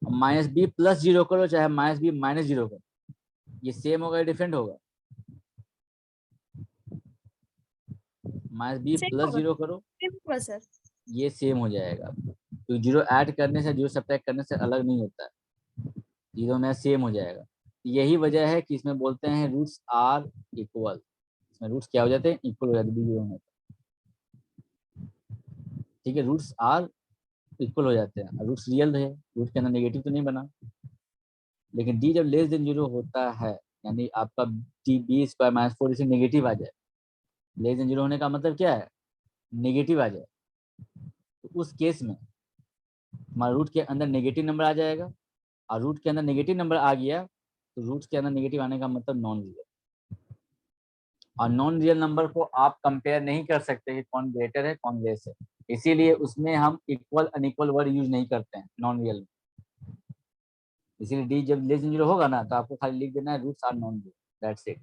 -b + 0 करो चाहे -b - 0 करो, ये सेम होगा या डिफरेंट होगा? -b सेम + होगा, 0 करो, सेम होगा सर। ये सेम हो जाएगा। तो 0 ऐड करने से 0 सब्ट्रैक्ट करने से अलग नहीं होता है, 0 में सेम हो जाएगा। यही वजह है कि इसमें बोलते हैं रूट्स आर इक्वल। इसमें रूट्स क्या हो जाते हैं? इक्वल हो जाते हैं 0 में। ठीक है, रूट्स आर इक्वल हो जाते हैं। रूट्स रियल है, रूट के अंदर नेगेटिव तो नहीं बना। लेकिन डी जब लेस देन 0 होता है, यानी आपका डी बी स्क्वायर माइनस 4 इसे नेगेटिव आ जाए, लेस देन 0 होने का मतलब क्या है? नेगेटिव आ जाए, तो उस केस में हमारा रूट के अंदर नेगेटिव नंबर आ जाएगा। और रूट के अंदर नेगेटिव नंबर आ गया तो रूट के अंदर नेगेटिव आने का मतलब नॉन रियल। और नॉन रियल नंबर को आप कंपेयर नहीं कर सकते कि कौन ग्रेटर है कौन लेस है, इसीलिए उसमें हम इक्वल अनइक्वल वर्ड यूज नहीं करते हैं नॉन रियल में। इसीलिए डी जब लेस देन 0 होगा ना तो आपको खाली लिख देना है roots are non real, that's it.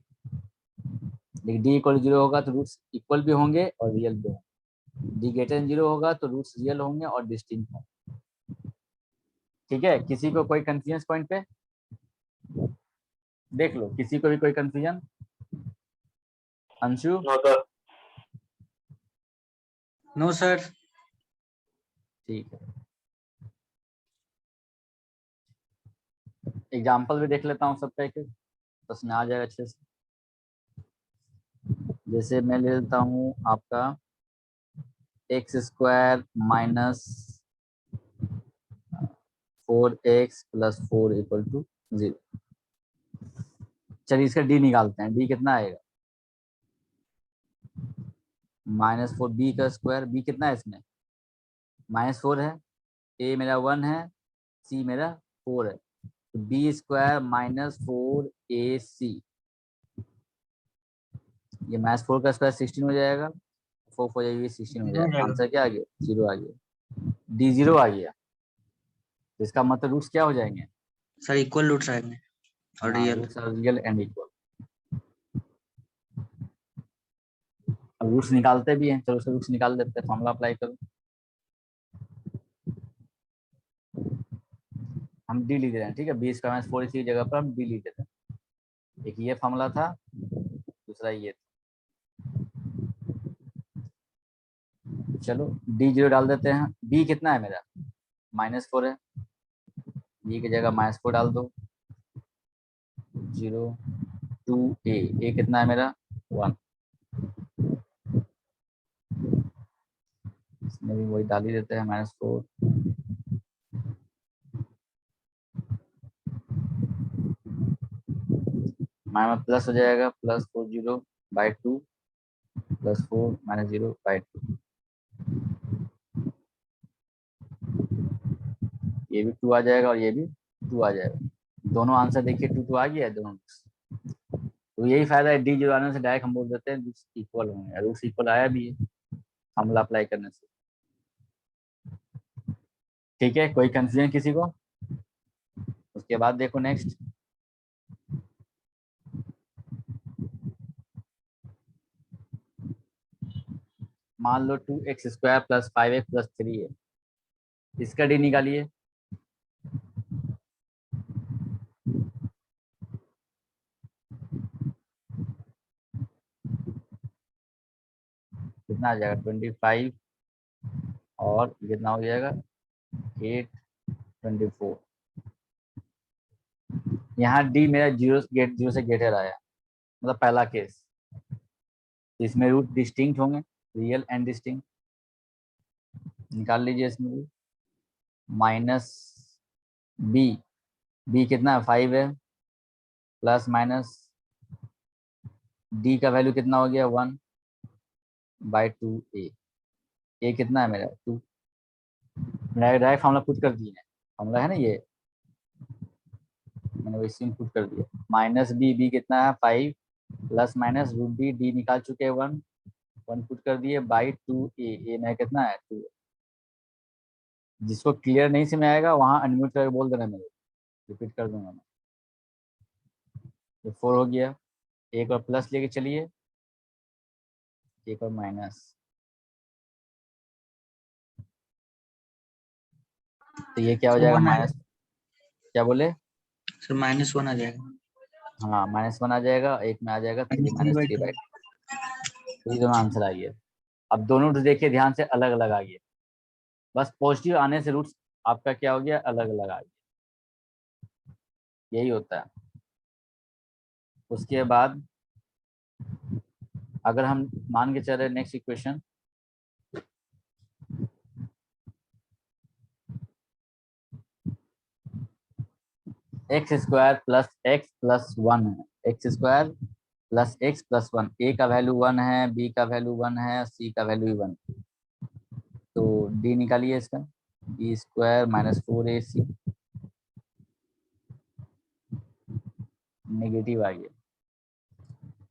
लेकिन डी इक्वल 0 होगा तो रूट्स इक्वल भी होंगे और रियल भी होंगे। डी ग्रेटर देन 0 होगा तो रूट्स रियल होंगे और डिस्टिंक्ट होंगे। ठीक है, किसी को कोई कंफ्यूजन पॉइंट पे देख लो, किसी को भी कोई confusion? Anshu? No sir. No sir. ठीक है, एग्जाम्पल भी देख लेता हूँ सबका एक, तो उसमें आ जाएगा अच्छे से। जैसे मैं ले लेता हूँ आपका x² - 4x + 4 = 0। चलिए इसका डी निकालते हैं। डी कितना आएगा? -4 b का स्क्वायर, b कितना है इसमें? -4 है, a मेरा 1 है, c मेरा 4 है, तो b² - 4ac, ये -4 का स्क्वायर 16 हो जाएगा, 4 हो जाएगी 16 हो जाएगा। आंसर क्या आ गया? 0 आ गया, डी 0 आ गया। तो इसका मतलब रूट्स क्या हो जाएंगे? सर इक्वल रूट्स आएंगे और हाँ, real. Roots are real and equal. अब रूट्स निकालते भी हैं, चलो उसके रूट्स निकाल देते हैं, फॉर्मूला अप्लाई करो। हम डी लिख रहे हैं, ठीक है, b² - 4 इसी जगह पर हम डी लिख देते हैं। एक ये फॉर्मूला था, दूसरा ये था। चलो डी 0 डाल देते हैं। b कितना है मेरा? -4 है, b की जगह -4 डाल दो। 0 2a, a कितना है मेरा? 1, इसमें भी वही डाल ही देते हैं -4। माइनस प्लस हो जाएगा, +4 0/2 +4 -0/2। ये भी 2 आ जाएगा और ये भी 2 आ जाएगा। दोनों आंसर देखिए 2 2 आ गया है दोनों। तो यही फायदा है डी 0 आने से, डायरेक्ट हम बोल देते हैं रूट्स इक्वल होंगे। रूट्स इक्वल आया भी है फॉर्मूला अप्लाई करने से। ठीक है, कोई कंफ्यूजन किसी को? उसके बाद देखो नेक्स्ट, मान लो 2x² + 5x + 3 है। इसका डी निकालिए। कितना आ जाएगा 25 और कितना हो जाएगा 8 24। यहाँ डी मेरा जीरो से ग्रेटर आया, मतलब पहला केस। इसमें रूट डिस्टिंक्ट होंगे, रियल एंड डिस्टिंक्ट। निकाल लीजिए इसमें भी। माइनस बी कितना है 5 है, प्लस माइनस डी का वैल्यू कितना हो गया 1/2 ए कितना है मेरा 2। डायरेक्ट फॉर्मूला पुट कर दिए, फॉर्मूला है ना ये, मैंने वैसे ही पुट कर दिया। माइनस बी कितना है 5 प्लस माइनस रूट डी निकाल चुके हैं 1 पुट कर दिए बाई 2 ए में कितना है 2। जिसको क्लियर नहीं समझ आएगा वहाँ अनम्यूट करके बोल देना, मेरे रिपीट कर दूंगा मैं। तो 4 हो गया, एक और प्लस लेके चलिए, एक और माइनस, तो ये क्या हो जाएगा माइनस, क्या बोले सर -1 आ जाएगा। हाँ -1 आ जाएगा, एक में आ जाएगा 3 -3/2। तो दोनों आंसर आ गया। अब दोनों रूट देखिए ध्यान से, अलग अलग आ गया, बस पॉजिटिव आने से रूट्स आपका क्या हो गया अलग अलग आ गया, यही होता है। उसके बाद अगर हम मान के चल रहे next equation, x² plus x plus 1 है, x² प्लस x प्लस 1, ए का वैल्यू 1 है, बी का वैल्यू 1 है, सी का वैल्यू 1। तो डी निकालिए इसका, b² माइनस 4ac, नेगेटिव आ गया।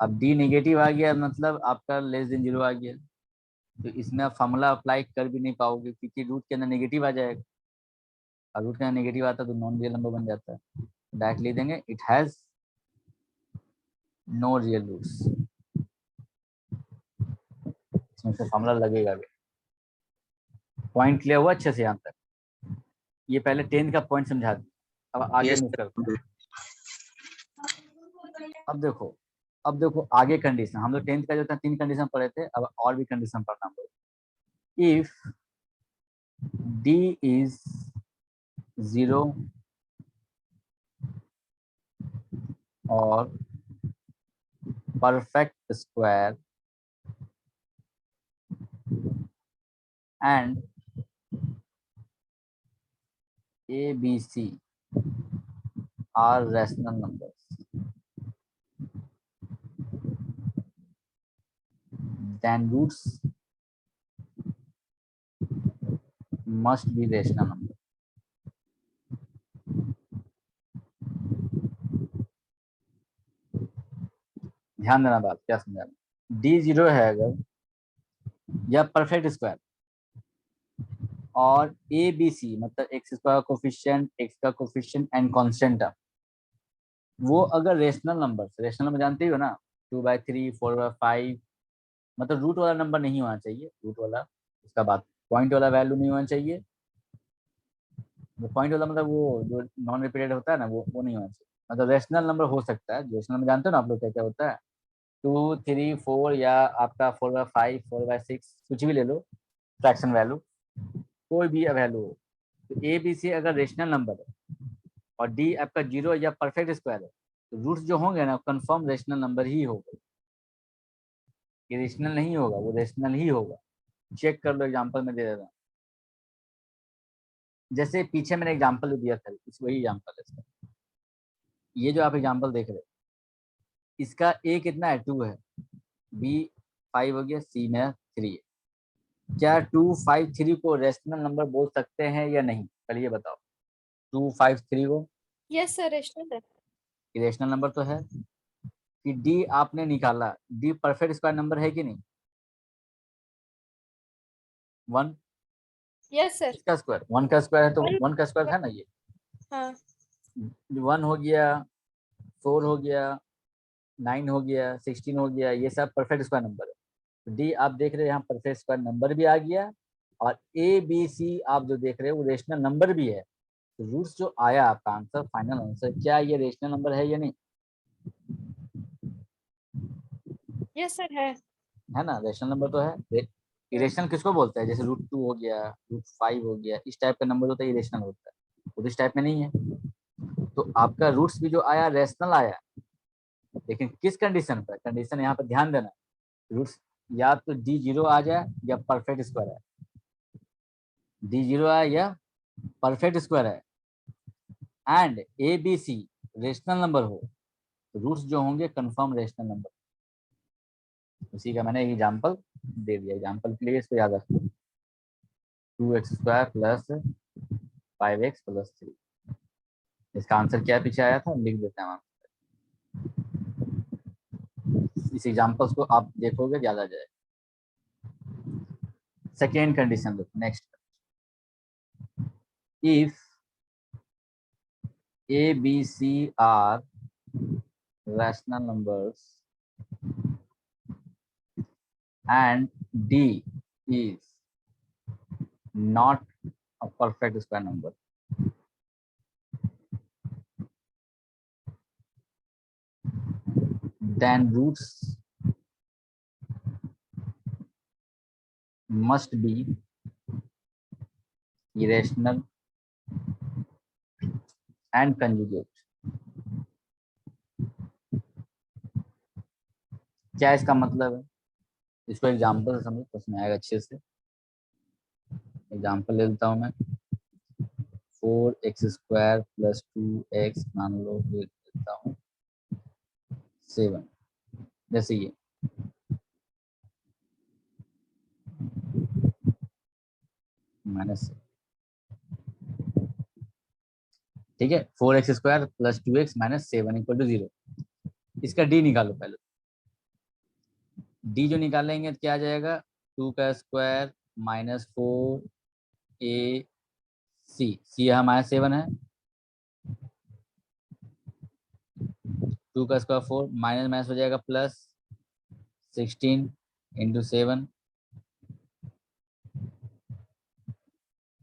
अब डी नेगेटिव आ गया मतलब आपका लेस देन 0 आ गया, तो इसमें आप फॉर्मूला अप्लाई कर भी नहीं पाओगे क्योंकि रूट के अंदर नेगेटिव आ जाएगा। अब रूट के अंदर नेगेटिव आता है तो नॉन रियल नंबर बन जाता है, डायरेक्ट लिख देंगे it has no real roots. इसमें से फॉर्मूला लगेगा भी। पॉइंट क्लियर हुआ अच्छे से यहाँ तक? ये पहले 10th का पॉइंट समझा दिया, अब आगे Yes, मूव करते हैं। अब देखो आगे कंडीशन, हम लोग 10th का जो था 3 कंडीशन पढ़े थे, अब और भी कंडीशन पढ़ना हम लोग। इफ डी इज 0 और perfect square and A, B, C are rational numbers, then roots must be rational number. ध्यान देना बात क्या समझा, D0 है अगर या परफेक्ट स्क्वायर और ए बी सी मतलब x² का कोफिशिएंट, x का कोफिशिएंट एंड कांस्टेंट है, वो अगर रेशनल नंबर जानते ही हो ना, 2/3 4/5, मतलब रूट वाला नंबर नहीं होना चाहिए, रूट वाला उसका बात, पॉइंट वाला वैल्यू नहीं होना चाहिए। पॉइंट वाला मतलब वो जो नॉन रिपीटेड होता है ना, वो नहीं होना चाहिए। मतलब रेशनल नंबर हो सकता है, रेशनल नंबर जानते हो ना आप लोग क्या क्या होता है, 2, 3, 4 या आपका 4/5 4/6 कुछ भी ले लो फ्रैक्शन वैल्यू, कोई भी वैल्यू हो। तो ए बी सी अगर रेशनल नंबर है और डी आपका 0 या परफेक्ट स्क्वायर है, तो रूट्स जो होंगे ना कंफर्म रेशनल नंबर ही होगा, ये रेशनल नहीं होगा, वो रेशनल ही होगा। चेक कर लो, एग्जांपल में दे देता हूँ। जैसे पीछे मैंने एग्जांपल दिया था, इस वही एग्जांपल है इसका। ये जो आप एग्जांपल देख रहे हो, इसका ए कितना है 2 है, बी 5 हो गया, सी में 3 है। क्या 2, 5, 3 को रेशनल नंबर बोल सकते हैं या नहीं, पहले ये बताओ। 2, 5, 3 को यस सर, रेशनल है। रेशनल नंबर तो है कि डी आपने निकाला, डी परफेक्ट स्क्वायर नंबर है कि नहीं, 1 यस सर। इसका स्क्वायर 1 का स्क्वायर है तो 1 का स्क्वायर है ना ये। हाँ 1 हो गया, 4 हो गया, 9 हो गया, 16 हो गया, ये सब परफेक्ट स्क्वायर नंबर है। तो डी आप देख रहे हैं यहाँ परफेक्ट स्क्वायर नंबर भी आ गया और ए बी सी आप जो देख रहे हो वो रेशनल नंबर भी है। तो रूट्स जो आया आपका आंसर, फाइनल आंसर, क्या ये रेशनल नंबर है या नहीं? यस सर है। है ना, रेशनल नंबर तो है। इरेशनल किसको बोलते हैं? जैसे √2 हो गया, √5 हो गया, इस टाइप का नंबर होता है इरेशनल होता है। वो तो इस टाइप में नहीं है। तो आपका रूट्स भी जो आया रेशनल आया, लेकिन किस कंडीशन पर? कंडीशन यहाँ पर ध्यान देना, रूट्स या तो D0 आ जाए या परफेक्ट स्क्वायर है। D0 आए या परफेक्ट स्क्वायर है एंड ABC रेशनल नंबर हो, तो रूट्स जो होंगे कंफर्म रेशनल नंबर। उसी का मैंने एग्जांपल दे दिया। एग्जांपल के लिए इसको याद रखना, 2x² + 5x + 3। इसका आंसर क्या पीछे आया था लिख देते हैं हम। इस एग्जांपल्स को आप देखोगे याद आ जाएगा। सेकेंड कंडीशन देखो, next, if A, B, C are rational numbers and D is not a perfect square number, then roots must be irrational and conjugate। क्या इसका मतलब है? इसको एग्जाम्पल से समझो तो उसमें आएगा अच्छे से। एग्जाम्पल ले लेता हूँ मैं, 4x² + 2x मान लो ले लेता हूँ 7। जैसे ये -7, ठीक है। 4x² + 2x - 7 = 0। इसका D निकालो पहले। D जो निकालेंगे तो क्या आ जाएगा? 2² - 4AC, C यहाँ -7 है, 2² 4 माइनस हो जाएगा +16 × 7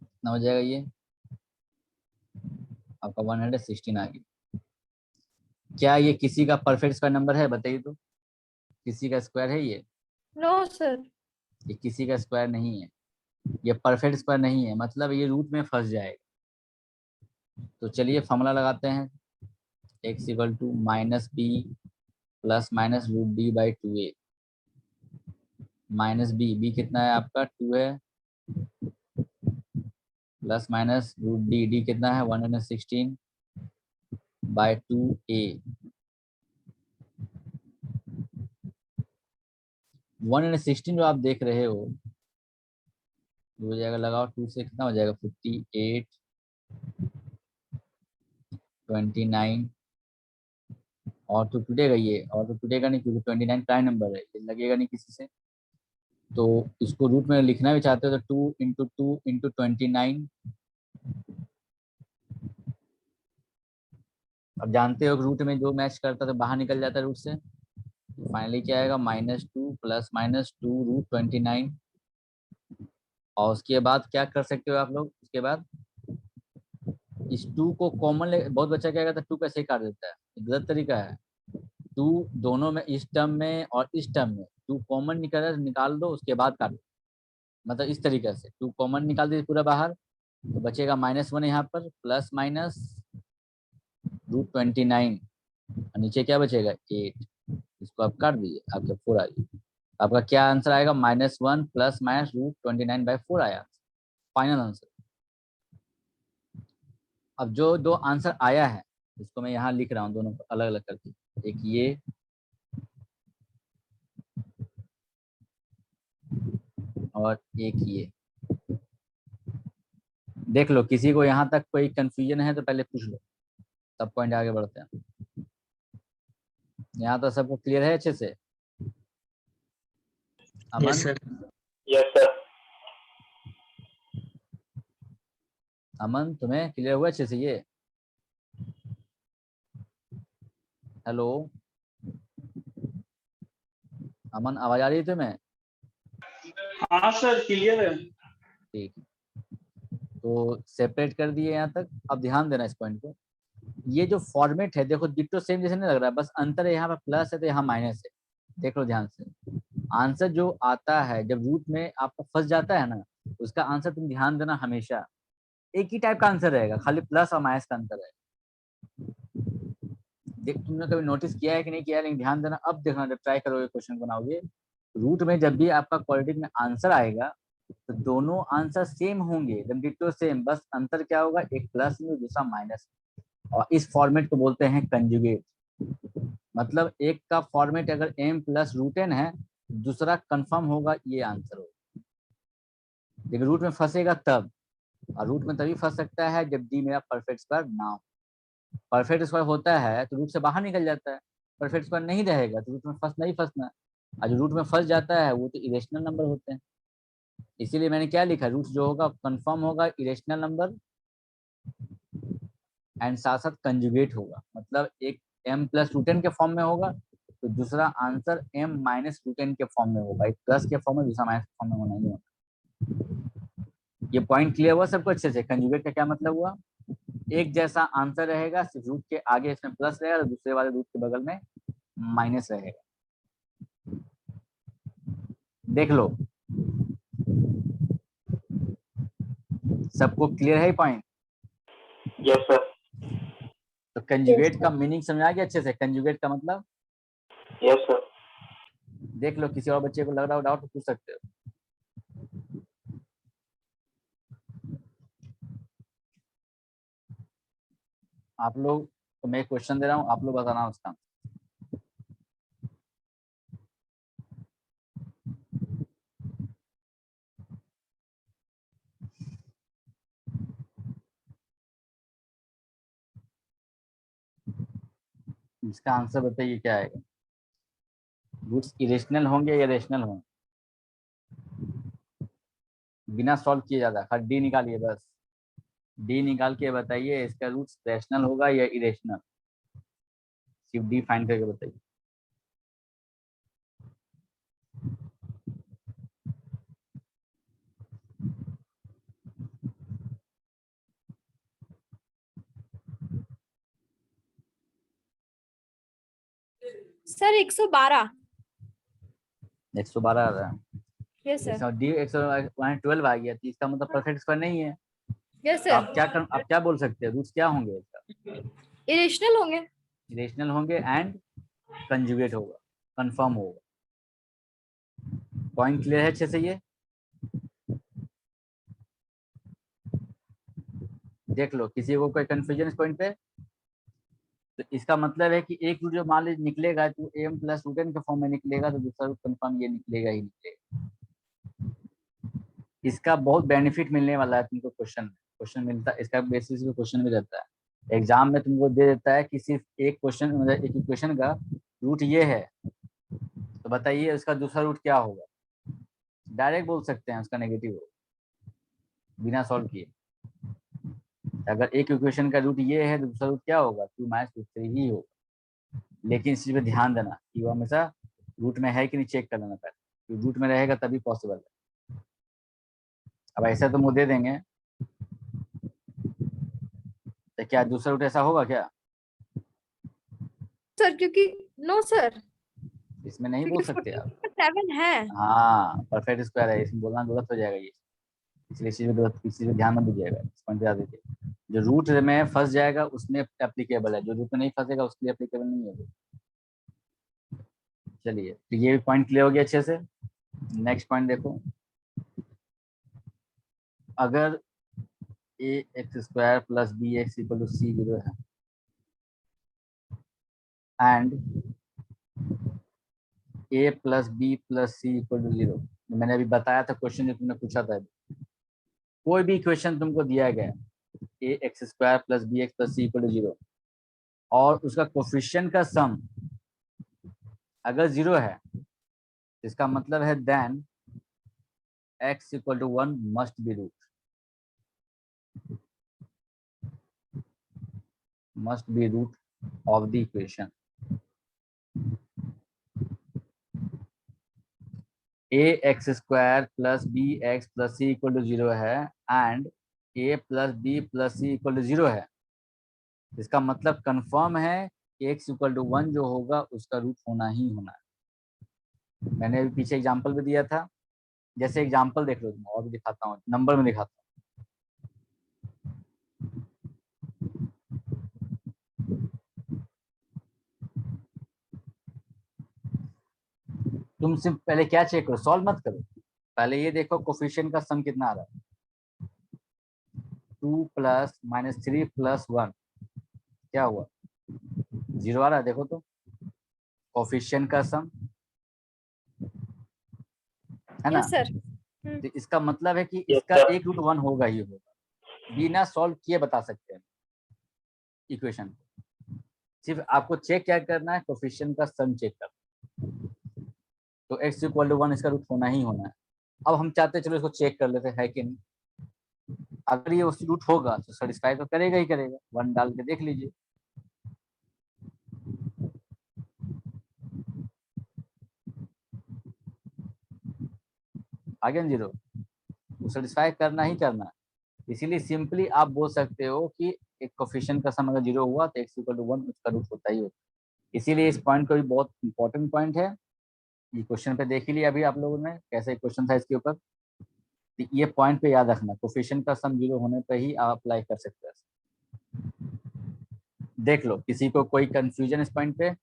कितना हो जाएगा? ये आपका 116 आ गया। क्या ये किसी का परफेक्ट स्क्वायर नंबर है? बताइए तो, किसी का स्क्वायर है ये? No sir. ये किसी का स्क्वायर नहीं है, ये परफेक्ट स्क्वायर नहीं है, मतलब ये रूट में फंस जाएगा। तो चलिए फॉर्मूला लगाते हैं, x = -b + -√d/2a -b कितना है आपका? 2 है, + -√d कितना है? 116/2a। 116 जो आप देख रहे हो हो जाएगा, लगाओ 2 से कितना हो जाएगा? 58, 29 और तो टूटेगा ये, और तो टूटेगा नहीं क्योंकि 29 प्राइम नंबर है, ये लगेगा नहीं किसी से। तो इसको रूट में लिखना भी चाहते हो तो 2 × 2 × 29। अब जानते हो रूट में जो मैच करता है तो बाहर निकल जाता है रूट से। फाइनली क्या आएगा? -2 + -2√29। और उसके बाद क्या कर सकते हो आप लोग? उसके बाद इस 2 को कॉमन ले, बहुत बच्चा क्या करता है 2 कैसे काट देता है, गलत तरीका है। 2 दोनों में, इस टर्म में और इस टर्म में 2 कॉमन निकाल दो, उसके बाद काटो। मतलब इस तरीके से 2 कॉमन निकाल दीजिए पूरा बाहर, तो बचेगा -1 यहाँ पर, +-√29 और नीचे क्या बचेगा? 8। इसको आप काट दीजिए, आपके 4 आ जाएगी। आपका क्या आंसर आएगा? -1 ± √29/4 आया फाइनल आंसर। अब जो दो आंसर आया है इसको मैं यहाँ लिख रहा हूँ दोनों अलग अलग करके, एक ये और एक ये। देख लो किसी को यहाँ तक कोई कंफ्यूजन है तो पहले पूछ लो, तब पॉइंट आगे बढ़ते हैं। यहाँ तो सबको क्लियर है अच्छे से? Aman? Yes sir. Yes sir. Aman तुम्हें क्लियर हुआ अच्छे से ये? हेलो अमन, आवाज आ रही है तुम्हें? हाँ सर क्लियर है। ठीक है, तो सेपरेट कर दिए यहाँ तक। अब ध्यान देना इस पॉइंट को, ये जो फॉर्मेट है देखो डिट्टो सेम जैसे नहीं लग रहा है, बस अंतर है यहाँ पे प्लस है तो यहाँ माइनस है। देख लो ध्यान से, आंसर जो आता है जब रूट में आपका फंस जाता है ना, उसका आंसर तुम ध्यान देना हमेशा एक ही टाइप का आंसर रहेगा, खाली प्लस और माइनस का अंतर है। देख तुमने कभी नोटिस किया है कि नहीं किया है, लेकिन ध्यान देना, अब देखना जब ट्राई करोगे क्वेश्चन बनाओगे, रूट में जब भी आपका क्वाड्रेटिक में आंसर आएगा तो दोनों आंसर सेम होंगे, एकदम डिट्टो सेम, बस अंतर क्या होगा, एक प्लस में दूसरा माइनस। और इस फॉर्मेट को बोलते हैं कंजुगेट। मतलब एक का फॉर्मेट अगर m प्लस रूट एन है, दूसरा कंफर्म होगा ये आंसर होगा। लेकिन रूट में फंसेगा तब, और रूट में तभी फंस सकता है जब डी मेरा परफेक्ट स्क्वायर ना हो। परफेक्ट स्क्वायर होता है तो रूट से बाहर निकल जाता है, परफेक्ट स्क्वायर नहीं रहेगा तो रूट में फंसना ही फंसना। और जो रूट में फंस जाता है वो तो इरेशनल नंबर होते हैं। इसीलिए मैंने क्या लिखा, रूट जो होगा कंफर्म होगा इरेशनल नंबर एंड साथ साथ कंजुगेट होगा। मतलब एक m प्लस रूट एन के फॉर्म में होगा तो दूसरा answer m minus root n के फॉर्म में होगा, एक प्लस के फॉर्म में दूसरा माइनस के फॉर्म में होना ही होगा। ये पॉइंट क्लियर हुआ सबको अच्छे से? कंजुगेट का क्या मतलब हुआ, एक जैसा आंसर रहेगा, सिर्फ रूट के आगे इसमें प्लस रहेगा और दूसरे वाले रूट के बगल में माइनस रहेगा। देख लो सबको क्लियर है पॉइंट? Yes sir. तो कंजुगेट Yes, का sir. मीनिंग समझ आ गया अच्छे से? कंजुगेट का मतलब यस सर। देख लो, किसी और बच्चे को लग रहा हो डाउट तो पूछ सकते हो। आप लोग तो मैं क्वेश्चन दे रहा हूँ, आप लोग बताना उसका। इसका आंसर बताइए क्या आएगा। रूट्स इरेशनल होंगे या रेशनल होंगे? बिना सॉल्व किए जाता, खाली डी निकालिए बस। डी निकाल के बताइए इसका रूट्स रेशनल होगा या इरेशनल, सिर्फ डी फाइंड करके बताइए। सर 112। 112 आ रहा है। Yes sir. डी 112 आ गया तो इसका मतलब परफेक्ट स्क्वायर नहीं है। यस तो आप सर। आप क्या बोल सकते हैं, रूट्स क्या होंगे इसका? इरेशनल होंगे। इरेशनल होंगे एंड कंजुगेट होगा, कंफर्म होगा। पॉइंट क्लियर है अच्छे से? ये देख लो, किसी को कोई कंफ्यूजन इस पॉइंट पे? तो इसका मतलब है कि एक रूट जो मान लीजिए निकलेगा तो एम प्लस रूट एन के फॉर्म में निकलेगा, तो दूसरा रूट कंफर्म ये निकलेगा ही निकलेगा। इसका बहुत बेनिफिट मिलने वाला है तुमको क्वेश्चन मिलता है, इसका बेसिस पे क्वेश्चन भी रहता है एग्जाम में, तुमको दे देता है कि सिर्फ एक क्वेश्चन, मतलब एक इक्वेशन का रूट ये है, तो बताइए उसका दूसरा रूट क्या होगा। डायरेक्ट बोल सकते हैं उसका नेगेटिव होगा बिना सॉल्व किए। अगर एक इक्वेशन का रूट ये है तो दूसरा रूट क्या होगा, 2 माइनस रूट 3 ही होगा। लेकिन इस चीज पे ध्यान देना कि वो हमेशा रूट में है कि नहीं चेक कर लेना पहले, रूट में रहेगा तभी पॉसिबल है। अब ऐसा तो मुझे दे देंगे तो क्या दूसरा रूट ऐसा होगा क्या? सर क्योंकि नो सर, इसमें नहीं बोल क्योंकि सकते आप। 47 है। हाँ परफेक्ट स्क्वायर है, इसमें बोलना गलत हो जाएगा ये, इसलिए इस चीज पे गलत, इस चीज पे ध्यान मत दीजिएगा, इस पॉइंट पे याद रखिए। जो रूट में फंस जाएगा उसमें एप्लीकेबल है, जो रूट में नहीं फंसेगा उसके लिए एप्लीकेबल नहीं है। चलिए तो ये पॉइंट क्लियर हो गया अच्छे से। नेक्स्ट पॉइंट देखो, अगर A x square plus B x equal to C 0 है and A plus B plus C equal to 0, मैंने अभी बताया था क्वेश्चन जो तुमने पूछा था, कोई भी इक्वेशन तुमको दिया गया A x square plus B x plus C equal to 0 और उसका कोफिशिएंट का सम अगर 0 है, इसका मतलब है then x equal to 1 must be root, must be root of the equation a x square plus B x plus C equal to 0 है and A plus B plus C equal to 0 है, इसका मतलब confirm है कि x equal to 1 जो होगा उसका root होना ही होना है। मैंने अभी पीछे एग्जांपल भी दिया था, जैसे एग्जांपल देख लो, तुम और भी दिखाता हूँ, नंबर में दिखाता हूँ। तुम सिर्फ पहले क्या चेक करो, सॉल्व मत करो, पहले ये देखो कोफिशिएंट का सम कितना आ रहा है। 2 प्लस -3 प्लस 1 क्या हुआ, 0 आ रहा है, देखो तो कोफिशिएंट का सम है ना। Yes sir. तो इसका मतलब है कि Yes, इसका sir. एक रूट 1 होगा ही होगा, बिना सॉल्व किए बता सकते हैं इक्वेशन। सिर्फ आपको चेक क्या करना है, कोफिशिएंट का सम चेक करना। तो x इक्वल टू 1 इसका रूट होना ही होना है। अब हम चाहते हैं चलो इसको चेक कर लेते हैं कि नहीं, अगर ये उस रूट होगा तो सेटिस्फाई तो करेगा ही करेगा, 1 डाल के देख लीजिए। आगे 0 तो सेटिस्फाई करना ही करना है, इसीलिए सिंपली आप बोल सकते हो कि एक कोफिशिएंट का सम अगर 0 हुआ तो x इक्वल टू 1 उसका रूट होता ही होता है। इसीलिए इस पॉइंट को भी बहुत इंपॉर्टेंट पॉइंट है। ये क्वेश्चन पे देख ही लिया अभी आप लोगों ने, कैसे क्वेश्चन था इसके ऊपर। तो ये पॉइंट पे याद रखना, कोफिशिएंट का सम 0 होने पे ही आप अप्लाई कर सकते हैं। देख लो किसी को कोई कंफ्यूजन इस पॉइंट पे।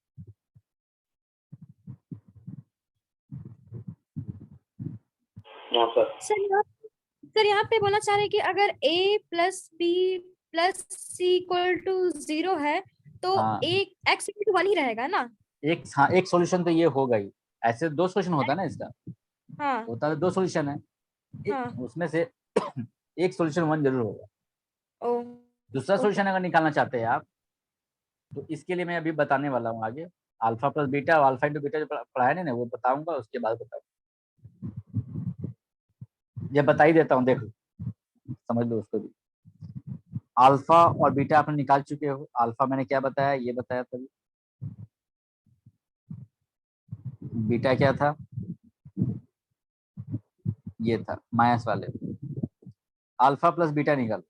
No, sir. सर यहाँ पे बोलना चाह रहे हैं कि अगर a plus B plus C equal to 0 है तो हाँ। एक x इक्वल टू 1 ही रहेगा ना। एक सॉल्यूशन तो ये होगा ही, ऐसे 2 सॉल्यूशन होता है ना इसका, हाँ होता है 2 सॉल्यूशन है, हाँ। उसमें से एक सॉल्यूशन 1 जरूर होगा। ओ दूसरा ओके। सॉल्यूशन अगर निकालना चाहते हैं आप, तो इसके लिए मैं अभी बताने वाला हूँ आगे, अल्फा प्लस बीटा और अल्फा इंटू बीटा जो पढ़ाया नहीं ना वो बताऊंगा, उसके बाद बताऊंगा। ये बता ही देता हूँ, देखो समझ लो उसको भी। अल्फा और बीटा आपने निकाल चुके हो, अल्फा मैंने क्या बताया, ये बताया तभी। बीटा क्या था, ये था माइनस वाले। अल्फा प्लस बीटा निकालो,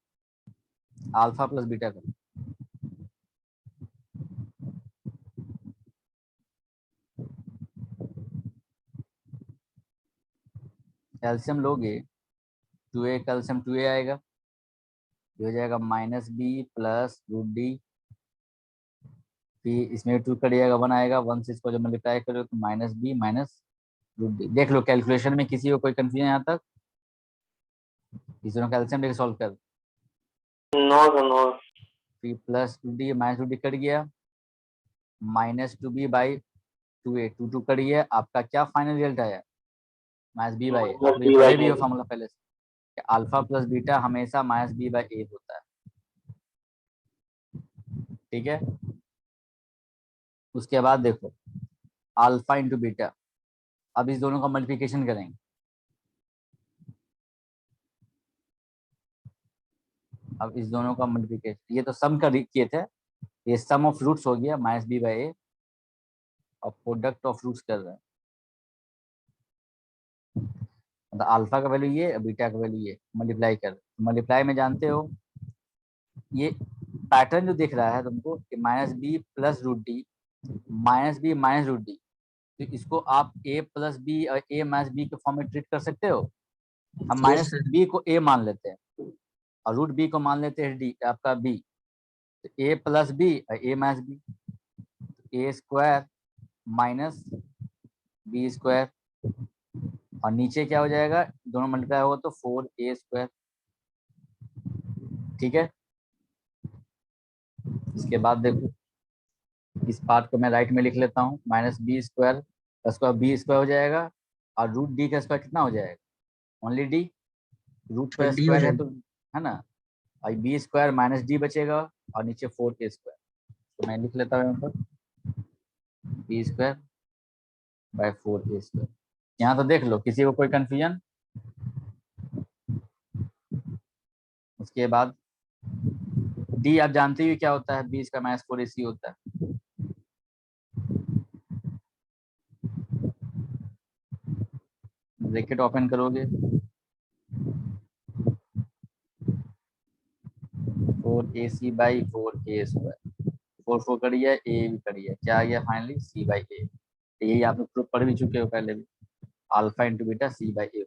अल्फा प्लस बीटा करो। कैल्शियम लोगे 2a कैल्शियम 2a आएगा, ये हो जाएगा -b प्लस √d, फिर इसमें 2 कटिएगा 1 आएगा, 1 से इसको जब मल्टीप्लाई करो तो -b माइनस √d। देख लो कैलकुलेशन में किसी को कोई कंफ्यूजन यहाँ तक, इस दोनों कैल्शियम लेके सॉल्व कर, No, sir, no. फिर plus √d minus √d cut गया, -2b बाई 2a, 2 कट गया, आपका क्या फाइनल रिजल्ट आया, -b बाई a। आप ये पढ़े भी हो फॉर्मूला पहले से, अल्फा प्लस बीटा हमेशा -b बाई a होता है, ठीक है। उसके बाद देखो अल्फा इंटू बीटा, अब इस दोनों का मल्टीप्लिकेशन करेंगे, अब इस दोनों का मल्टीप्लिकेशन, ये तो सम कर किए थे, ये सम ऑफ रूट्स हो गया -b बाई a, और प्रोडक्ट ऑफ रूट्स कर रहे हैं, मतलब अल्फा का वैल्यू ये, बीटा का वैल्यू ये, मल्टीप्लाई कर, मल्टीप्लाई में जानते हो ये पैटर्न जो दिख रहा है तुमको कि -b plus √d -b minus √d, तो इसको आप a प्लस बी और a माइनस बी के फॉर्म में ट्रीट कर सकते हो। हम Yes, sir. -b को a मान लेते हैं और √b को मान लेते हैं d आपका b, तो a प्लस बी और a minus b, a square minus b square, और नीचे क्या हो जाएगा, दोनों मल्टीप्लाई होगा तो 4a स्क्वायर, ठीक है। इसके बाद देखो इस पार्ट को मैं राइट में लिख लेता हूँ, -b स्क्वायर का स्क्वायर b स्क्वायर हो जाएगा, और √d का स्क्वायर कितना हो जाएगा, ओनली d, रूट का D हो स्क्वायर है जाएगा। तो है ना, और b स्क्वायर माइनस d बचेगा, और नीचे 4a स्क्वायर, तो मैं लिख लेता हूँ यहाँ पर b square by 4a square. यहाँ तो देख लो किसी को कोई कंफ्यूजन। उसके बाद d आप जानते ही क्या होता है, b स्क्वायर माइनस 4ac होता है, ब्रैकेट ओपन करोगे 4ac बाई 4a स्क्वायर, 4 करी है, a भी करी है, क्या आ गया फाइनली c बाई ए। यही आप लोग प्रूफ पढ़ भी चुके हो पहले भी, alpha into beta c by A.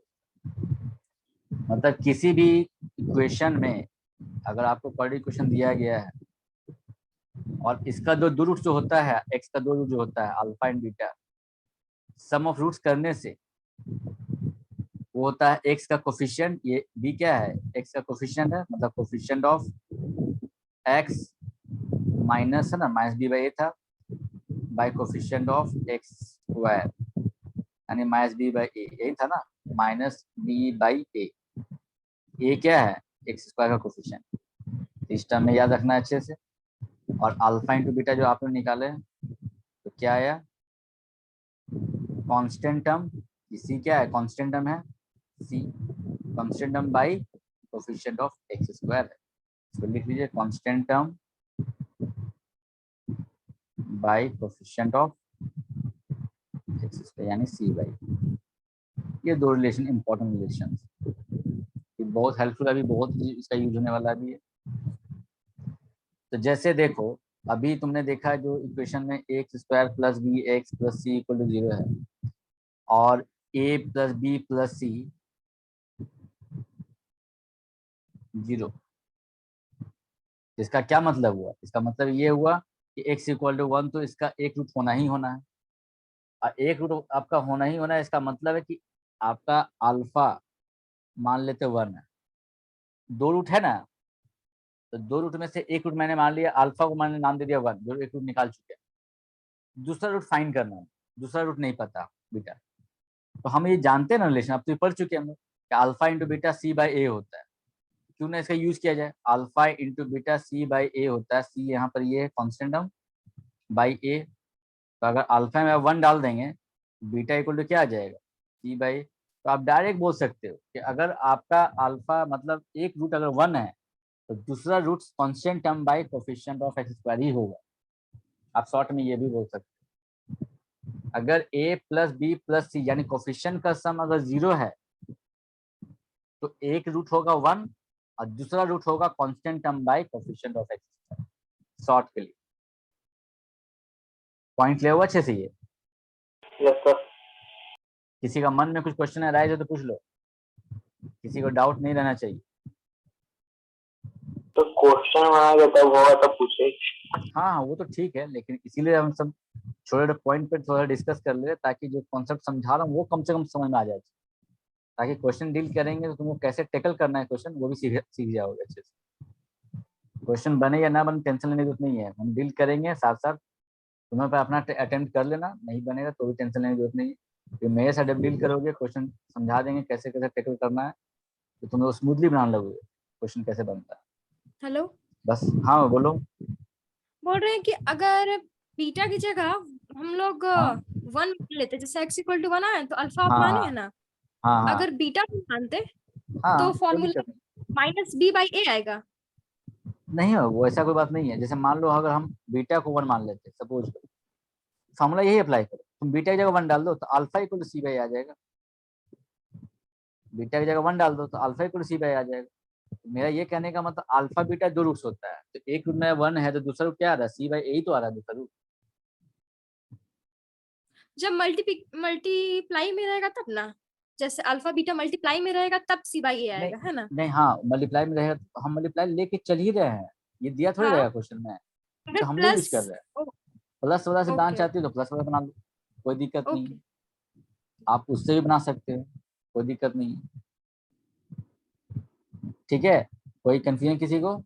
मतलब किसी भी इक्वेशन में अगर आपको पर इक्वेशन दिया गया है और इसका दो रूट जो होता है, x का दो रूट जो होता है alpha and beta, sum of roots करने से वो होता है x का कोफिशिएंट, ये b क्या है, x का कोफिशिएंट है, मतलब कोफिशिएंट ऑफ x माइनस है ना, माइनस b बाई ए था, bye coefficient of x square यानी माइनस b बाई ए, यही था ना, माइनस b बाई ए। ये क्या है, x स्क्वायर का कोफिशिएंट। इस टर्म में याद रखना है अच्छे से। और अल्फा इंटू बीटा जो आपने निकाले तो क्या आया, कांस्टेंट टर्म, सी क्या है, कांस्टेंट टर्म है C, constant term by coefficient of x square है। इसको लिख लीजिए constant term by coefficient of x square यानी सी बाई। ये दो रिलेशन इंपॉर्टेंट रिलेशन, ये बहुत हेल्पफुल, अभी बहुत इसका यूज होने वाला भी है। तो जैसे देखो अभी तुमने देखा जो इक्वेशन में x square plus B x plus C equal to 0 है और ए प्लस बी प्लस सी 0, इसका क्या मतलब हुआ, इसका मतलब ये हुआ कि x इक्वल टू 1 तो इसका एक रूट होना ही होना है, और एक रूट आपका होना ही होना है, इसका मतलब है कि आपका अल्फा मान लेते 1 है, दो रूट है ना, तो दो रूट में से एक रूट मैंने मान लिया, अल्फा को मैंने नाम दे दिया 1, जो एक रूट निकाल चुके हैं। दूसरा रूट फाइंड करना है, दूसरा रूट नहीं पता बीटा, तो हम ये जानते हैं ना रिलेशन, अब तो पढ़ चुके हैं हम लोग कि alpha into beta C by A होता है। क्यों ना इसका यूज किया जाए, alpha into beta C by A होता है, सी यहाँ पर ये कॉन्स्टेंट टर्म बाई ए, तो अगर अल्फा में 1 डाल देंगे बीटा इक्वल टू क्या आ जाएगा सी बाई। तो आप डायरेक्ट बोल सकते हो कि अगर आपका अल्फा मतलब एक रूट अगर 1 है तो दूसरा root constant term by coefficient of x square ही होगा। आप शॉर्ट में ये भी बोल सकते हो, अगर a प्लस बी प्लस सी यानी कोफिशिएंट का सम अगर 0 है तो एक रूट होगा 1 और दूसरा रूट होगा constant term by coefficient of x square. Short के लिए पॉइंट ले हुआ अच्छे से ये। Yes sir. किसी का मन में कुछ क्वेश्चन है राइज है तो पूछ लो, किसी को डाउट नहीं रहना चाहिए। तो क्वेश्चन बनाएगा तब होगा तब पूछे। हाँ वो तो ठीक है, लेकिन इसीलिए हम सब छोटे पॉइंट पे थोड़ा डिस्कस कर ले ताकि जो कॉन्सेप्ट समझा रहा हूँ वो कम से कम समझ में आ जाए, ताकि क्वेश्चन डील करेंगे तो तुमको कैसे टैकल करना है क्वेश्चन वो भी सीख जाओगे अच्छे से। क्वेश्चन बने या ना बने टेंशन लेने की जरूरत नहीं है, हम डील करेंगे साथ साथ, तुम्हें पे अपना अटेम्प्ट कर लेना, नहीं बनेगा तो भी टेंशन लेने की जरूरत नहीं है। तो मेरे साथ जब डील करोगे क्वेश्चन समझा देंगे कैसे कैसे टैकल करना है, तो तुम्हें स्मूथली बनाने लगोगे क्वेश्चन कैसे बनता है। हेलो, बस हाँ बोलो। बोल रहे हैं कि अगर बीटा की जगह हम लोग हाँ 1 लेते, जैसे x इक्वल टू 1 आए तो अल्फा आप हाँ माने हाँ है ना, हाँ हाँ अगर बीटा को मानते हाँ तो कोई फॉर्मूला दिक्कत माइनस बी बाई ए आएगा। नहीं है, वो ऐसा कोई बात नहीं है। जैसे मान लो अगर हम बीटा को 1 मान लेते सपोज, फॉर्मूला यही अप्लाई करो, तुम बीटा की जगह 1 डाल दो तो alpha equal to C by आ जाएगा, बीटा की जगह 1 डाल दो तो alpha equal to C by आ जाएगा। तो मेरा ये कहने का मतलब अल्फा बीटा दो रूट्स होता है, तो एक रूट में 1 है तो दूसरा रूट क्या आ रहा है सी बाई ए तो आ रहा है दूसरा रूट। जब मल्टीप्लाई में रहेगा तब ना, जैसे अल्फा बीटा मल्टीप्लाई में रहेगा तब सी बाई ए नहीं आएगा, है ना। नहीं हाँ मल्टीप्लाई में रहेगा तो हम मल्टीप्लाई लेके चल ही रहे हैं, ये दिया थोड़ी हाँ, रहेगा क्वेश्चन में, अगर तो हम लोग यूज प्लस, कर रहे हैं। प्लस वाला से बनाना ओके चाहती हो तो प्लस वाला बना लो, कोई दिक्कत नहीं ओके। है। आप उससे भी बना सकते हो, कोई दिक्कत नहीं है। ठीक है, कोई कंफ्यूजन किसी को?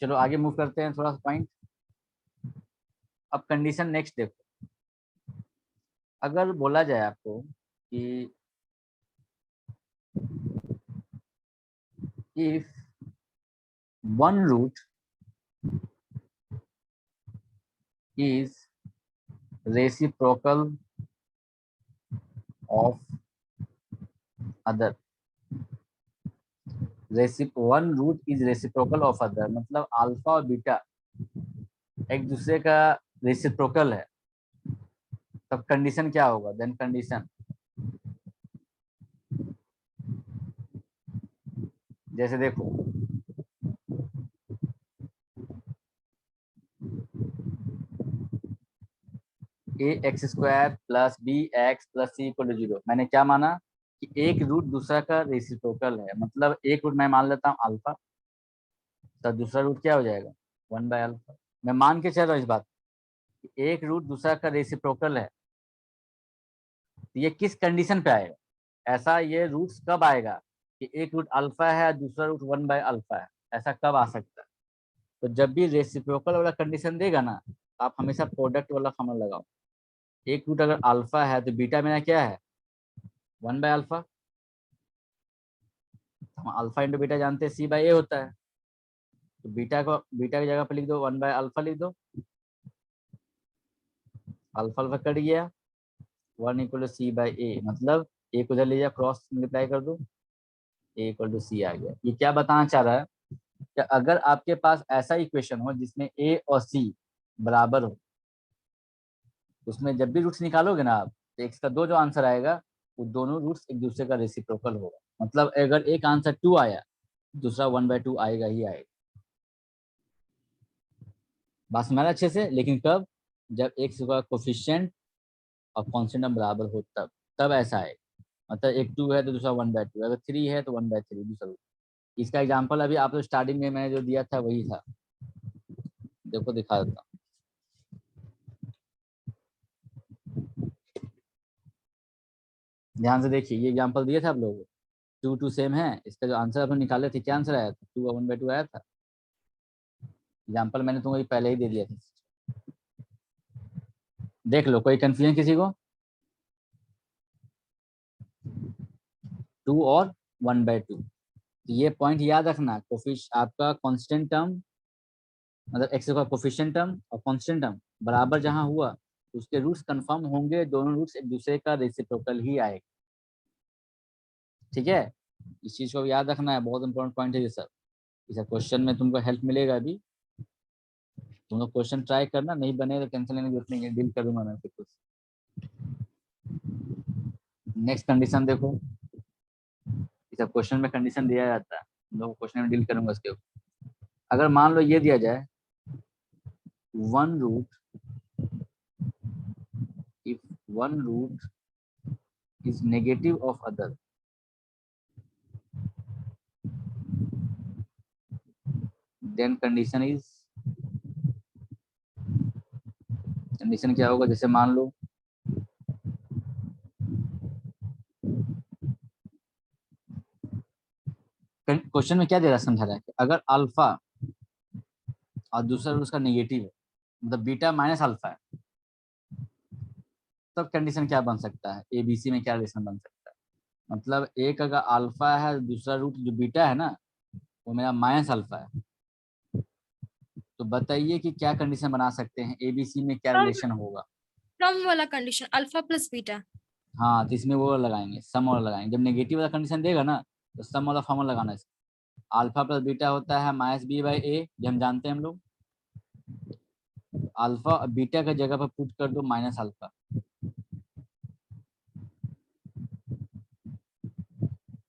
चलो आगे मूव करते हैं थोड़ा सा पॉइंट। अब कंडीशन नेक्स्ट देखो, अगर बोला जाए आपको कि if one root is reciprocal of other, one root is reciprocal of other मतलब अल्फा और बीटा एक दूसरे का रेसिप्रोकल है, तब कंडीशन क्या होगा, देन कंडीशन जैसे देखो A x square plus B x plus C equal to 0, मैंने क्या माना कि एक रूट दूसरा का रेसिप्रोकल है, मतलब एक रूट मैं मान लेता हूँ अल्फा, तो दूसरा रूट क्या हो जाएगा 1/अल्फा। मैं मान के चल रहा हूँ इस बात कि एक रूट दूसरा का रेसिप्रोकल है, तो ये किस कंडीशन पे आएगा, ऐसा ये रूट्स कब आएगा कि एक रूट अल्फा है दूसरा रूट 1/अल्फा है, ऐसा कब आ सकता है। तो जब भी रेसिप्रोकल वाला कंडीशन देगा ना, आप हमेशा प्रोडक्ट वाला फॉर्मूला लगाओ। एक रूट अगर अल्फा है तो बीटा मेरा क्या है 1/अल्फा, हम अल्फा इंटू बीटा जानते हैं C/A होता है, तो बीटा की जगह पर लिख दो 1/अल्फा लिख दो, अल्फा अल्फा कट गया 1 इक्वल टू C/A, मतलब एक उधर ले जा क्रॉस मल्टीप्लाई कर दो A इक्वल टू C आ गया। ये क्या बताना चाह रहा है कि अगर आपके पास ऐसा इक्वेशन हो जिसमें A और C बराबर हो, उसमें जब भी रूट्स निकालोगे ना आप, तो x का 2 जो आंसर आएगा वो दोनों रूट्स एक दूसरे का रेसिप्रोकल होगा, मतलब अगर एक आंसर 2 आया दूसरा 1/2 आएगा ही आएगा। बात समझ अच्छे से, लेकिन कब, जब x का कोफिशिएंट और कांस्टेंट बराबर हो तब ऐसा आएगा, मतलब एक 2 है तो दूसरा 1/2, अगर 3 है तो 1/3 दूसरा। इसका एग्जांपल अभी आप लोग स्टार्टिंग में मैंने जो दिया था वही था, देखो दिखा देता हूँ। ध्यान से देखिए, ये एग्जांपल दिया था आप लोगों को, 2 सेम है, इसका जो आंसर अपन निकाले थे क्या आंसर आया था 2 और 1/2 आया था। एग्जांपल मैंने तुमको पहले ही दे दिया था, देख लो, कोई कंफ्यूजन किसी को। 2 और 1/2, तो ये पॉइंट याद रखना, आपका कांस्टेंट टर्म मतलब एक्स का कोफिशिएंट टर्म और कांस्टेंट टर्म बराबर जहां हुआ उसके रूट्स कंफर्म होंगे, दोनों रूट्स एक दूसरे का रेसिप्रोकल ही आएगा, ठीक है। इस चीज को याद रखना है, बहुत इंपॉर्टेंट पॉइंट है ये सब। इस क्वेश्चन में तुमको हेल्प मिलेगा अभी, तुम लोग क्वेश्चन ट्राई करना, नहीं बने तो कैंसिल लेने की जरूरत नहीं है, डील करूंगा मैं फिर कुछ। नेक्स्ट कंडीशन देखो, इस क्वेश्चन में कंडीशन दिया जाता है, तुम लोग क्वेश्चन में डील करूंगा इसके ऊपर। अगर मान लो ये दिया जाए one root is negative of other, then condition क्या होगा, जैसे मान लो क्वेश्चन में क्या दे रहा है, समझा रहा है कि अगर अल्फा और दूसरा रूट उसका नेगेटिव है, मतलब बीटा माइनस अल्फा है, तब कंडीशन क्या बन सकता है, ABC में क्या रिलेशन बन सकता है, मतलब एक अगर अल्फा है दूसरा रूट जो बीटा है ना वो मेरा माइनस अल्फा है, तो बताइए कि क्या कंडीशन बना सकते हैं, ABC में क्या रिलेशन होगा। सम वाला कंडीशन अल्फा प्लस बीटा। हाँ, तो इसमें वो लगाएंगे, सम वाला लगाएंगे, जब नेगेटिव वाला कंडीशन देगा ना तो सम वाला फॉर्मूला लगाना है। अल्फा प्लस बीटा होता है -B/A, जो हम जानते हैं हम लोग, अल्फा बीटा का जगह पर पुट कर दो माइनस अल्फा,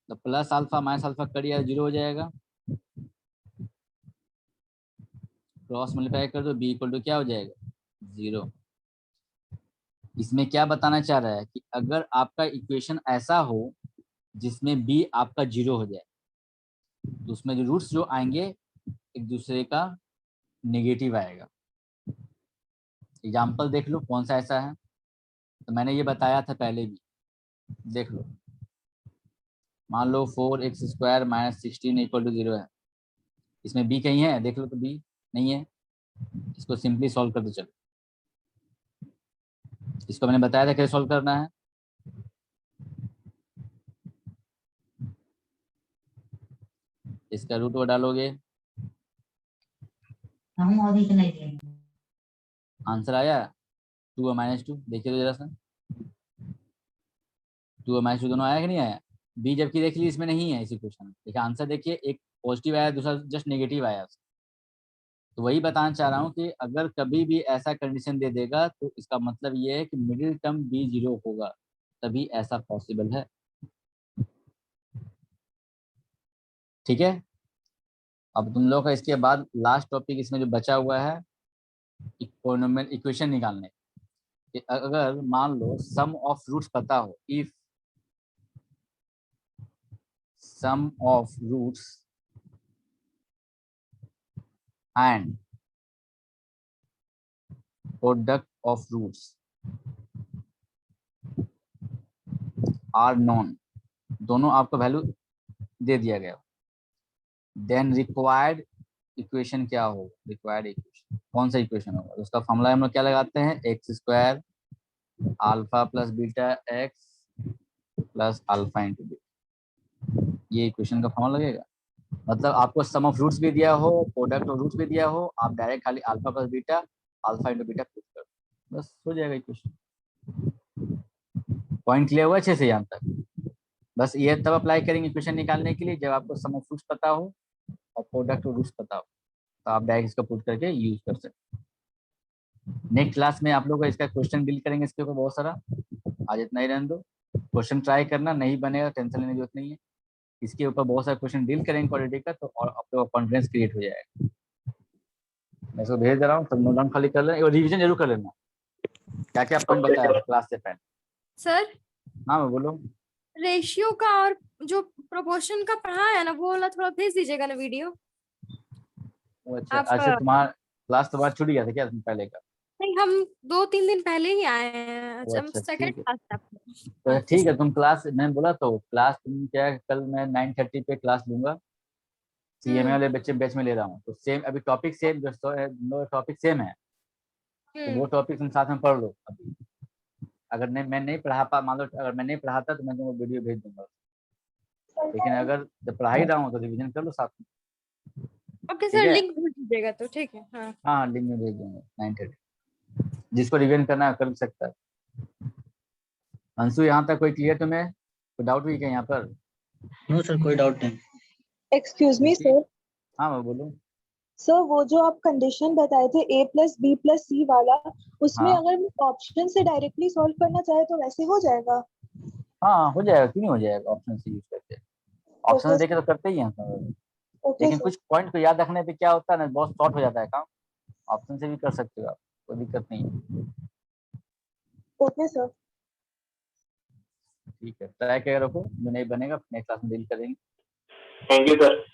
तो प्लस अल्फा माइनस अल्फा करिए 0 हो जाएगा, क्रॉस मल्टीप्लाई कर दो B इक्वल टू क्या हो जाएगा 0। इसमें क्या बताना चाह रहा है कि अगर आपका इक्वेशन ऐसा हो जिसमें B आपका 0 हो जाए, तो उसमें जो रूट्स जो आएंगे एक दूसरे का नेगेटिव आएगा। एग्जाम्पल देख लो कौन सा ऐसा है, तो मैंने ये बताया था पहले भी, देख लो। मान लो 4x² - 16 इक्वल टू 0 है, इसमें B कहीं है, देख लो तो B नहीं है, इसको सिंपली सॉल्व कर दो। चलो, इसको मैंने बताया था कैसे सॉल्व करना है, इसका रूट वो डालोगे, आंसर आया 2 और -2, देखिए तो जरा सा 2 और -2 दोनों आया कि नहीं आया। B जबकि देख ली इसमें नहीं है इसी क्वेश्चन में, देखिए आंसर देखिए, एक पॉजिटिव आया दूसरा जस्ट नेगेटिव आया, तो वही बताना चाह रहा हूँ कि अगर कभी भी ऐसा कंडीशन दे देगा तो इसका मतलब ये है कि मिडिल टर्म बी 0 होगा, तभी ऐसा पॉसिबल है। ठीक है, अब तुम लोग का इसके बाद लास्ट टॉपिक इसमें जो बचा हुआ है पॉलिनोमियल इक्वेशन निकालने कि अगर मान लो सम ऑफ रूट्स पता हो, if sum of roots and product of roots are known, दोनों आपको वैल्यू दे दिया गया, देन रिक्वायर्ड इक्वेशन क्या हो, रिक्वायर्ड इक्वेशन कौन सा इक्वेशन होगा, उसका फॉर्मूला हम लोग क्या लगाते हैं, x square alpha plus beta x plus alpha into beta, ये इक्वेशन का फॉर्मूला लगेगा। मतलब आपको सम ऑफ रूट्स भी दिया हो, प्रोडक्ट ऑफ रूट्स भी दिया हो, आप डायरेक्ट खाली alpha plus beta alpha into beta put कर, बस हो जाएगा इक्वेशन। पॉइंट क्लियर हुआ अच्छे से यहाँ तक? बस ये तब अप्लाई करेंगे इक्वेशन निकालने के लिए जब आपको सम ऑफ रूट्स पता हो और प्रोडक्ट ऑफ रूट्स पता हो, तो आप डायरेक्ट इसका पुट करके यूज कर सकते हैं। नेक्स्ट क्लास में आप लोग इसका क्वेश्चन डील करेंगे इसके ऊपर बहुत सारा, आज इतना ही रहने दो। क्वेश्चन ट्राई करना, नहीं बनेगा टेंशन लेने की जरूरत नहीं है, इसके ऊपर बहुत सारे क्वेश्चन डील करेंगे क्वालिटी का, तो और आप लोग कॉन्फिडेंस क्रिएट हो जाएगा। मैं इसको भेज दे रहा हूँ, सब नोट डाउन खाली कर लेना और रिविजन जरूर कर लेना, क्या क्या पॉइंट बताया था क्लास से पहले। सर हाँ मैं बोलो। रेशियो का और जो प्रोपोर्शन का पढ़ा है ना वो वाला थोड़ा भेज दीजिएगा ना वीडियो। वो अच्छा आप अच्छा, तुम्हारा क्लास तुम्हारा छूट गया था क्या तुम पहले का? नहीं, हम 2-3 दिन पहले ही आए हैं। वो अच्छा, हम अच्छा सेकंड ठीक है, क्लास था। तो ठीक है तुम क्लास, मैं बोला तो क्लास तुम क्या है, कल मैं 9:30 पे क्लास लूंगा, सीएमए वाले बच्चे बैच में ले रहा हूँ, तो सेम अभी टॉपिक सेम जो टॉपिक सेम है, तो वो टॉपिक तुम साथ में पढ़ लो अभी। अगर नहीं मैं नहीं पढ़ा पा, मान लो अगर मैं नहीं पढ़ाता तो मैं तुमको वीडियो भेज दूंगा, लेकिन अगर जब पढ़ा ही रहा हूँ तो रिविजन कर लो साथ में। ओके ठीक सर, है, लिंक भेज दीजिएगा तो ठीक है। हाँ हाँ लिंक में भेज दूंगा 9:30, जिसको रिविजन करना है कर सकता है। अंशु यहाँ तक कोई क्लियर तुम्हें, कोई डाउट हुई क्या यहाँ पर? नो सर, कोई डाउट नहीं। एक्सक्यूज मी ठीक, सर। हाँ मैं बोलूँ। सर वो जो आप कंडीशन बताए थे A प्लस बी प्लस सी वाला, उसमें हाँ अगर ऑप्शन से डायरेक्टली सॉल्व करना चाहे तो वैसे हो जाएगा? हाँ हो जाएगा, क्यों नहीं हो जाएगा, ऑप्शन से यूज करके, ऑप्शन ओके से देखे तो करते ही हैं हम लोग। ओके लेकिन सर। कुछ पॉइंट को याद रखने पे क्या होता है ना, बहुत शॉर्ट हो जाता है काम, ऑप्शन से भी कर सकते हो आप, कोई दिक्कत नहीं है। Okay sir. ठीक है, ट्राई करके रखो, जो नहीं बनेगा नेक्स्ट क्लास में डील करेंगे। Thank you sir.